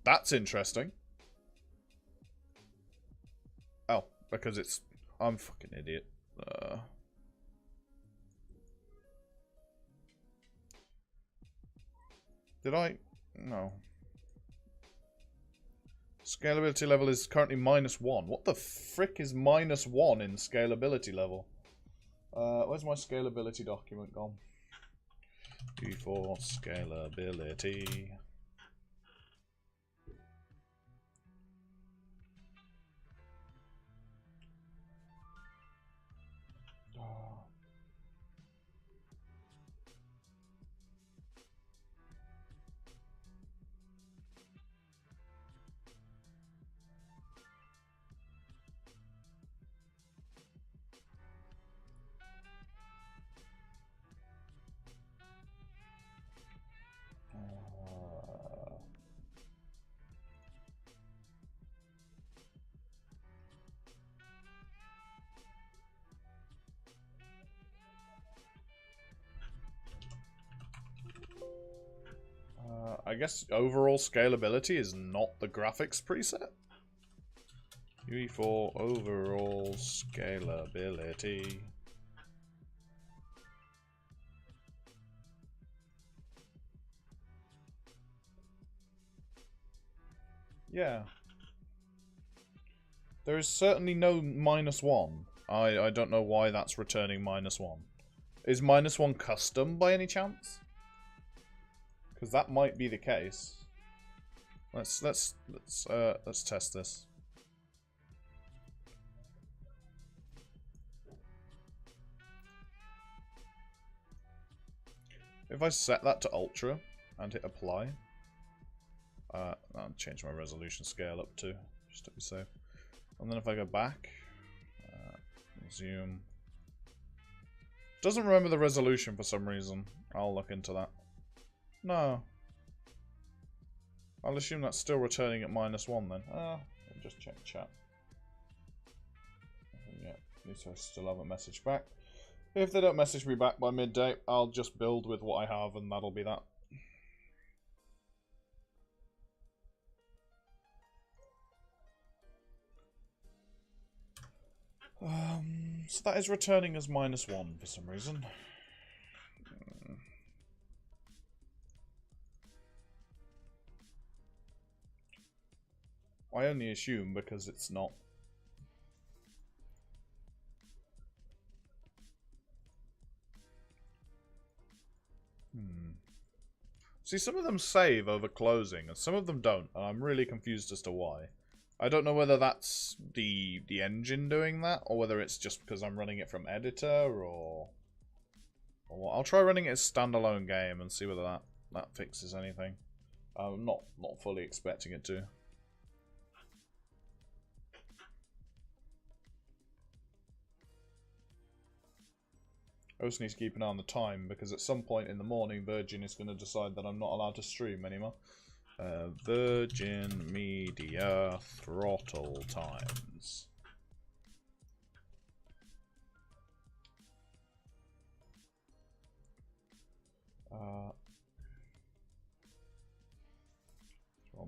that's interesting. Oh, because it's... I'm a fucking idiot. Did I? No. Scalability level is currently -1. What the frick is -1 in scalability level? Where's my scalability document gone? V4 scalability. I guess overall scalability is not the graphics preset. UE4 overall scalability. Yeah. There is certainly no -1. I don't know why that's returning -1. Is -1 custom by any chance? Because that might be the case. Let's test this. If I set that to ultra and hit apply, I'll change my resolution scale up too, just to be safe. And then if I go back, zoom. Doesn't remember the resolution for some reason. I'll look into that. No. I'll assume that's still returning at -1 then. I'll just check chat. Yeah, at least I still haven't messaged back. If they don't message me back by midday, I'll just build with what I have and that'll be that. So that is returning as -1 for some reason. I only assume because it's not. See, some of them save over closing, and some of them don't, and I'm really confused as to why. I don't know whether that's the engine doing that, or whether it's just because I'm running it from editor, or what. I'll try running it as standalone game and see whether that fixes anything. I'm not fully expecting it to. I also need to keep an eye on the time, because at some point in the morning, Virgin is going to decide that I'm not allowed to stream anymore. Virgin Media throttle times. On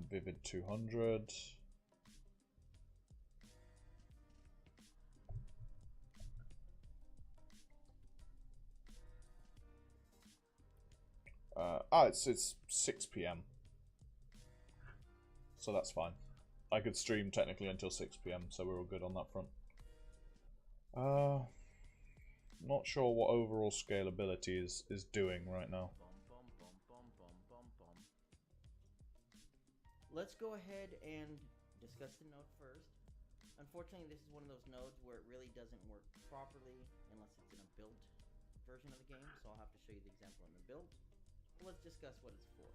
Vivid 200. It's 6 PM. So that's fine. I could stream technically until 6 PM, so we're all good on that front. Not sure what overall scalability is doing right now.
Let's go ahead and discuss the node first. Unfortunately, this is one of those nodes where it really doesn't work properly unless it's in a built version of the game, so I'll have to show you the example in the build. Let's discuss what it's for.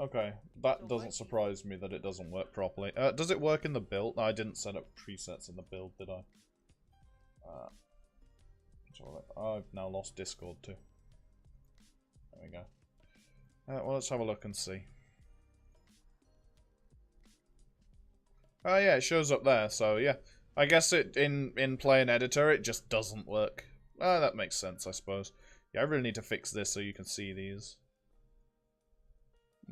Okay, that doesn't surprise me that it doesn't work properly. Does it work in the build? No, I didn't set up presets in the build, did I? I've now lost Discord too. There we go. Well, let's have a look and see. Oh yeah, it shows up there, so yeah. I guess it in Play and Editor, it just doesn't work. That makes sense, I suppose. Yeah, I really need to fix this so you can see these.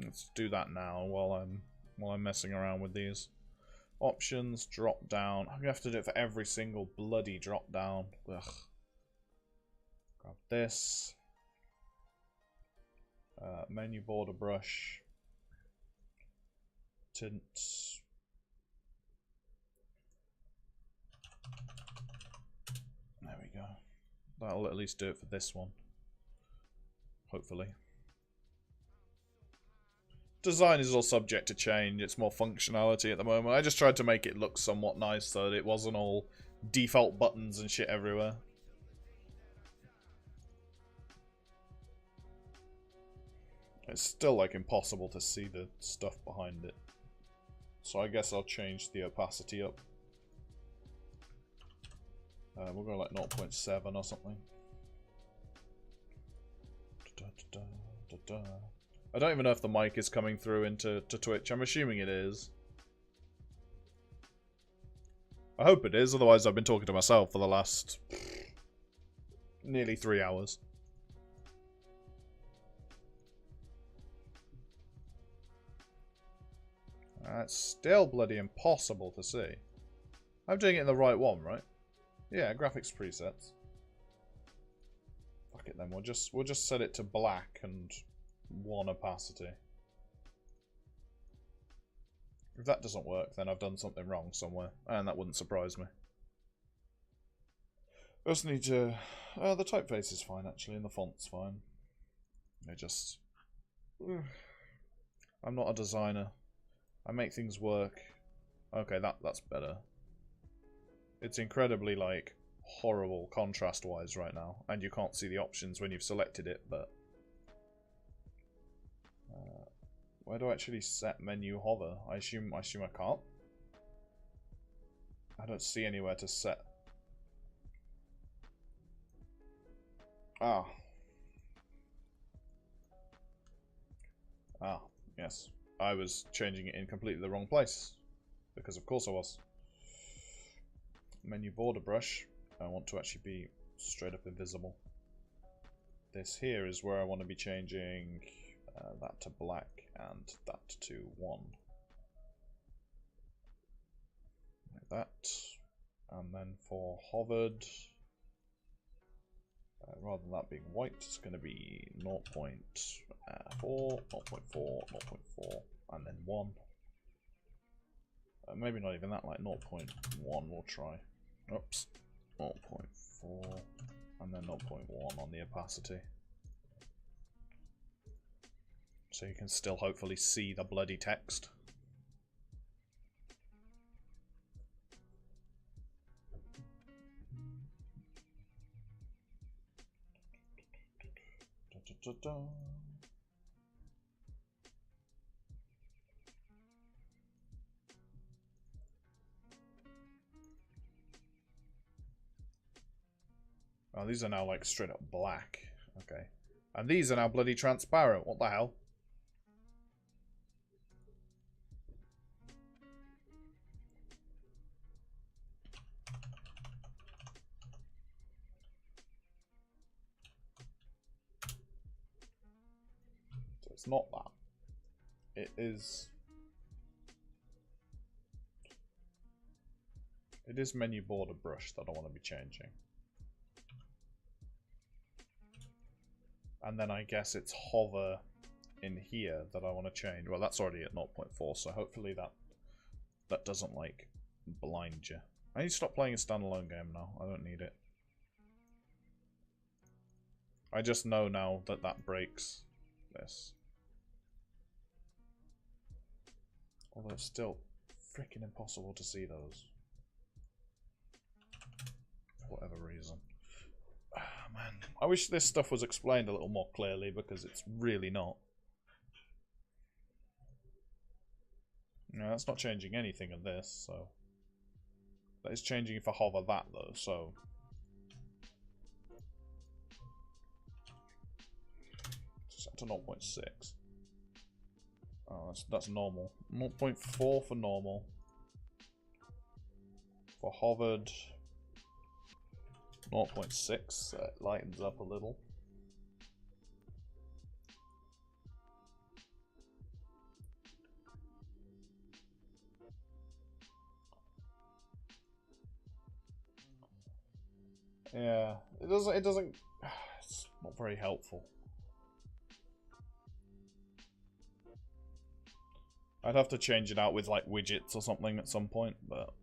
Let's do that now while I'm messing around with these. Options, drop down. I'm gonna have to do it for every single bloody drop down. Ugh. Grab this. Menu border brush. Tint. There we go. That'll at least do it for this one. Hopefully. Design is all subject to change. It's more functionality at the moment. I just tried to make it look somewhat nice so that it wasn't all default buttons and shit everywhere. It's still like impossible to see the stuff behind it. So I guess I'll change the opacity up. We'll go like 0.7 or something. I don't even know if the mic is coming through into Twitch. I'm assuming it is. I hope it is, otherwise I've been talking to myself for the last nearly 3 hours. It's still bloody impossible to see. I'm doing it in the right one, right? Yeah, graphics presets. Fuck it then, we'll just set it to black and 1 opacity. If that doesn't work, then I've done something wrong somewhere, and that wouldn't surprise me. Just need to... the typeface is fine, actually, and the font's fine. I just... I'm not a designer. I make things work. Okay, that's better. It's incredibly, like, horrible contrast-wise right now, and you can't see the options when you've selected it, but... where do I actually set menu hover? I assume I can't? I don't see anywhere to set... Ah, yes. I was changing it in completely the wrong place. Because of course I was. Menu border brush. I want to actually be straight up invisible. This here is where I want to be changing that to black and that to 1. Like that. And then for hovered... rather than that being white, it's going to be 0.4, 0.4, 0.4, and then 1. Maybe not even that, like 0.1 we'll try. Oops. 0.4, and then 0.1 on the opacity. So you can still hopefully see the bloody text. Oh, these are now like straight up black. Okay. And these are now bloody transparent. What the hell? So it's not that. It is... It is menu border brush that I want to be changing. And then I guess it's hover in here that I want to change. Well, that's already at 0.4, so hopefully that doesn't, like, blind you. I need to stop playing a standalone game now. I don't need it. I just know now that that breaks this. Although it's still freaking impossible to see those. For whatever reason. Man, I wish this stuff was explained a little more clearly, because it's really not. No, that's not changing anything in this, so... That is changing if I hover that, though, so... Set to 0.6. Oh, that's normal. 0.4 for normal. For hovered... 0.6, it lightens up a little. Yeah, it doesn't, it's not very helpful. I'd have to change it out with like widgets or something at some point, but...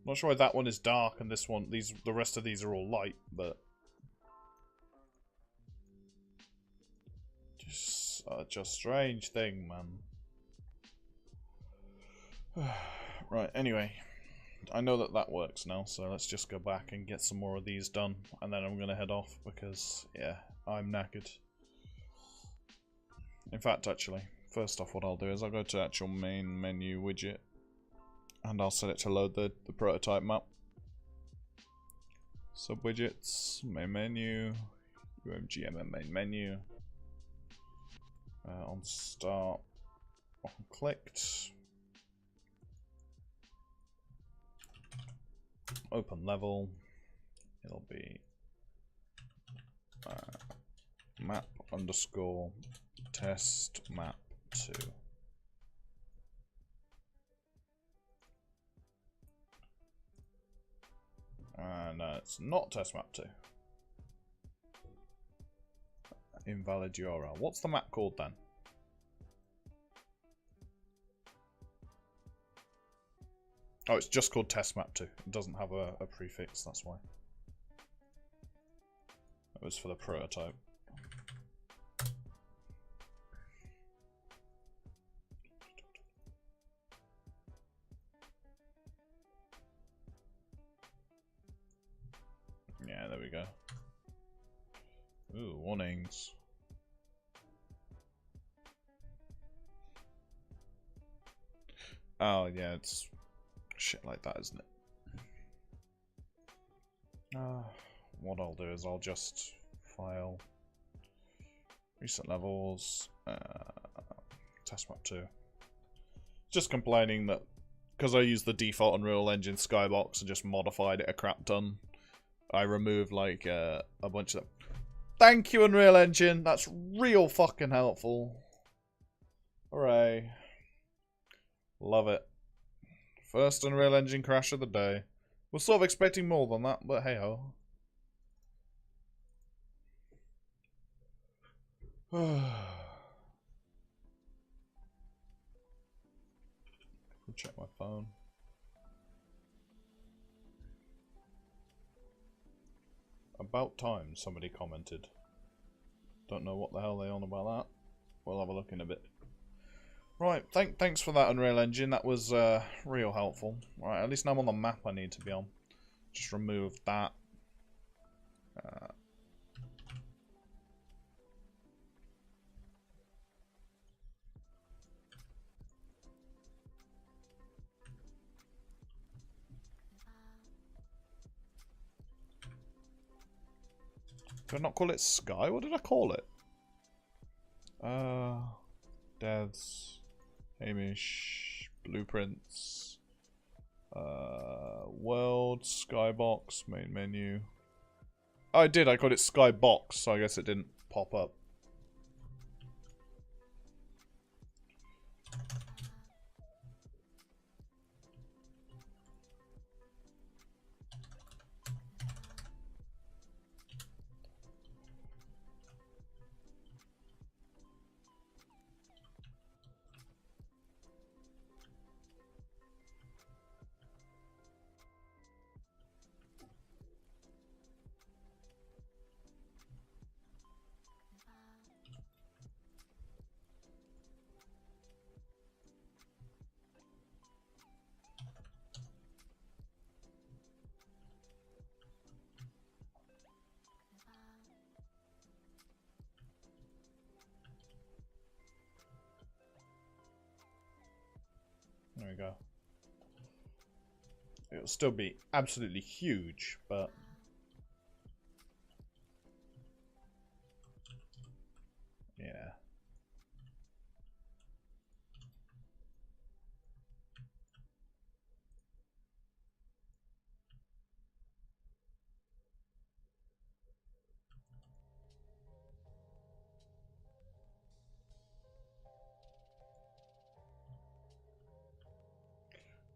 Not sure why that one is dark and this one, the rest of these are all light, but just such a strange thing, man. Right, anyway, I know that works now, so let's just go back and get some more of these done, and then I'm gonna head off because, yeah, I'm knackered. In fact, actually, first off, what I'll do is I'll go to actual main menu widget. And I'll set it to load the prototype map. Sub widgets, main menu, UMGMM main menu. On start, on clicked. Open level. It'll be map underscore test map 2. No, it's not test map 2. Invalid URL. What's the map called then? Oh, it's just called test map 2. It doesn't have a prefix, that's why. It was for the prototype. Yeah, there we go. Ooh, warnings. Oh, yeah, it's shit like that, isn't it? What I'll do is I'll just file recent levels, test map 2. Just complaining that because I used the default Unreal Engine skybox and just modified it a crap ton, I removed like a bunch of them. Thank you, Unreal Engine. That's real fucking helpful. Hooray. Love it. First Unreal Engine crash of the day. Was sort of expecting more than that, but hey ho. Check my phone. About time, somebody commented. Don't know what the hell they on about that. We'll have a look in a bit. Right, thanks for that, Unreal Engine. That was real helpful. Right, at least now I'm on the map I need to be on. Just remove that. Did I not call it Sky? What did I call it? Devs, Hamish, Blueprints, World, Skybox, main menu. Oh, I did, I called it Skybox, so I guess it didn't pop up. There we go. It'll still be absolutely huge, but... yeah.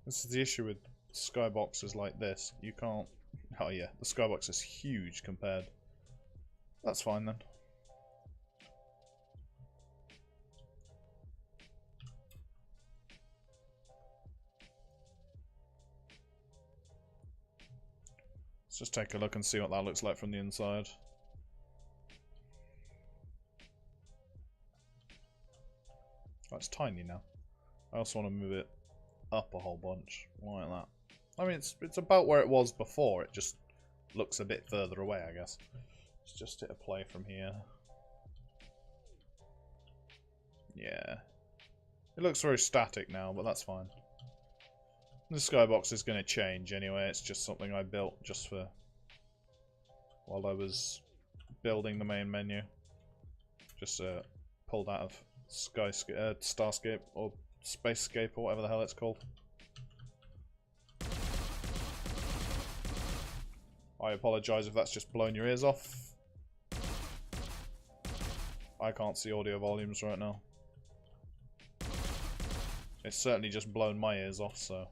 This is the issue with skyboxes like this. You can't... oh yeah, the skybox is huge compared. That's fine then. Let's just take a look and see what that looks like from the inside. Oh, it's tiny now. I also want to move it up a whole bunch, like that. I mean, it's about where it was before. It just looks a bit further away, I guess. Let's just hit a play from here. Yeah. It looks very static now, but that's fine. The skybox is going to change anyway. It's just something I built just for while I was building the main menu. Just pulled out of Starscape or Spacescape or whatever the hell it's called. I apologise if that's just blown your ears off. I can't see audio volumes right now. It's certainly just blown my ears off, so...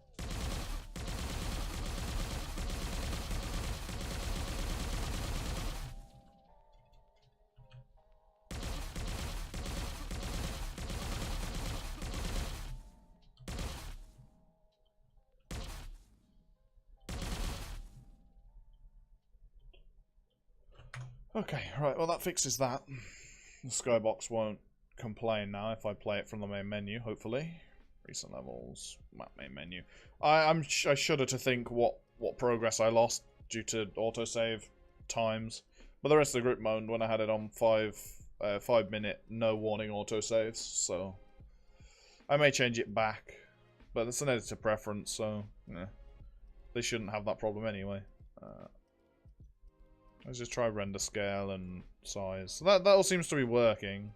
Okay, right, well that fixes that. The Skybox won't complain now if I play it from the main menu, hopefully. Recent levels, map main menu. I shudder to think what progress I lost due to autosave times. But the rest of the group moaned when I had it on 5-minute no warning autosaves, so I may change it back. But it's an editor preference, so yeah. They shouldn't have that problem anyway. Let's just try render scale and size. So that all seems to be working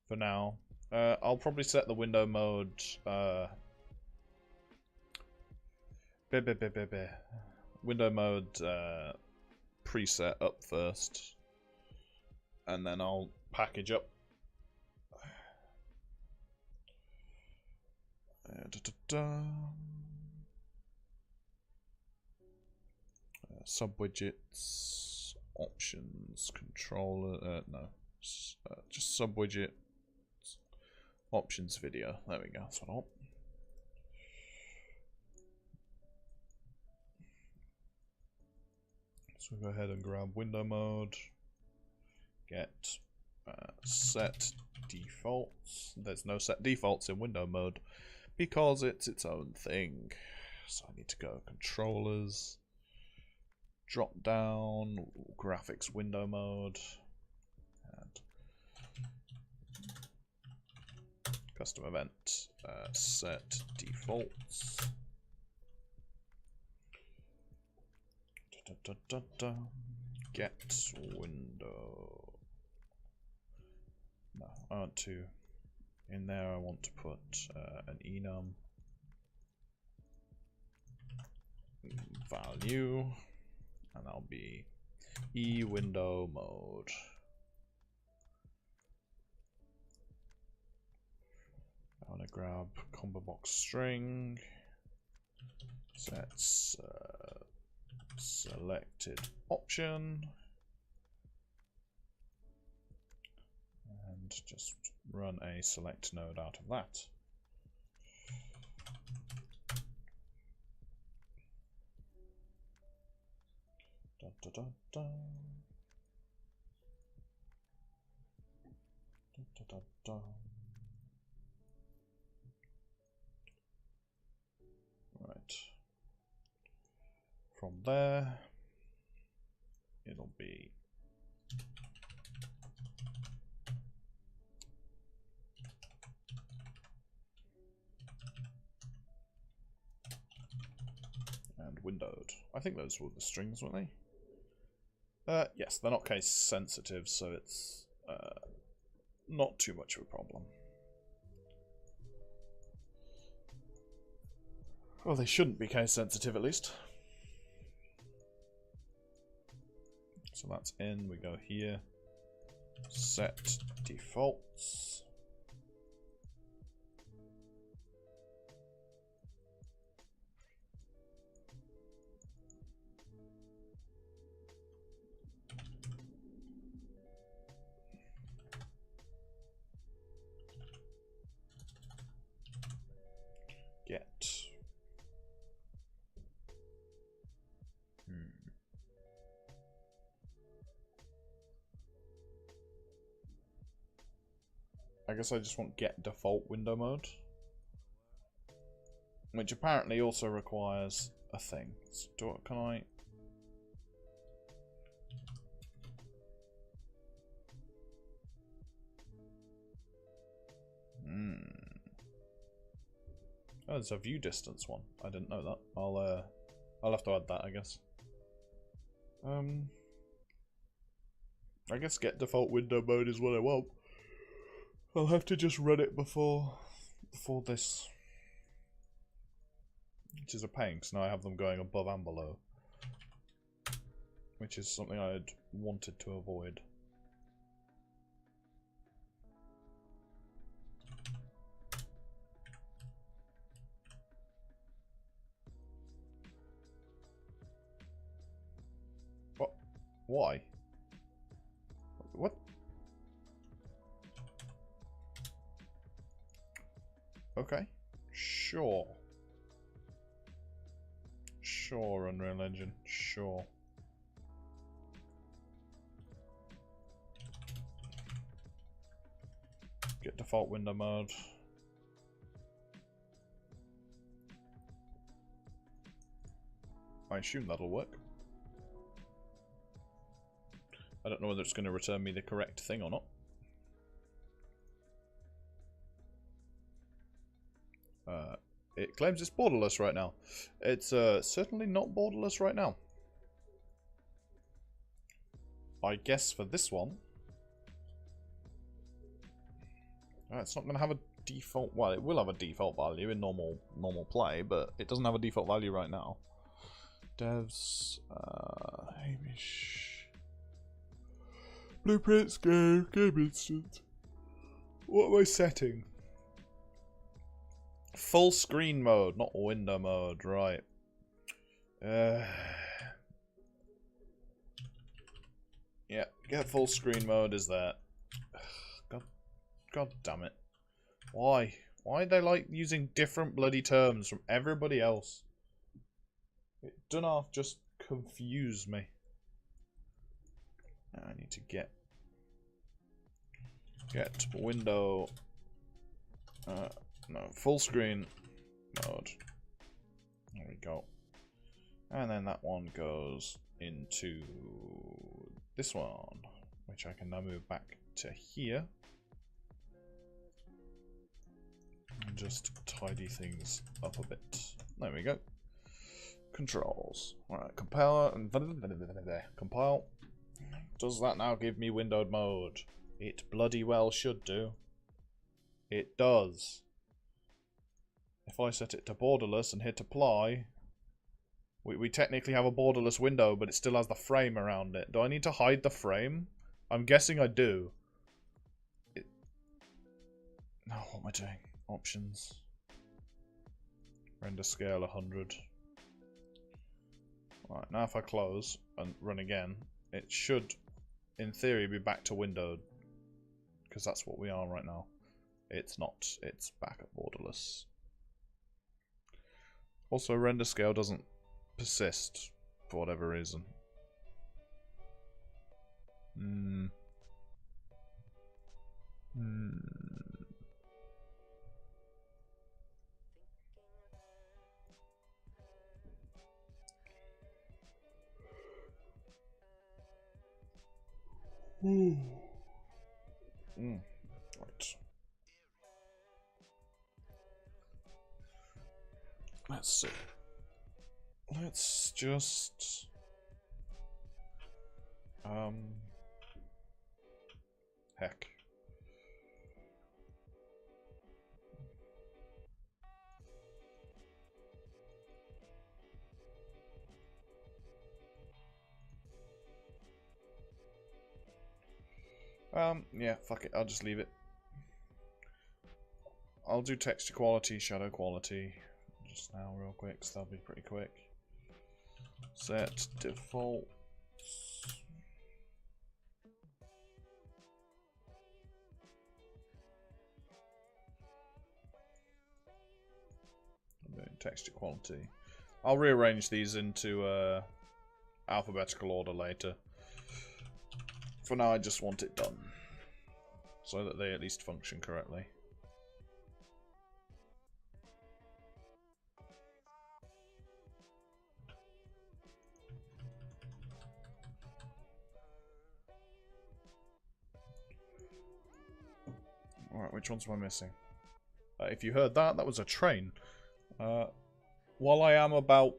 for now. I'll probably set the window mode window mode preset up first, and then I'll package up sub-widgets, options, controller, no, just sub-widget, options video, there we go, that's what I want. So go ahead and grab window mode, get set defaults. There's no set defaults in window mode because it's its own thing. So I need to go controllers, drop down, graphics window mode, and custom event, set defaults. Get window. No, I want to. In there, I want to put an enum value, and that'll be window mode. I want to grab combo box string. Sets selected option, and just run a select node out of that. Da, da, da, da. Da, da, da, da. Right. From there, it'll be and windowed. I think those were the strings, weren't they? Yes, they're not case sensitive, so it's not too much of a problem. Well, they shouldn't be case sensitive at least. So that's in, we go here, set defaults. Get. I guess I just want get default window mode, which apparently also requires a thing. So can I? Oh, there's a view distance one. I didn't know that. I'll have to add that, I guess. I guess get default window mode is what I want. I'll have to just run it before this, which is a pain because now I have them going above and below, which is something I had wanted to avoid. What? Why? What? Okay. Sure. Sure, Unreal Engine. Sure. default window mode. I assume that'll work. I don't know whether it's going to return me the correct thing or not. It claims it's borderless right now. It's certainly not borderless right now. I guess for this one, it's not going to have a default. Well, it will have a default value in normal play, but it doesn't have a default value right now. Devs, Hamish, Blueprints, Game Instant. What am I setting? Full screen mode, not window mode, right? Yeah, get full screen mode is that. God damn it. Why? Why are they like using different bloody terms from everybody else? It done half just confuse me. Now I need to get window no, full screen mode. There we go. And then that one goes into this one, which I can now move back to here. And just tidy things up a bit. There we go. Controls. Alright, compile and compile. Does that now give me windowed mode? It bloody well should do. It does. If I set it to borderless and hit apply, we technically have a borderless window, but it still has the frame around it. Do I need to hide the frame? I'm guessing I do. No, what am I doing? Options. Render scale 100. Right, now if I close and run again, it should, in theory, be back to windowed. Because that's what we are right now. It's not. It's back at borderless. Also, render scale doesn't persist for whatever reason. Right. Let's see. Let's just heck. Yeah, fuck it, I'll just leave it. I'll do texture quality, shadow quality just now real quick, so that'll be pretty quick. Set default. Texture quality. I'll rearrange these into alphabetical order later. For now, I just want it done, so that they at least function correctly. Alright, which ones am I missing? If you heard that, that was a train. While I am about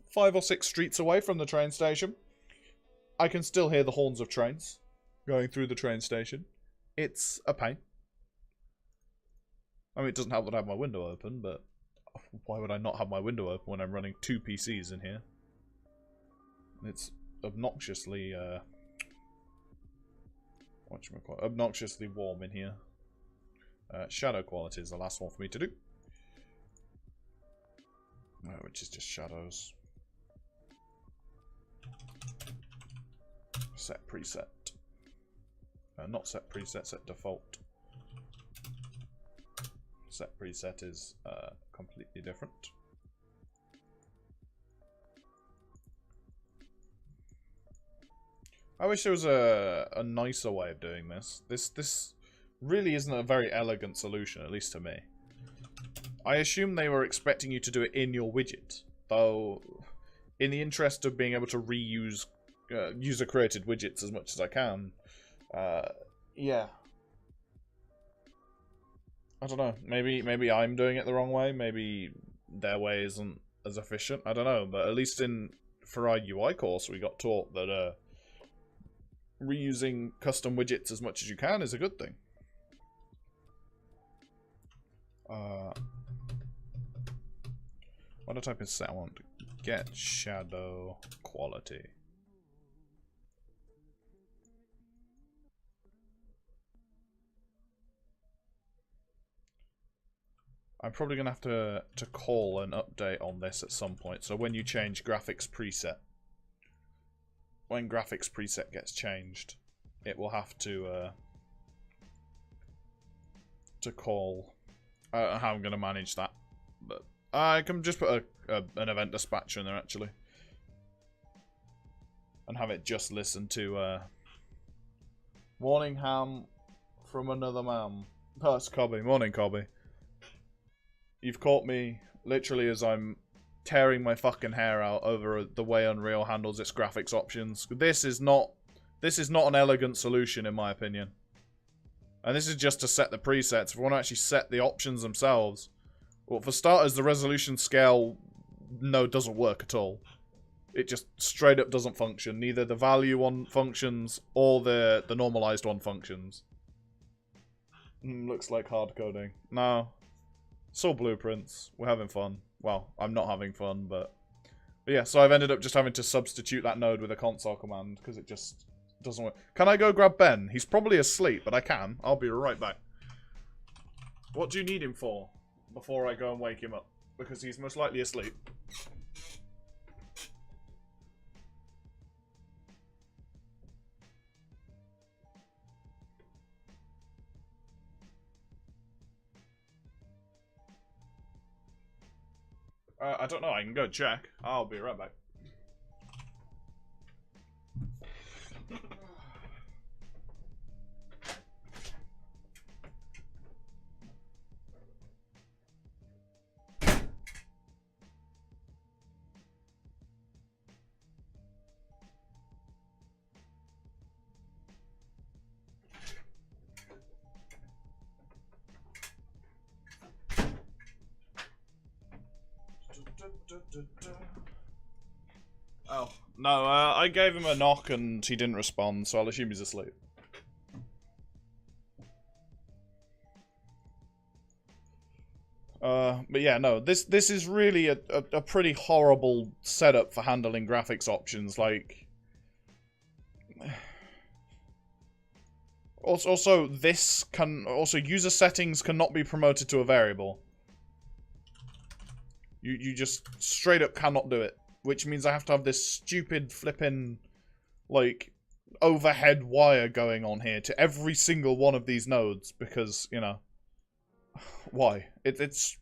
5 or 6 streets away from the train station, I can still hear the horns of trains going through the train station. It's a pain. I mean, it doesn't help that I have my window open, but why would I not have my window open when I'm running 2 PCs in here? It's obnoxiously, obnoxiously warm in here. Shadow quality is the last one for me to do. Which is just shadows. Set preset. Not set preset, set default. Set preset is completely different. I wish there was a nicer way of doing this. This really isn't a very elegant solution, at least to me. I assume they were expecting you to do it in your widget, though in the interest of being able to reuse user-created widgets as much as I can, yeah. I don't know. Maybe I'm doing it the wrong way. Maybe their way isn't as efficient. I don't know. But at least for our UI course, we got taught that reusing custom widgets as much as you can is a good thing. What I type in set? I want get shadow quality. I'm probably going to have to call an update on this at some point. So when you change graphics preset, when graphics preset gets changed, it will have to call how I'm going to manage that. But I can just put an event dispatcher in there actually, and have it just listen to morning ham from another man. Oh, it's Cobby. Morning, Cobby. You've caught me literally as I'm tearing my fucking hair out over the way Unreal handles its graphics options. This is not an elegant solution in my opinion. And this is just to set the presets. If we want to actually set the options themselves, well, for starters, the resolution scale node doesn't work at all. It just straight up doesn't function. Neither the value one functions or the normalized one functions. Looks like hard coding. No. It's all blueprints. We're having fun. Well, I'm not having fun, but yeah, so I've ended up just having to substitute that node with a console command because it just doesn't work. Can I go grab Ben? He's probably asleep, but I can. I'll be right back. What do you need him for before I go and wake him up? Because he's most likely asleep. I don't know. I can go check. I'll be right back. Oh, no, I gave him a knock and he didn't respond, so I'll assume he's asleep. But yeah, no, this is really a pretty horrible setup for handling graphics options, like... Also, user settings cannot be promoted to a variable. You just straight up cannot do it. Which means I have to have this stupid flipping, like, overhead wire going on here to every single one of these nodes because, you know, why? It's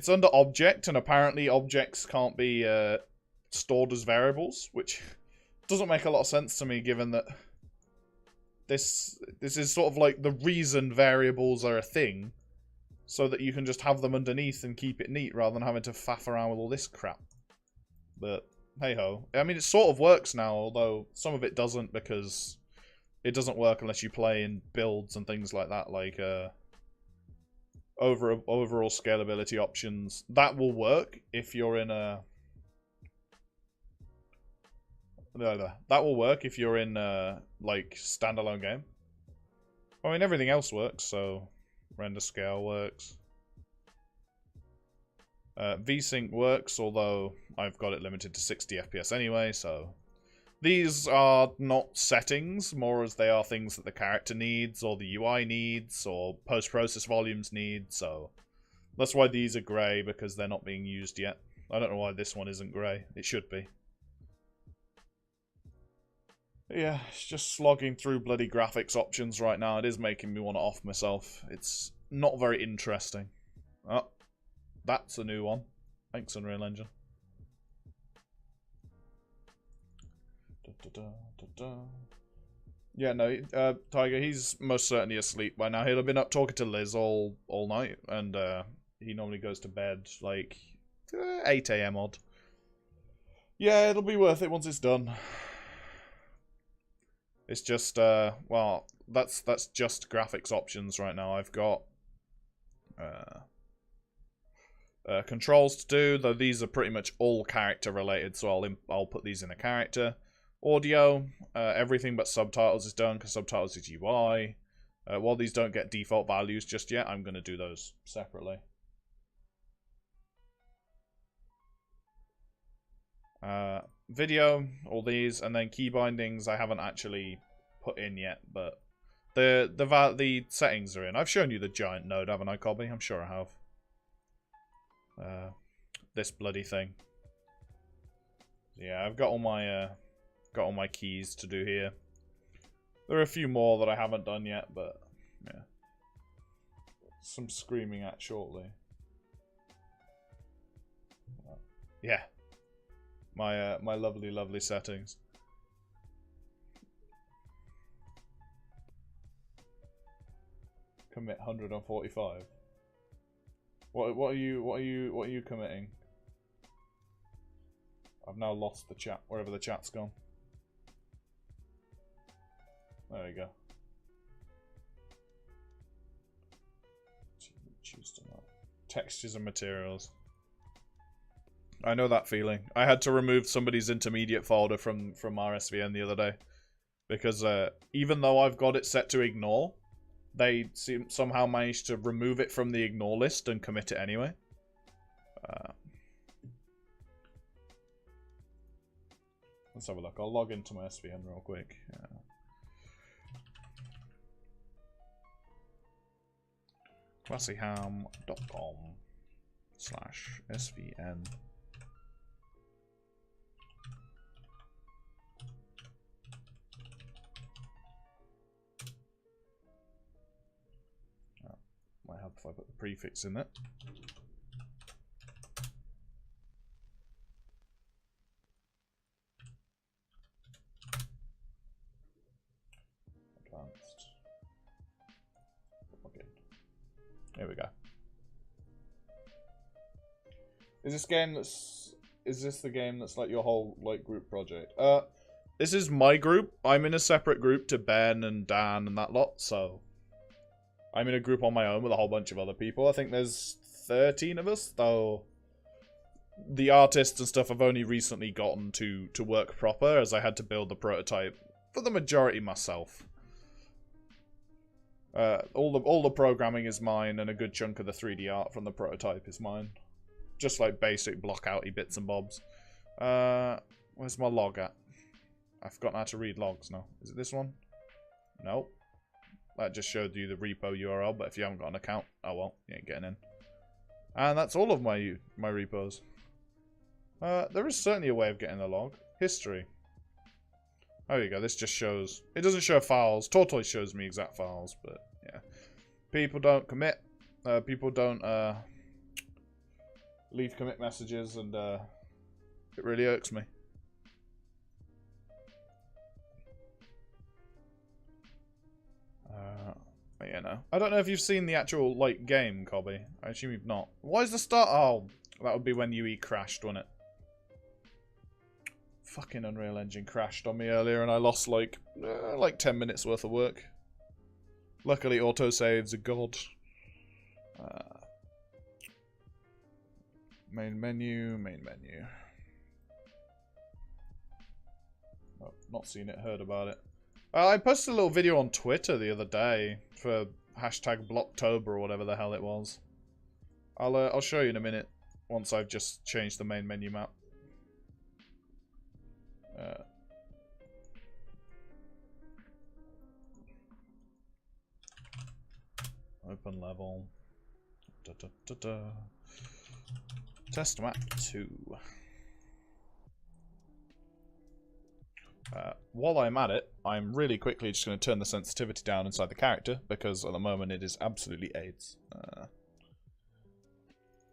under object, and apparently objects can't be stored as variables, which doesn't make a lot of sense to me given that this is sort of like the reason variables are a thing, so that you can just have them underneath and keep it neat rather than having to faff around with all this crap. But, hey-ho. I mean, it sort of works now, although some of it doesn't because it doesn't work unless you play in builds and things like that, like overall scalability options. That will work if you're in a... That will work if you're in like, standalone game. I mean, everything else works, so render scale works. VSync works, although I've got it limited to 60 FPS anyway, so... These are not settings, more as they are things that the character needs, or the UI needs, or post-process volumes need, so... That's why these are grey, because they're not being used yet. I don't know why this one isn't grey. It should be. Yeah, it's just slogging through bloody graphics options right now. It is making me want to off myself. It's not very interesting. Oh, that's a new one. Thanks, Unreal Engine. Yeah, no, Tiger, he's most certainly asleep by now. He'll have been up talking to Liz all night, and he normally goes to bed like 8 a.m. odd. Yeah, it'll be worth it once it's done. It's just, well, that's just graphics options right now. I've got controls to do, though these are pretty much all character related, so I'll put these in a character. Audio, everything but subtitles is done, because subtitles is UI. While these don't get default values just yet, I'm going to do those separately. Video, all these, and then key bindings I haven't actually put in yet, but the settings are in. I've shown you the giant node, haven't I, Cobby? I'm sure I have. This bloody thing. Yeah, I've got all my keys to do here. There are a few more that I haven't done yet, but yeah, some screaming at shortly. Yeah. My lovely settings. Commit 145. What are you committing? I've now lost the chat, wherever the chat's gone. There we go. Choose to not. Textures and materials. I know that feeling. I had to remove somebody's intermediate folder from RSVN the other day. Because even though I've got it set to ignore, they somehow managed to remove it from the ignore list and commit it anyway. Let's have a look. I'll log into my SVN real quick. classyham.com/SVN. Might help if I put the prefix in it. Advanced. Okay. There we go. Is this the game that's like your whole like group project? This is my group. I'm in a separate group to Ben and Dan and that lot, so I'm in a group on my own with a whole bunch of other people. I think there's 13 of us, though the artists and stuff I've only recently gotten to work proper, as I had to build the prototype for the majority myself. All the programming is mine, and a good chunk of the 3D art from the prototype is mine. Just like basic block-outy bits and bobs. Where's my log at? I've forgotten how to read logs now. Is it this one? Nope. That just showed you the repo URL, but if you haven't got an account, oh well, you ain't getting in. And that's all of my repos. There is certainly a way of getting a log. History. Oh, there you go. This just shows... It doesn't show files. Tortoise shows me exact files, but yeah. People don't commit. People don't leave commit messages, and it really irks me. Yeah, no. I don't know if you've seen the actual, like, game, Cobby. I assume you've not. Why is the start... Oh, that would be when UE crashed, wouldn't it? Fucking Unreal Engine crashed on me earlier, and I lost, like 10 minutes worth of work. Luckily, autosave's a god. Main menu. Oh, not seen it, heard about it. I posted a little video on Twitter the other day for hashtag Blocktober or whatever the hell it was. I'll show you in a minute once I've just changed the main menu map. Open level. Test map 2. While I'm at it, I'm really quickly just going to turn the sensitivity down inside the character, because at the moment it is absolutely AIDS.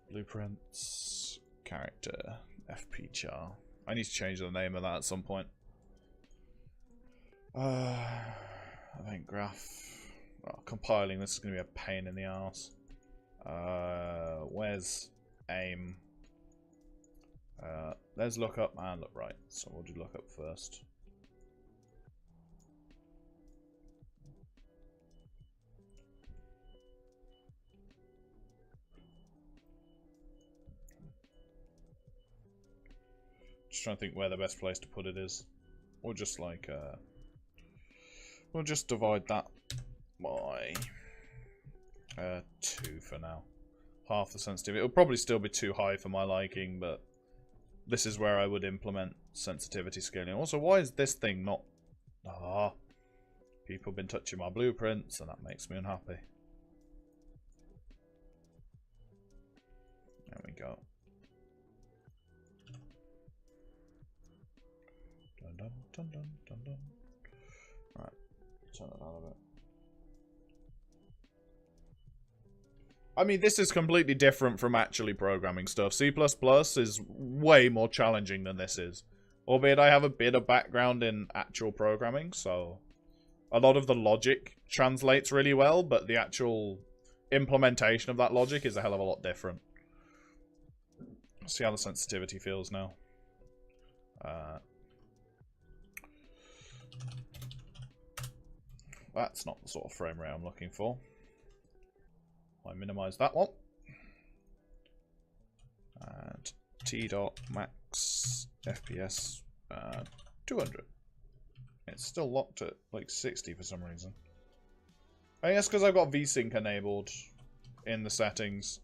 Blueprints, character, FP char. I need to change the name of that at some point. I think graph. Well, compiling this is going to be a pain in the ass. Where's aim? There's lookup and look right. So we'll do lookup first. Just trying to think where the best place to put it is. Or just like, we'll just divide that by 2 for now. Half the sensitivity. It'll probably still be too high for my liking, but this is where I would implement sensitivity scaling. Also, why is this thing not... Ah, people have been touching my blueprints, and that makes me unhappy. There we go. Dun dun dun dun dun dun. Right, turn it down a bit. I mean, this is completely different from actually programming stuff. C++ is way more challenging than this is. Albeit I have a bit of background in actual programming, so a lot of the logic translates really well, but the actual implementation of that logic is a hell of a lot different. Let's see how the sensitivity feels now. That's not the sort of frame rate I'm looking for. I minimize that one. And t.max FPS 200. It's still locked at like 60 for some reason. I guess because I've got VSync enabled in the settings.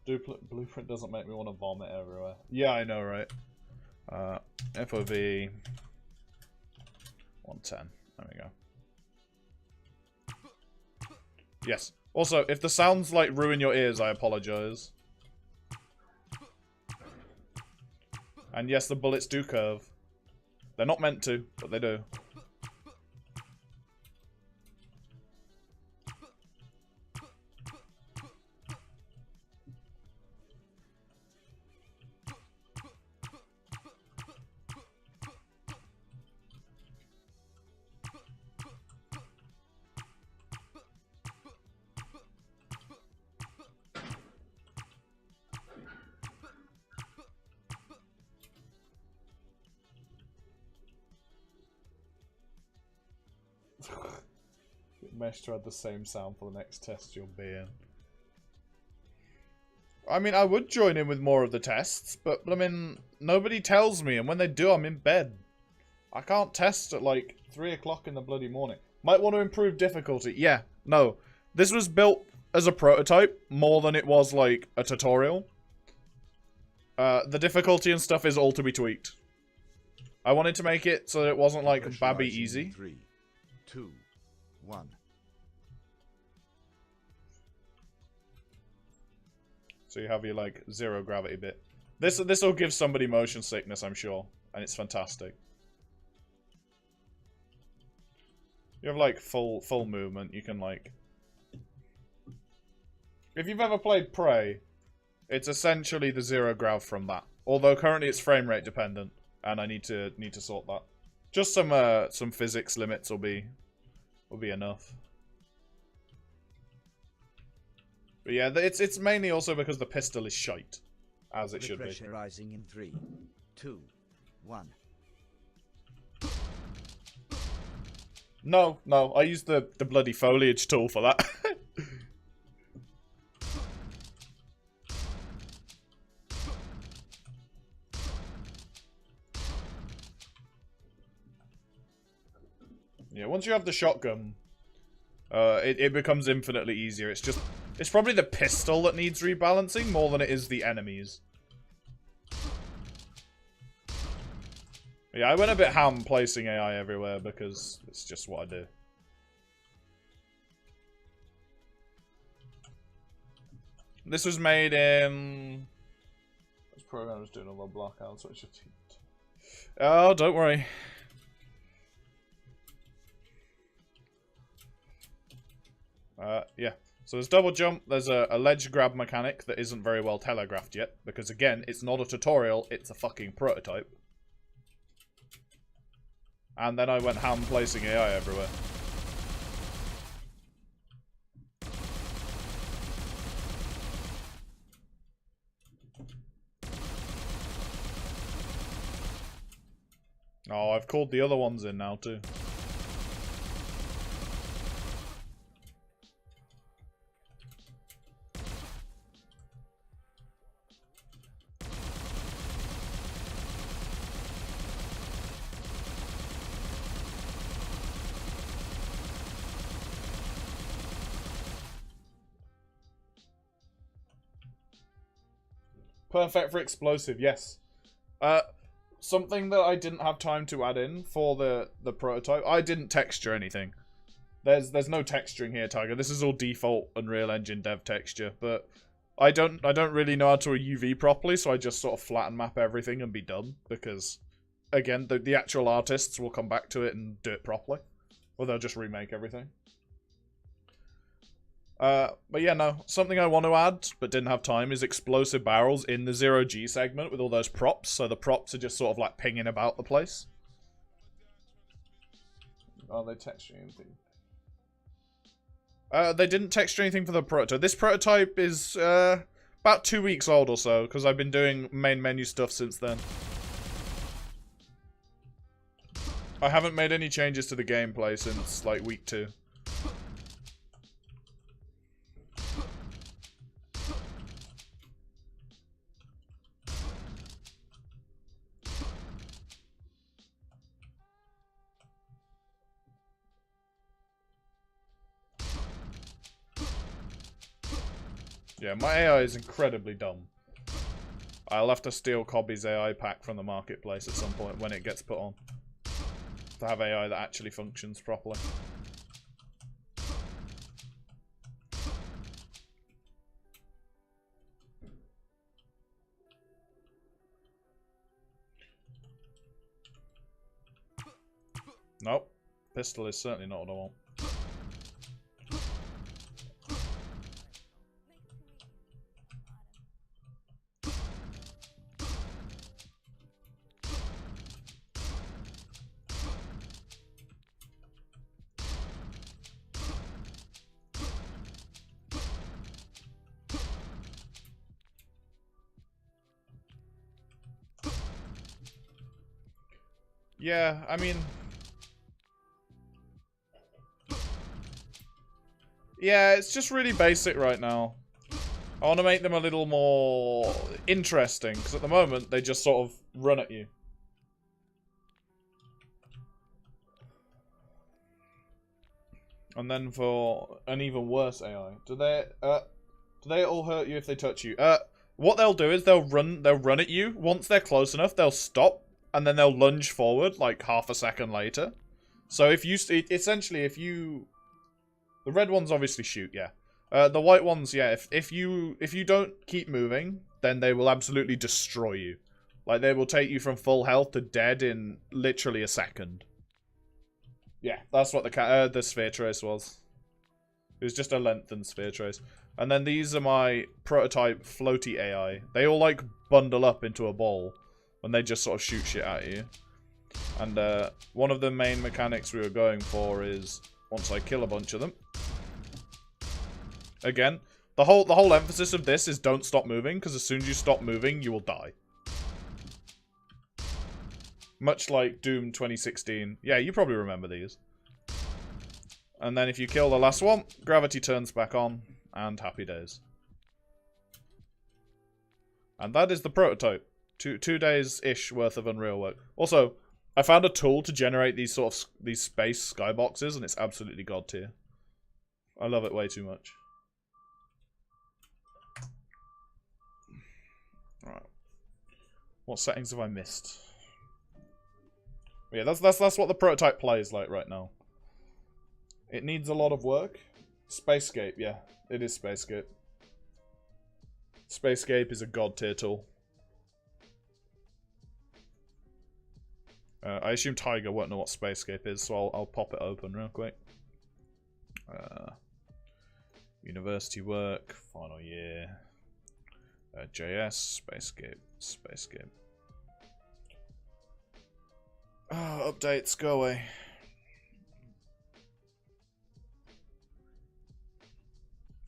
Blueprint doesn't make me want to vomit everywhere. Yeah, I know, right? FOV 110. There we go. Yes. Also, if the sounds like ruin your ears, I apologize. And yes, the bullets do curve. They're not meant to, but they do. Mesh to add the same sound for the next test you'll be in. I mean, I would join in with more of the tests, but I mean, nobody tells me, and when they do, I'm in bed. I can't test at like 3 o'clock in the bloody morning. Might want to improve difficulty. Yeah, no. This was built as a prototype more than it was like a tutorial. The difficulty and stuff is all to be tweaked. I wanted to make it so that it wasn't like babby easy.
3, 2, 1.
So you have your like 0 gravity bit. This will give somebody motion sickness, I'm sure, and it's fantastic. You have like full movement. You can like, if you've ever played Prey, it's essentially the 0 grav from that. Although currently it's frame rate dependent, and I need to sort that. Just some physics limits will be enough. But yeah, it's mainly also because the pistol is shite, as it should be.
Pressure rising in 3, 2, 1.
No, I used the bloody foliage tool for that. Yeah, once you have the shotgun, it becomes infinitely easier. It's probably the pistol that needs rebalancing more than it is the enemies. Yeah, I went a bit ham placing AI everywhere because it's just what I do. This was made in... This program was doing all the blockouts, so it should... Oh, don't worry. Yeah. So there's double jump, there's a ledge grab mechanic that isn't very well telegraphed yet, because again, it's not a tutorial, it's a fucking prototype. And then I went ham placing AI everywhere. Oh, I've called the other ones in now too. Perfect for explosive, yes. Something that I didn't have time to add in for the prototype. I didn't texture anything. There's no texturing here, Tiger. This is all default Unreal Engine dev texture, but I don't really know how to UV properly, so I just sort of flatten map everything and be done, because again, the actual artists will come back to it and do it properly, or they'll just remake everything. But yeah, no. Something I want to add, but didn't have time, is explosive barrels in the 0G segment with all those props. So the props are just sort of like pinging about the place. Oh, they texture anything? They didn't texture anything for the prototype. This prototype is about 2 weeks old or so, because I've been doing main menu stuff since then. I haven't made any changes to the gameplay since like week 2. Yeah, my AI is incredibly dumb. I'll have to steal Cobby's AI pack from the marketplace at some point when it gets put on. To have AI that actually functions properly. Nope. Pistol is certainly not what I want. Yeah, I mean... Yeah, it's just really basic right now. I want to make them a little more interesting, because at the moment, they just sort of run at you. And then for an even worse AI, do they all hurt you if they touch you? What they'll do is they'll run at you. Once they're close enough, they'll stop, and then they'll lunge forward like half a second later. So if you essentially the red ones obviously shoot, yeah. The white ones, yeah. If you don't keep moving, then they will absolutely destroy you. Like they will take you from full health to dead in literally a second. Yeah, that's what the sphere trace was. It was just a lengthened sphere trace. And then these are my prototype floaty AI. They all like bundle up into a ball, and they just sort of shoot shit at you. And one of the main mechanics we were going for is once I kill a bunch of them. Again, the whole emphasis of this is don't stop moving, because as soon as you stop moving, you will die. Much like Doom 2016. Yeah, you probably remember these. And then if you kill the last one, gravity turns back on, and happy days. And that is the prototype. Two days-ish worth of Unreal work. Also, I found a tool to generate these space skyboxes, and it's absolutely god tier. I love it way too much. Alright. What settings have I missed? Yeah, that's what the prototype plays like right now. It needs a lot of work. Spacescape, yeah. It is Spacescape. Spacescape is a god tier tool. I assume Tiger won't know what Spacescape is, so I'll pop it open real quick. University work, final year. JS, Spacescape. Updates, go away.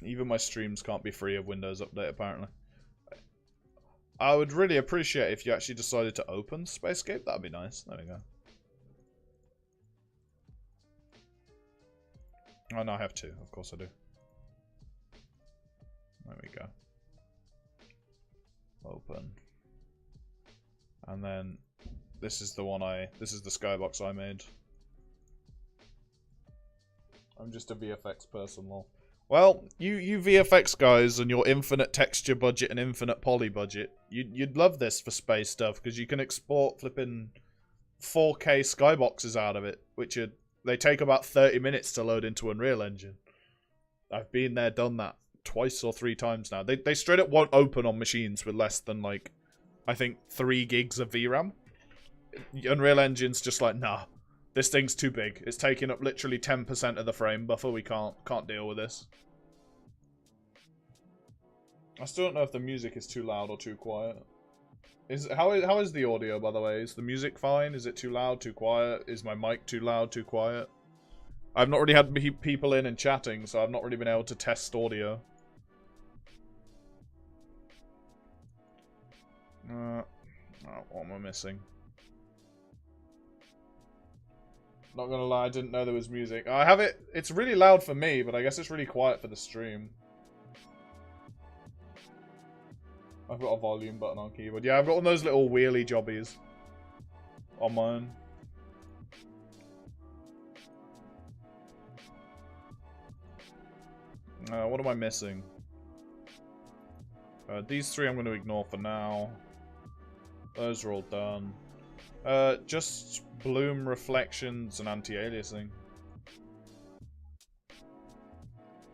Even my streams can't be free of Windows Update, apparently. I would really appreciate if you actually decided to open Spacescape. That'd be nice. There we go. Oh, no, I have two. Of course I do. There we go. Open. And then this is the one this is the skybox I made. I'm just a VFX person, lol. Well, you VFX guys and your infinite texture budget and infinite poly budget, you'd love this for space stuff, because you can export flipping 4K skyboxes out of it, which they take about 30 minutes to load into Unreal Engine. I've been there, done that twice or 3 times now. They straight up won't open on machines with less than, like, I think 3 gigs of VRAM. Unreal Engine's just like, nah, this thing's too big. It's taking up literally 10% of the frame buffer. We can't deal with this. I still don't know if the music is too loud or too quiet. How is the audio, by the way? Is the music fine? Is it too loud, too quiet? Is my mic too loud, too quiet? I've not really had people in and chatting, so I've not really been able to test audio. What am I missing? Not gonna lie, I didn't know there was music. I have it. It's really loud for me, but I guess it's really quiet for the stream. I've got a volume button on keyboard. Yeah, I've got one of those little wheelie jobbies on mine. What am I missing? These 3 I'm going to ignore for now. Those are all done. Just bloom, reflections, and anti-aliasing.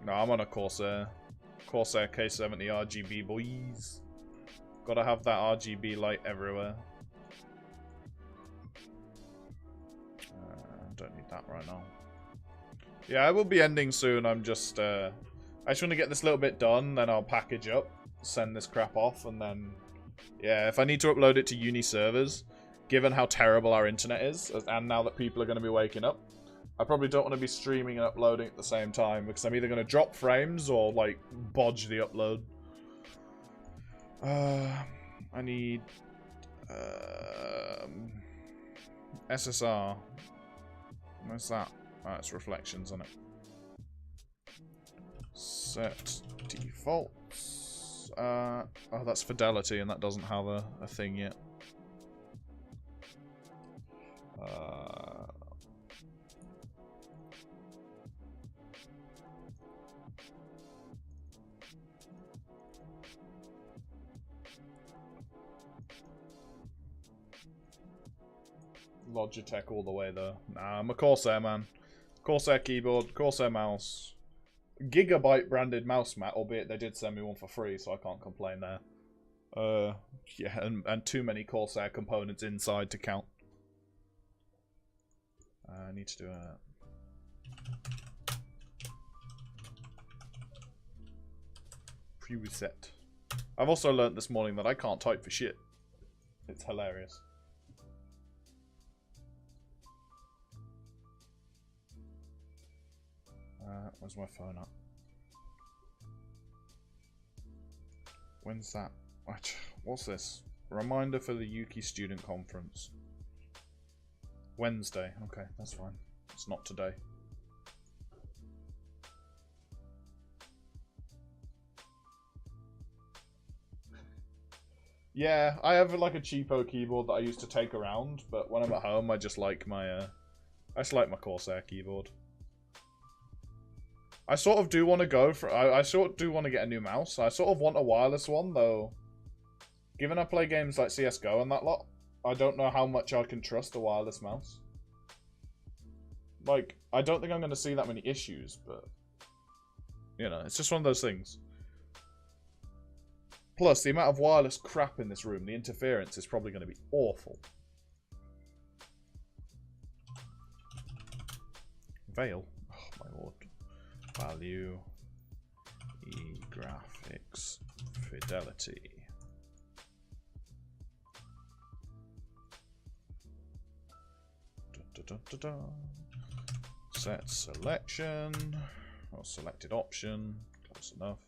No, I'm on a Corsair. Corsair K70 RGB, boys. Gotta have that RGB light everywhere. Don't need that right now. Yeah, I will be ending soon. I just want to get this little bit done, then I'll package up, send this crap off, and then... Yeah, if I need to upload it to uni servers, given how terrible our internet is, and now that people are going to be waking up, I probably don't want to be streaming and uploading at the same time, because I'm either going to drop frames or, like, bodge the upload. I need... SSR. Where's that? Oh, it's reflections on it. Set defaults. Oh, that's fidelity, and that doesn't have a thing yet. Logitech all the way, though. Nah, I'm a Corsair, man. Corsair keyboard, Corsair mouse. Gigabyte branded mouse mat, albeit they did send me one for free, so I can't complain there. Yeah, and too many Corsair components inside to count. I need to do a... preset. I've also learnt this morning that I can't type for shit. It's hilarious. Where's my phone at? When's that? What's this? Reminder for the Yuki student conference. Wednesday. Okay, that's fine. It's not today. Yeah, I have like a cheapo keyboard that I used to take around, but when I'm at home, I just like my Corsair keyboard. I sort of do want to go for... I sort of do want to get a new mouse. I sort of want a wireless one, though. Given I play games like CSGO and that lot, I don't know how much I can trust a wireless mouse. Like, I don't think I'm going to see that many issues, but... You know, it's just one of those things. Plus, the amount of wireless crap in this room, the interference is probably going to be awful. Veil. Oh, my lord. Value, graphics, fidelity. Da-da-da-da-da. Set selection, or selected option, close enough.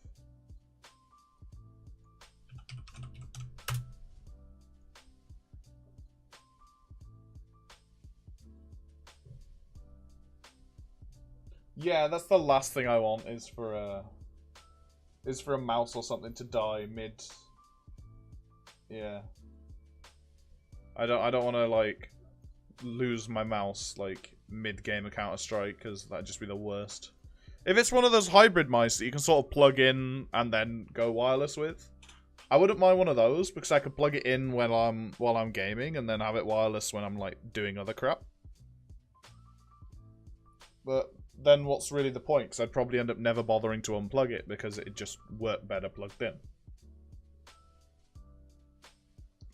Yeah, that's the last thing I want is for a mouse or something to die mid. Yeah. I don't want to like lose my mouse like mid game of Counter-Strike because that'd just be the worst. If it's one of those hybrid mice that you can sort of plug in and then go wireless with, I wouldn't mind one of those because I could plug it in while I'm gaming and then have it wireless when I'm like doing other crap. But then what's really the point? Because I'd probably end up never bothering to unplug it because it just worked better plugged in.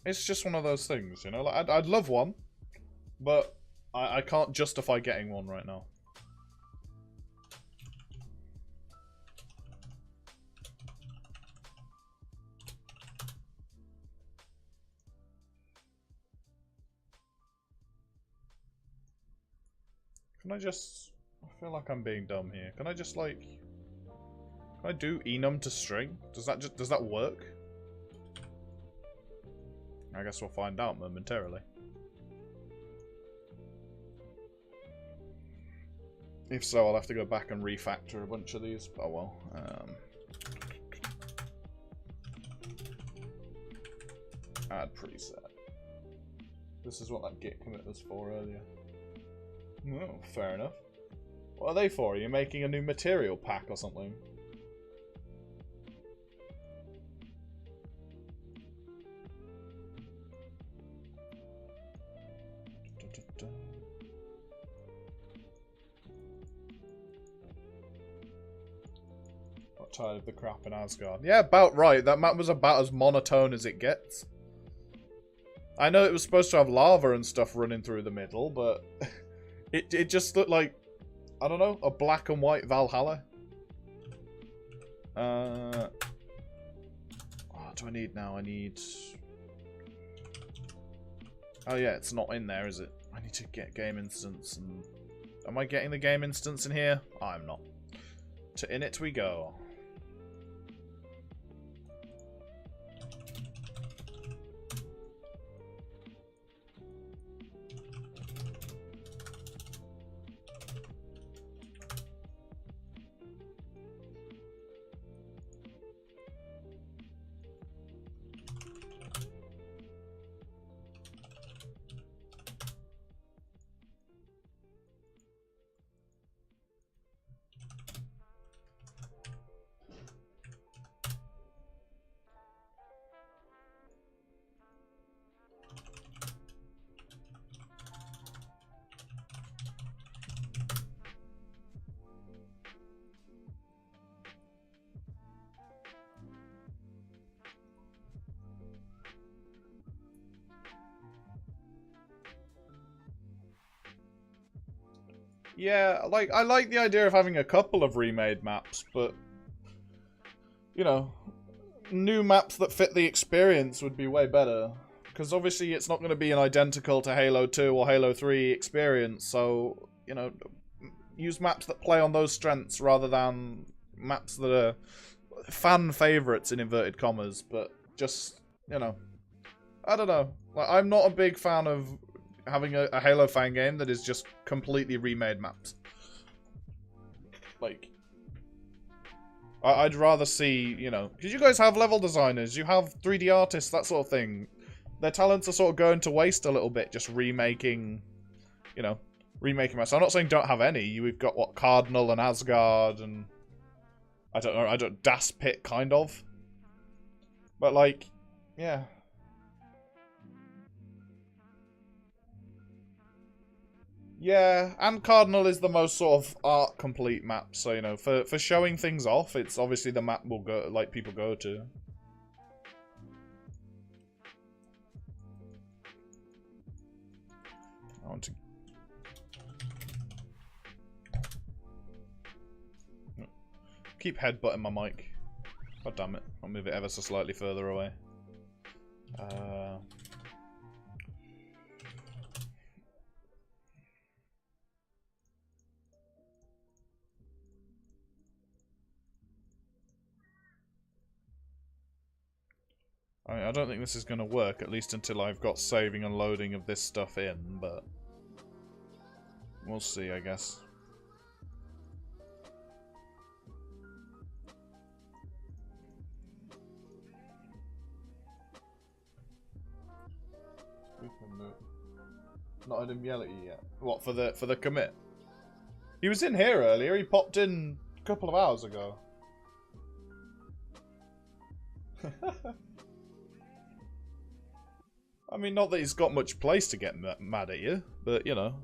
It's just one of those things, you know? Like, I'd love one, but I can't justify getting one right now. Can I just... I feel like I'm being dumb here. Can I just, like... Can I do enum to string? Does that work? I guess we'll find out momentarily. If so, I'll have to go back and refactor a bunch of these. Oh well. Add preset. This is what that git commit was for earlier. Oh, fair enough. What are they for? Are you making a new material pack or something? Got tired of the crap in Asgard. Yeah, about right. That map was about as monotone as it gets. I know it was supposed to have lava and stuff running through the middle, but it just looked like, I don't know, a black and white Valhalla. What do I need now? I need... Oh yeah, it's not in there, is it? I need to get game instance. And am I getting the game instance in here? I'm not. To init we go. Yeah, like, I like the idea of having a couple of remade maps, but, you know, new maps that fit the experience would be way better. Because obviously it's not going to be an identical to Halo 2 or Halo 3 experience, so, you know, use maps that play on those strengths rather than maps that are fan favourites in inverted commas, but just, you know, I don't know. Like, I'm not a big fan of having a Halo fan game that is just completely remade maps. Like, I'd rather see, you know, because you guys have level designers, you have 3D artists, that sort of thing. Their talents are sort of going to waste a little bit, just remaking, you know, remaking maps. I'm not saying don't have any. We've got, what, Cardinal and Asgard and, I don't know, Das Pit, kind of. But, like, yeah. Yeah, and Cardinal is the most sort of art complete map, so you know, for showing things off, it's obviously the map will go like people go to. I want to keep headbutting my mic. God damn it! I'll move it ever so slightly further away. I don't think this is going to work, at least until I've got saving and loading of this stuff in, but we'll see, I guess. Not had him yell at you yet. What, for the commit? He was in here earlier. He popped in a couple of hours ago. I mean, not that he's got much place to get mad at you, but you know,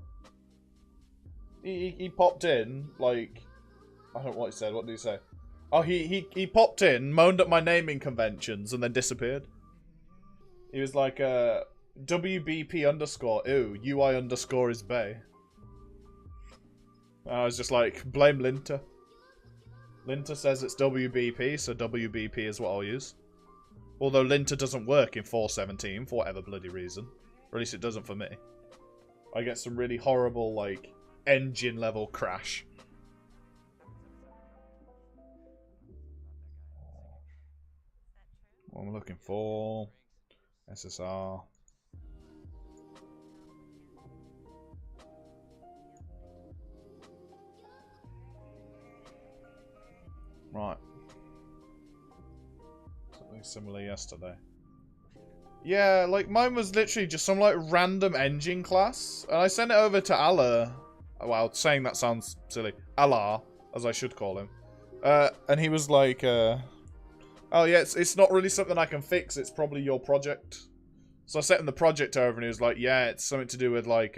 he popped in like, I don't know what he said. What did he say? Oh, he popped in, moaned at my naming conventions, and then disappeared. He was like, WBP underscore, ew, UI underscore is bae. I was just like, blame Linter. Linter says it's WBP, so WBP is what I'll use. Although Linter doesn't work in 4.17 for whatever bloody reason. Or at least it doesn't for me. I get some really horrible, like, engine level crash. What am I looking for? SSR. Right. Something similar yesterday. Yeah, like mine was literally just some like random engine class. And I sent it over to Allah. Well, saying that sounds silly. Allah, as I should call him. And he was like, oh yeah, it's not really something I can fix. It's probably your project. So I sent him the project over and he was like, yeah, it's something to do with like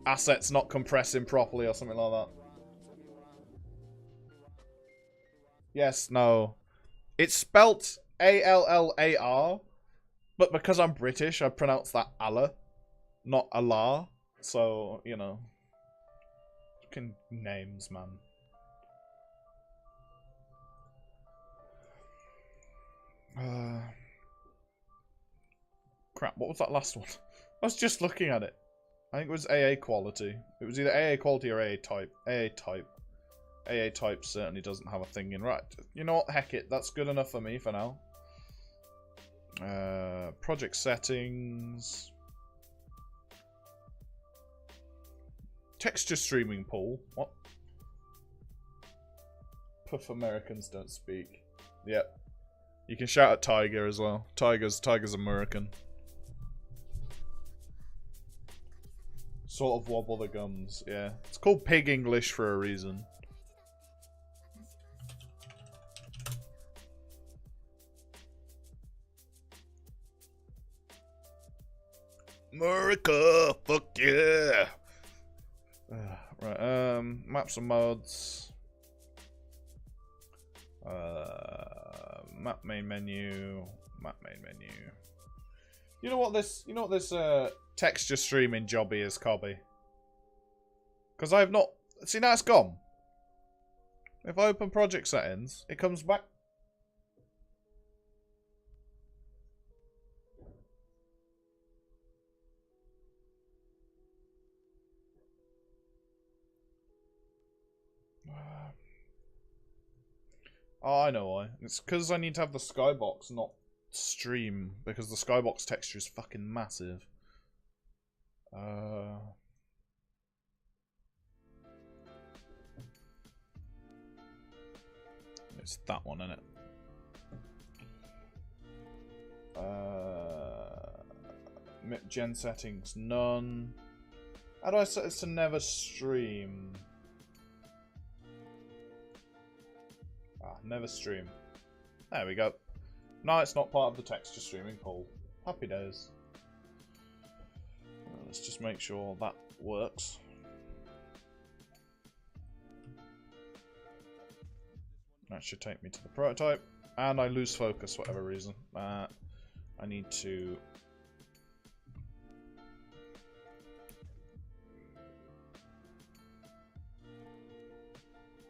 assets not compressing properly or something like that. Yes, no. It's spelt A-L-L-A-R, but because I'm British, I pronounce that Allah, not Allah. So, you know. Fucking names, man. Crap, what was that last one? I was just looking at it. I think it was AA quality. It was either AA quality or AA type. AA type. AA type certainly doesn't have a thing in right. You know what? Heck it. That's good enough for me for now. Project settings. Texture streaming pool. What? Puff Americans don't speak. Yep. You can shout at Tiger as well. Tiger's American. Sort of wobble the gums. Yeah. It's called Pig English for a reason. America, fuck yeah! Right, maps and mods. Map main menu. Map main menu. You know what this texture streaming jobby is, Cobby? Because I have not. See, now it's gone. If I open project settings, it comes back. Oh, I know why. It's because I need to have the skybox, not stream, because the skybox texture is fucking massive. It's that one, isn't it? Gen settings, none. How do I set this to never stream? Never stream. There we go. No, it's not part of the texture streaming pool. Happy days. Let's just make sure that works. That should take me to the prototype. And I lose focus for whatever reason. I need to...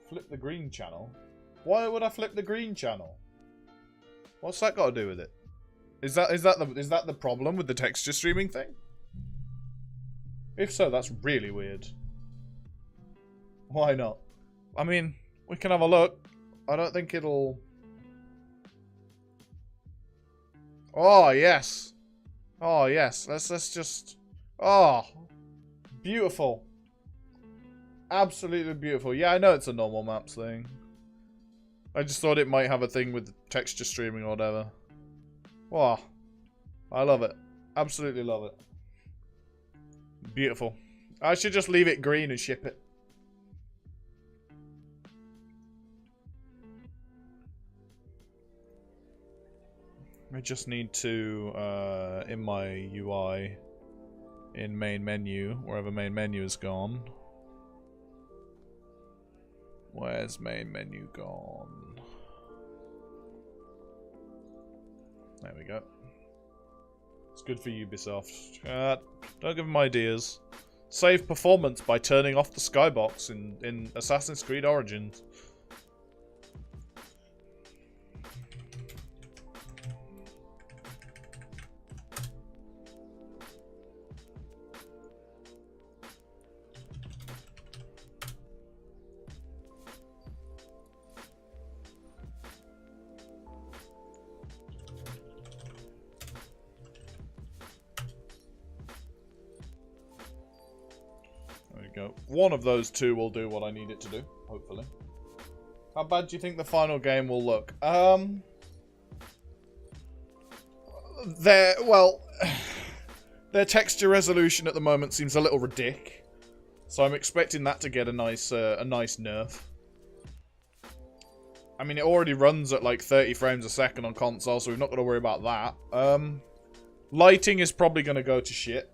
flip the green channel? Why would I flip the green channel? What's that got to do with it? Is that the problem with the texture streaming thing? If so, that's really weird. Why not? I mean, we can have a look. I don't think it'll... Oh, yes. Oh, yes. Let's just... Oh. Beautiful. Absolutely beautiful. Yeah, I know it's a normal maps thing. I just thought it might have a thing with texture streaming or whatever. Wow. I love it. Absolutely love it. Beautiful. I should just leave it green and ship it. I just need to, in my UI, in main menu, wherever main menu is gone. Where's main menu gone? There we go. It's good for Ubisoft. Don't give them ideas. Save performance by turning off the skybox in Assassin's Creed Origins. Go. One of those two will do what I need it to do, hopefully. How bad do you think the final game will look? Their texture resolution at the moment seems a little ridiculous, so I'm expecting that to get a nice nerf. I mean, it already runs at like 30 frames a second on console, so we're not going to worry about that. Lighting is probably going to go to shit.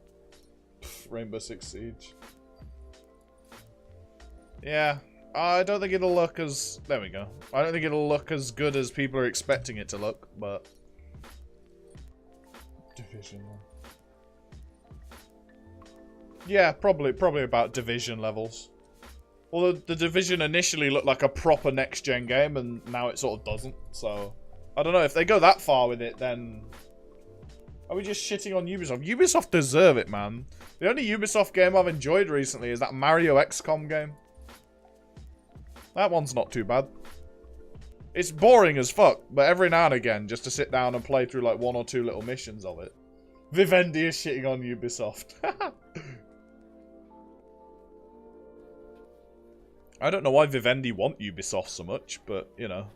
Rainbow Six Siege. Yeah, I don't think it'll look as... There we go. I don't think it'll look as good as people are expecting it to look, but... Division. Yeah, probably about Division levels. Well, the Division initially looked like a proper next-gen game, and now it sort of doesn't, so... I don't know, if they go that far with it, then... Are we just shitting on Ubisoft? Ubisoft deserve it, man. The only Ubisoft game I've enjoyed recently is that Mario XCOM game. That one's not too bad. It's boring as fuck, but every now and again, just to sit down and play through like 1 or 2 little missions of it. Vivendi is shitting on Ubisoft. I don't know why Vivendi want Ubisoft so much, but, you know.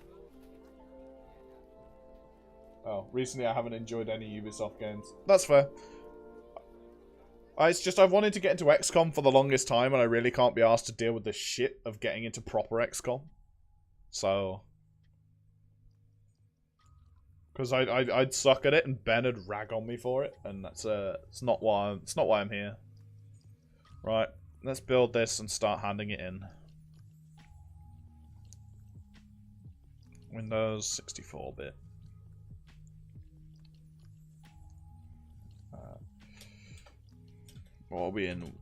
Oh, recently I haven't enjoyed any Ubisoft games. That's fair. It's just I've wanted to get into XCOM for the longest time, and I really can't be asked to deal with the shit of getting into proper XCOM. So... Because I'd suck at it, and Ben would rag on me for it, and that's it's not why I'm here. Right, let's build this and start handing it in. Windows 64-bit. What are we in?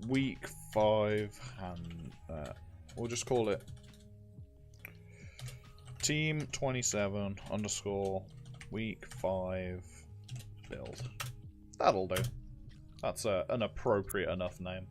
Week 5 hand... we'll just call it Team 27 _ week 5 build. That'll do. That's an appropriate enough name.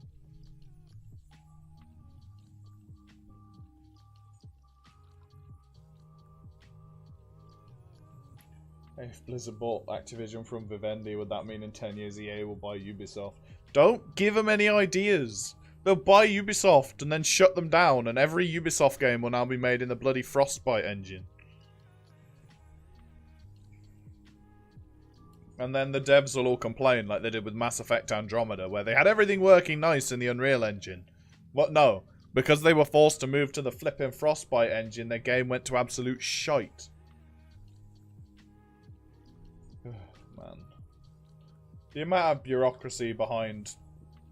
If Blizzard bought Activision from Vivendi, would that mean in 10 years EA will buy Ubisoft? Don't give them any ideas. They'll buy Ubisoft and then shut them down, and every Ubisoft game will now be made in the bloody Frostbite engine. And then the devs will all complain like they did with Mass Effect Andromeda, where they had everything working nice in the Unreal Engine. What? No. Because they were forced to move to the flipping Frostbite engine, their game went to absolute shite. Man. The amount of bureaucracy behind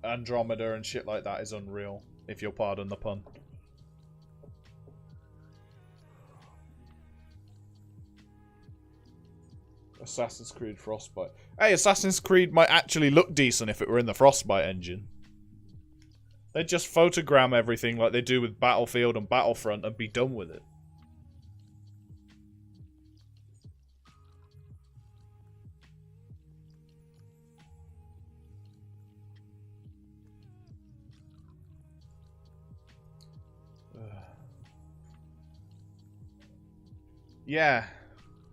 Andromeda and shit like that is unreal, if you'll pardon the pun. Assassin's Creed Frostbite. Hey, Assassin's Creed might actually look decent if it were in the Frostbite engine. They'd just photogram everything like they do with Battlefield and Battlefront and be done with it. Yeah.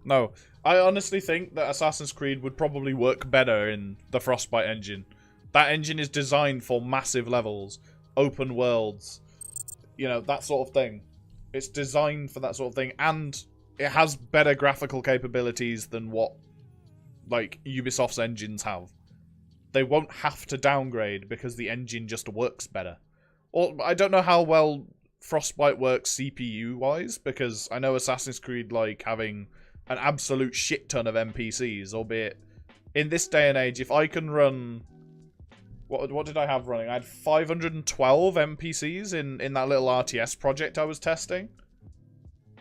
No. I honestly think that Assassin's Creed would probably work better in the Frostbite engine. That engine is designed for massive levels, open worlds, you know, that sort of thing. It's designed for that sort of thing, and it has better graphical capabilities than what, like, Ubisoft's engines have. They won't have to downgrade because the engine just works better. Or, I don't know how well Frostbite works CPU-wise, because I know Assassin's Creed like having an absolute shit ton of NPCs, albeit in this day and age, if I can run... What did I have running? I had 512 NPCs in that little RTS project I was testing.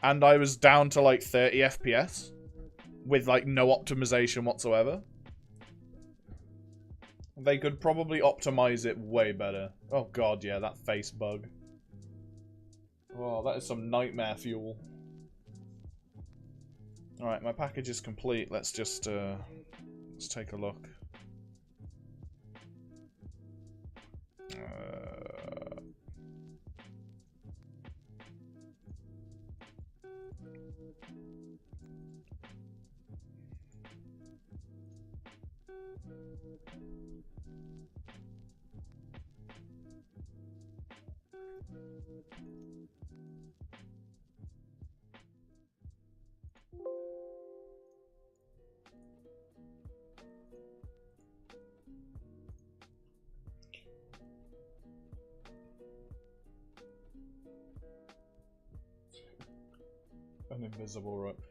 And I was down to like 30 FPS. With like no optimization whatsoever. They could probably optimize it way better. Oh god, yeah, that face bug. Oh, that is some nightmare fuel. Alright, my package is complete. Let's just, let's take a look. An invisible rope.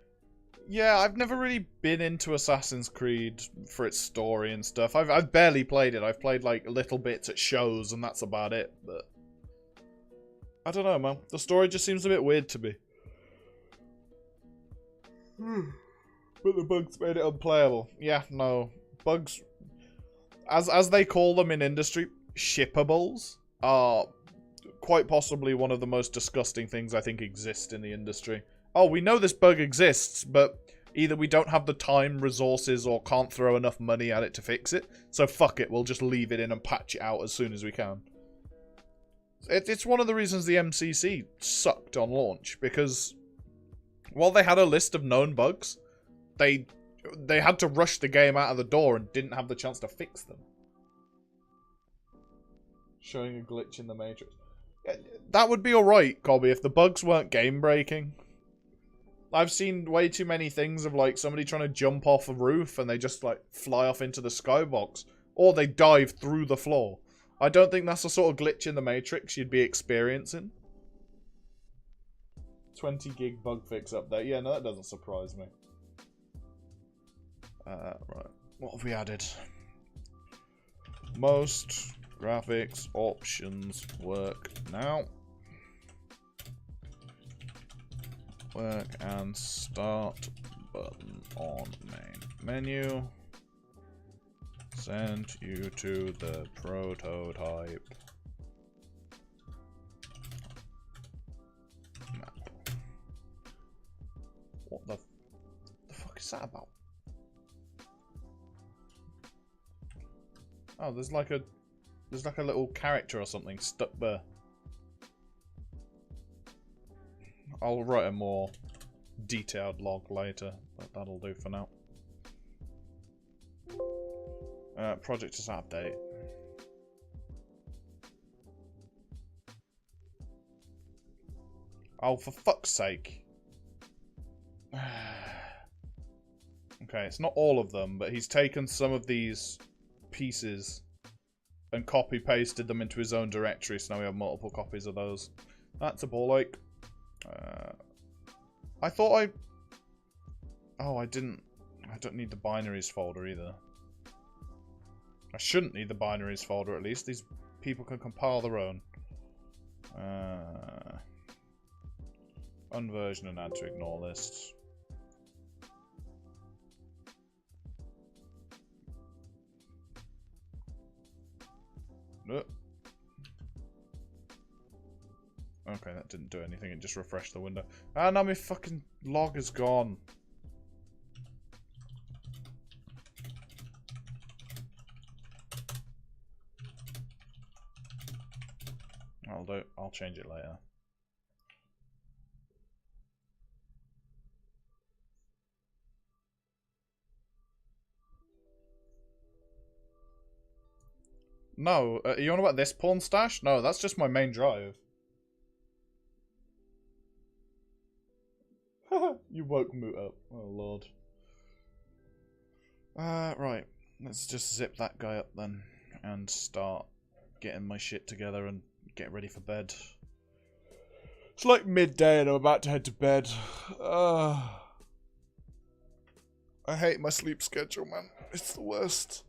Yeah, I've never really been into Assassin's Creed for its story and stuff. I've barely played it. I've played like little bits at shows and that's about it. But I don't know, man. The story just seems a bit weird to me. But the bugs made it unplayable. Yeah, no. Bugs, as they call them in industry, shippables, are quite possibly one of the most disgusting things I think exist in the industry. Oh, we know this bug exists, but either we don't have the time, resources, or can't throw enough money at it to fix it. So fuck it, we'll just leave it in and patch it out as soon as we can. It's one of the reasons the MCC sucked on launch, because while they had a list of known bugs, they had to rush the game out of the door and didn't have the chance to fix them. Showing a glitch in the Matrix. That would be alright, Colby, if the bugs weren't game-breaking. I've seen way too many things of, like, somebody trying to jump off a roof and they just, like, fly off into the skybox. Or they dive through the floor. I don't think that's the sort of glitch in the Matrix you'd be experiencing. 20 gig bug fix update. Yeah, no, that doesn't surprise me. Right. What have we added? Most graphics options work now. Work and start button on main menu. Send you to the prototype map. What the fuck is that about? Oh, there's like a little character or something stuck there. I'll write a more detailed log later, but that'll do for now. Project is update. Oh, for fuck's sake. Okay, it's not all of them, but he's taken some of these pieces and copy-pasted them into his own directory, so now we have multiple copies of those. That's a ball ache. I thought Oh, I don't need the binaries folder either. I shouldn't need the binaries folder, at least. These people can compile their own. Unversion and add to ignore lists. No. Okay, that didn't do anything. It just refreshed the window. Ah, now my fucking log is gone. I'll change it later. . No, are you on about this porn stash? No, that's just my main drive. You woke Moot up. Oh, Lord. Right. Let's just zip that guy up then. And start getting my shit together and get ready for bed. It's like midday and I'm about to head to bed. I hate my sleep schedule, man. It's the worst.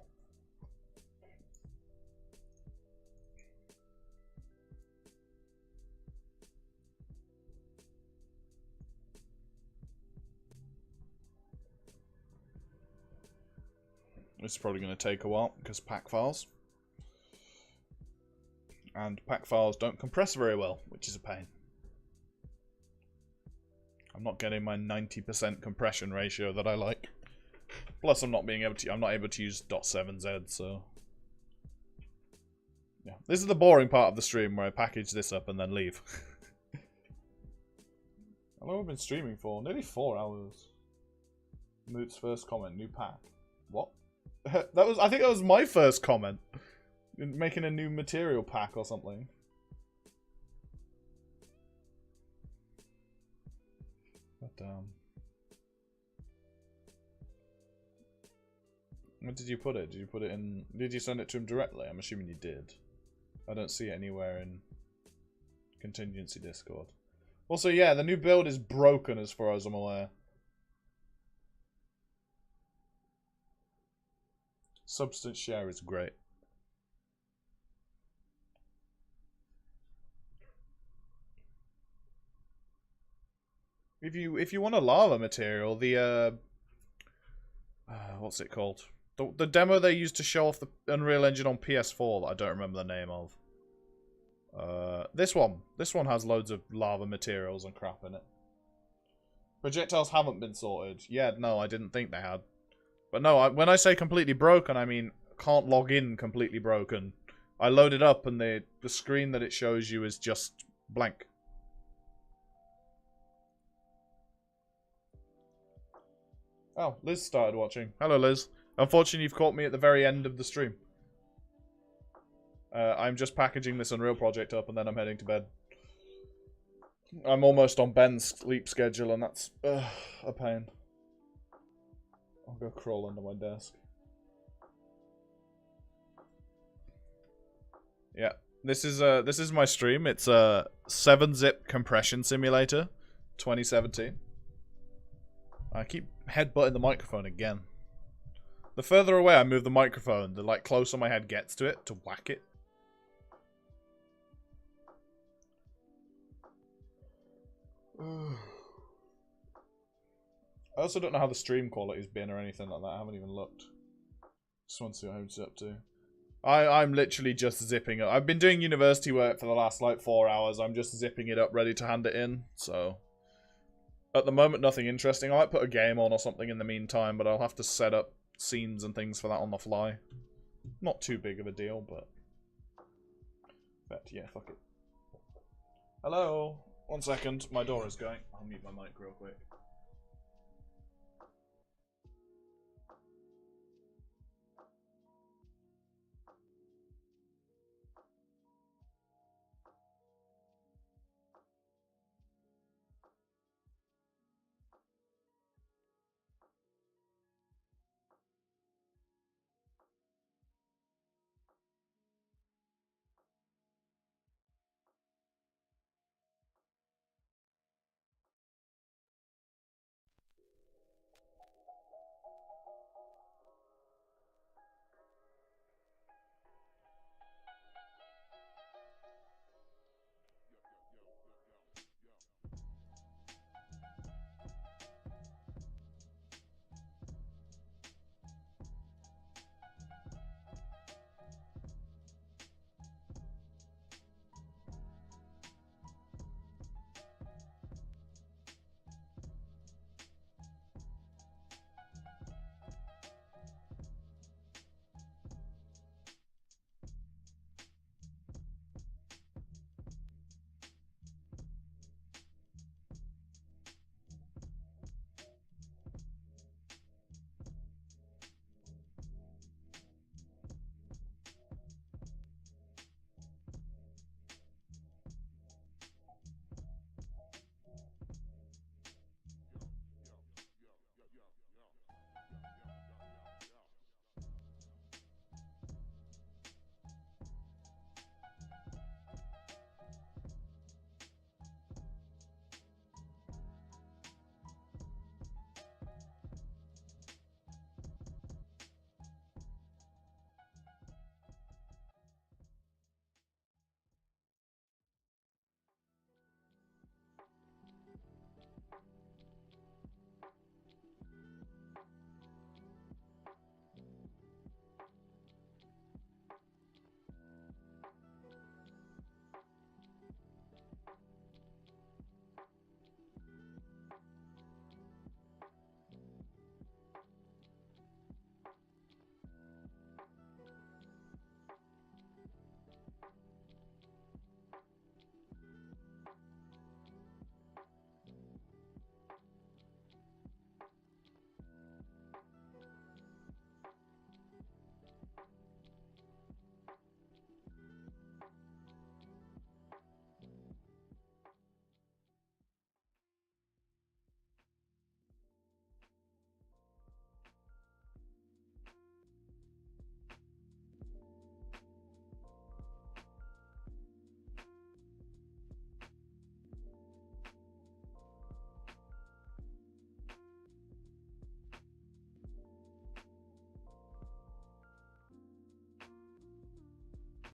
It's probably going to take a while because pack files. And pack files don't compress very well, which is a pain. I'm not getting my 90% compression ratio that I like. Plus, I'm not able to use .7z, so yeah. This is the boring part of the stream where I package this up and then leave. How long have I been streaming for? Nearly 4 hours. Moot's first comment, new pack. What? I think that was my first comment. Making a new material pack or something. God damn. Where did you put it? Did you put it in... Did you send it to him directly? I'm assuming you did. I don't see it anywhere in Contingency Discord. Also, yeah, the new build is broken as far as I'm aware. Substance share is great. If you want a lava material, the what's it called? The demo they used to show off the Unreal Engine on PS4 that I don't remember the name of. This one has loads of lava materials and crap in it. Projectiles haven't been sorted. Yeah, no, I didn't think they had. But no, when I say completely broken, I mean can't log in completely broken. I load it up and the screen that it shows you is just blank. Oh, Liz started watching. Hello, Liz. Unfortunately, you've caught me at the very end of the stream. I'm just packaging this Unreal project up and then I'm heading to bed. I'm almost on Ben's sleep schedule and that's a pain. I'll go crawl under my desk. Yeah, this is my stream. It's a 7-zip compression simulator, 2017. I keep headbutting the microphone again. The further away I move the microphone, the closer my head gets to it to whack it. I also don't know how the stream quality's been or anything like that. I haven't even looked. Just want to see what Home's up to. I'm literally just zipping it. I've been doing university work for the last 4 hours. I'm just zipping it up, ready to hand it in. So at the moment, nothing interesting. I might put a game on or something in the meantime, but I'll have to set up scenes and things for that on the fly. Not too big of a deal, but yeah, fuck it. Hello. 1 second. My door is going. I'll mute my mic real quick.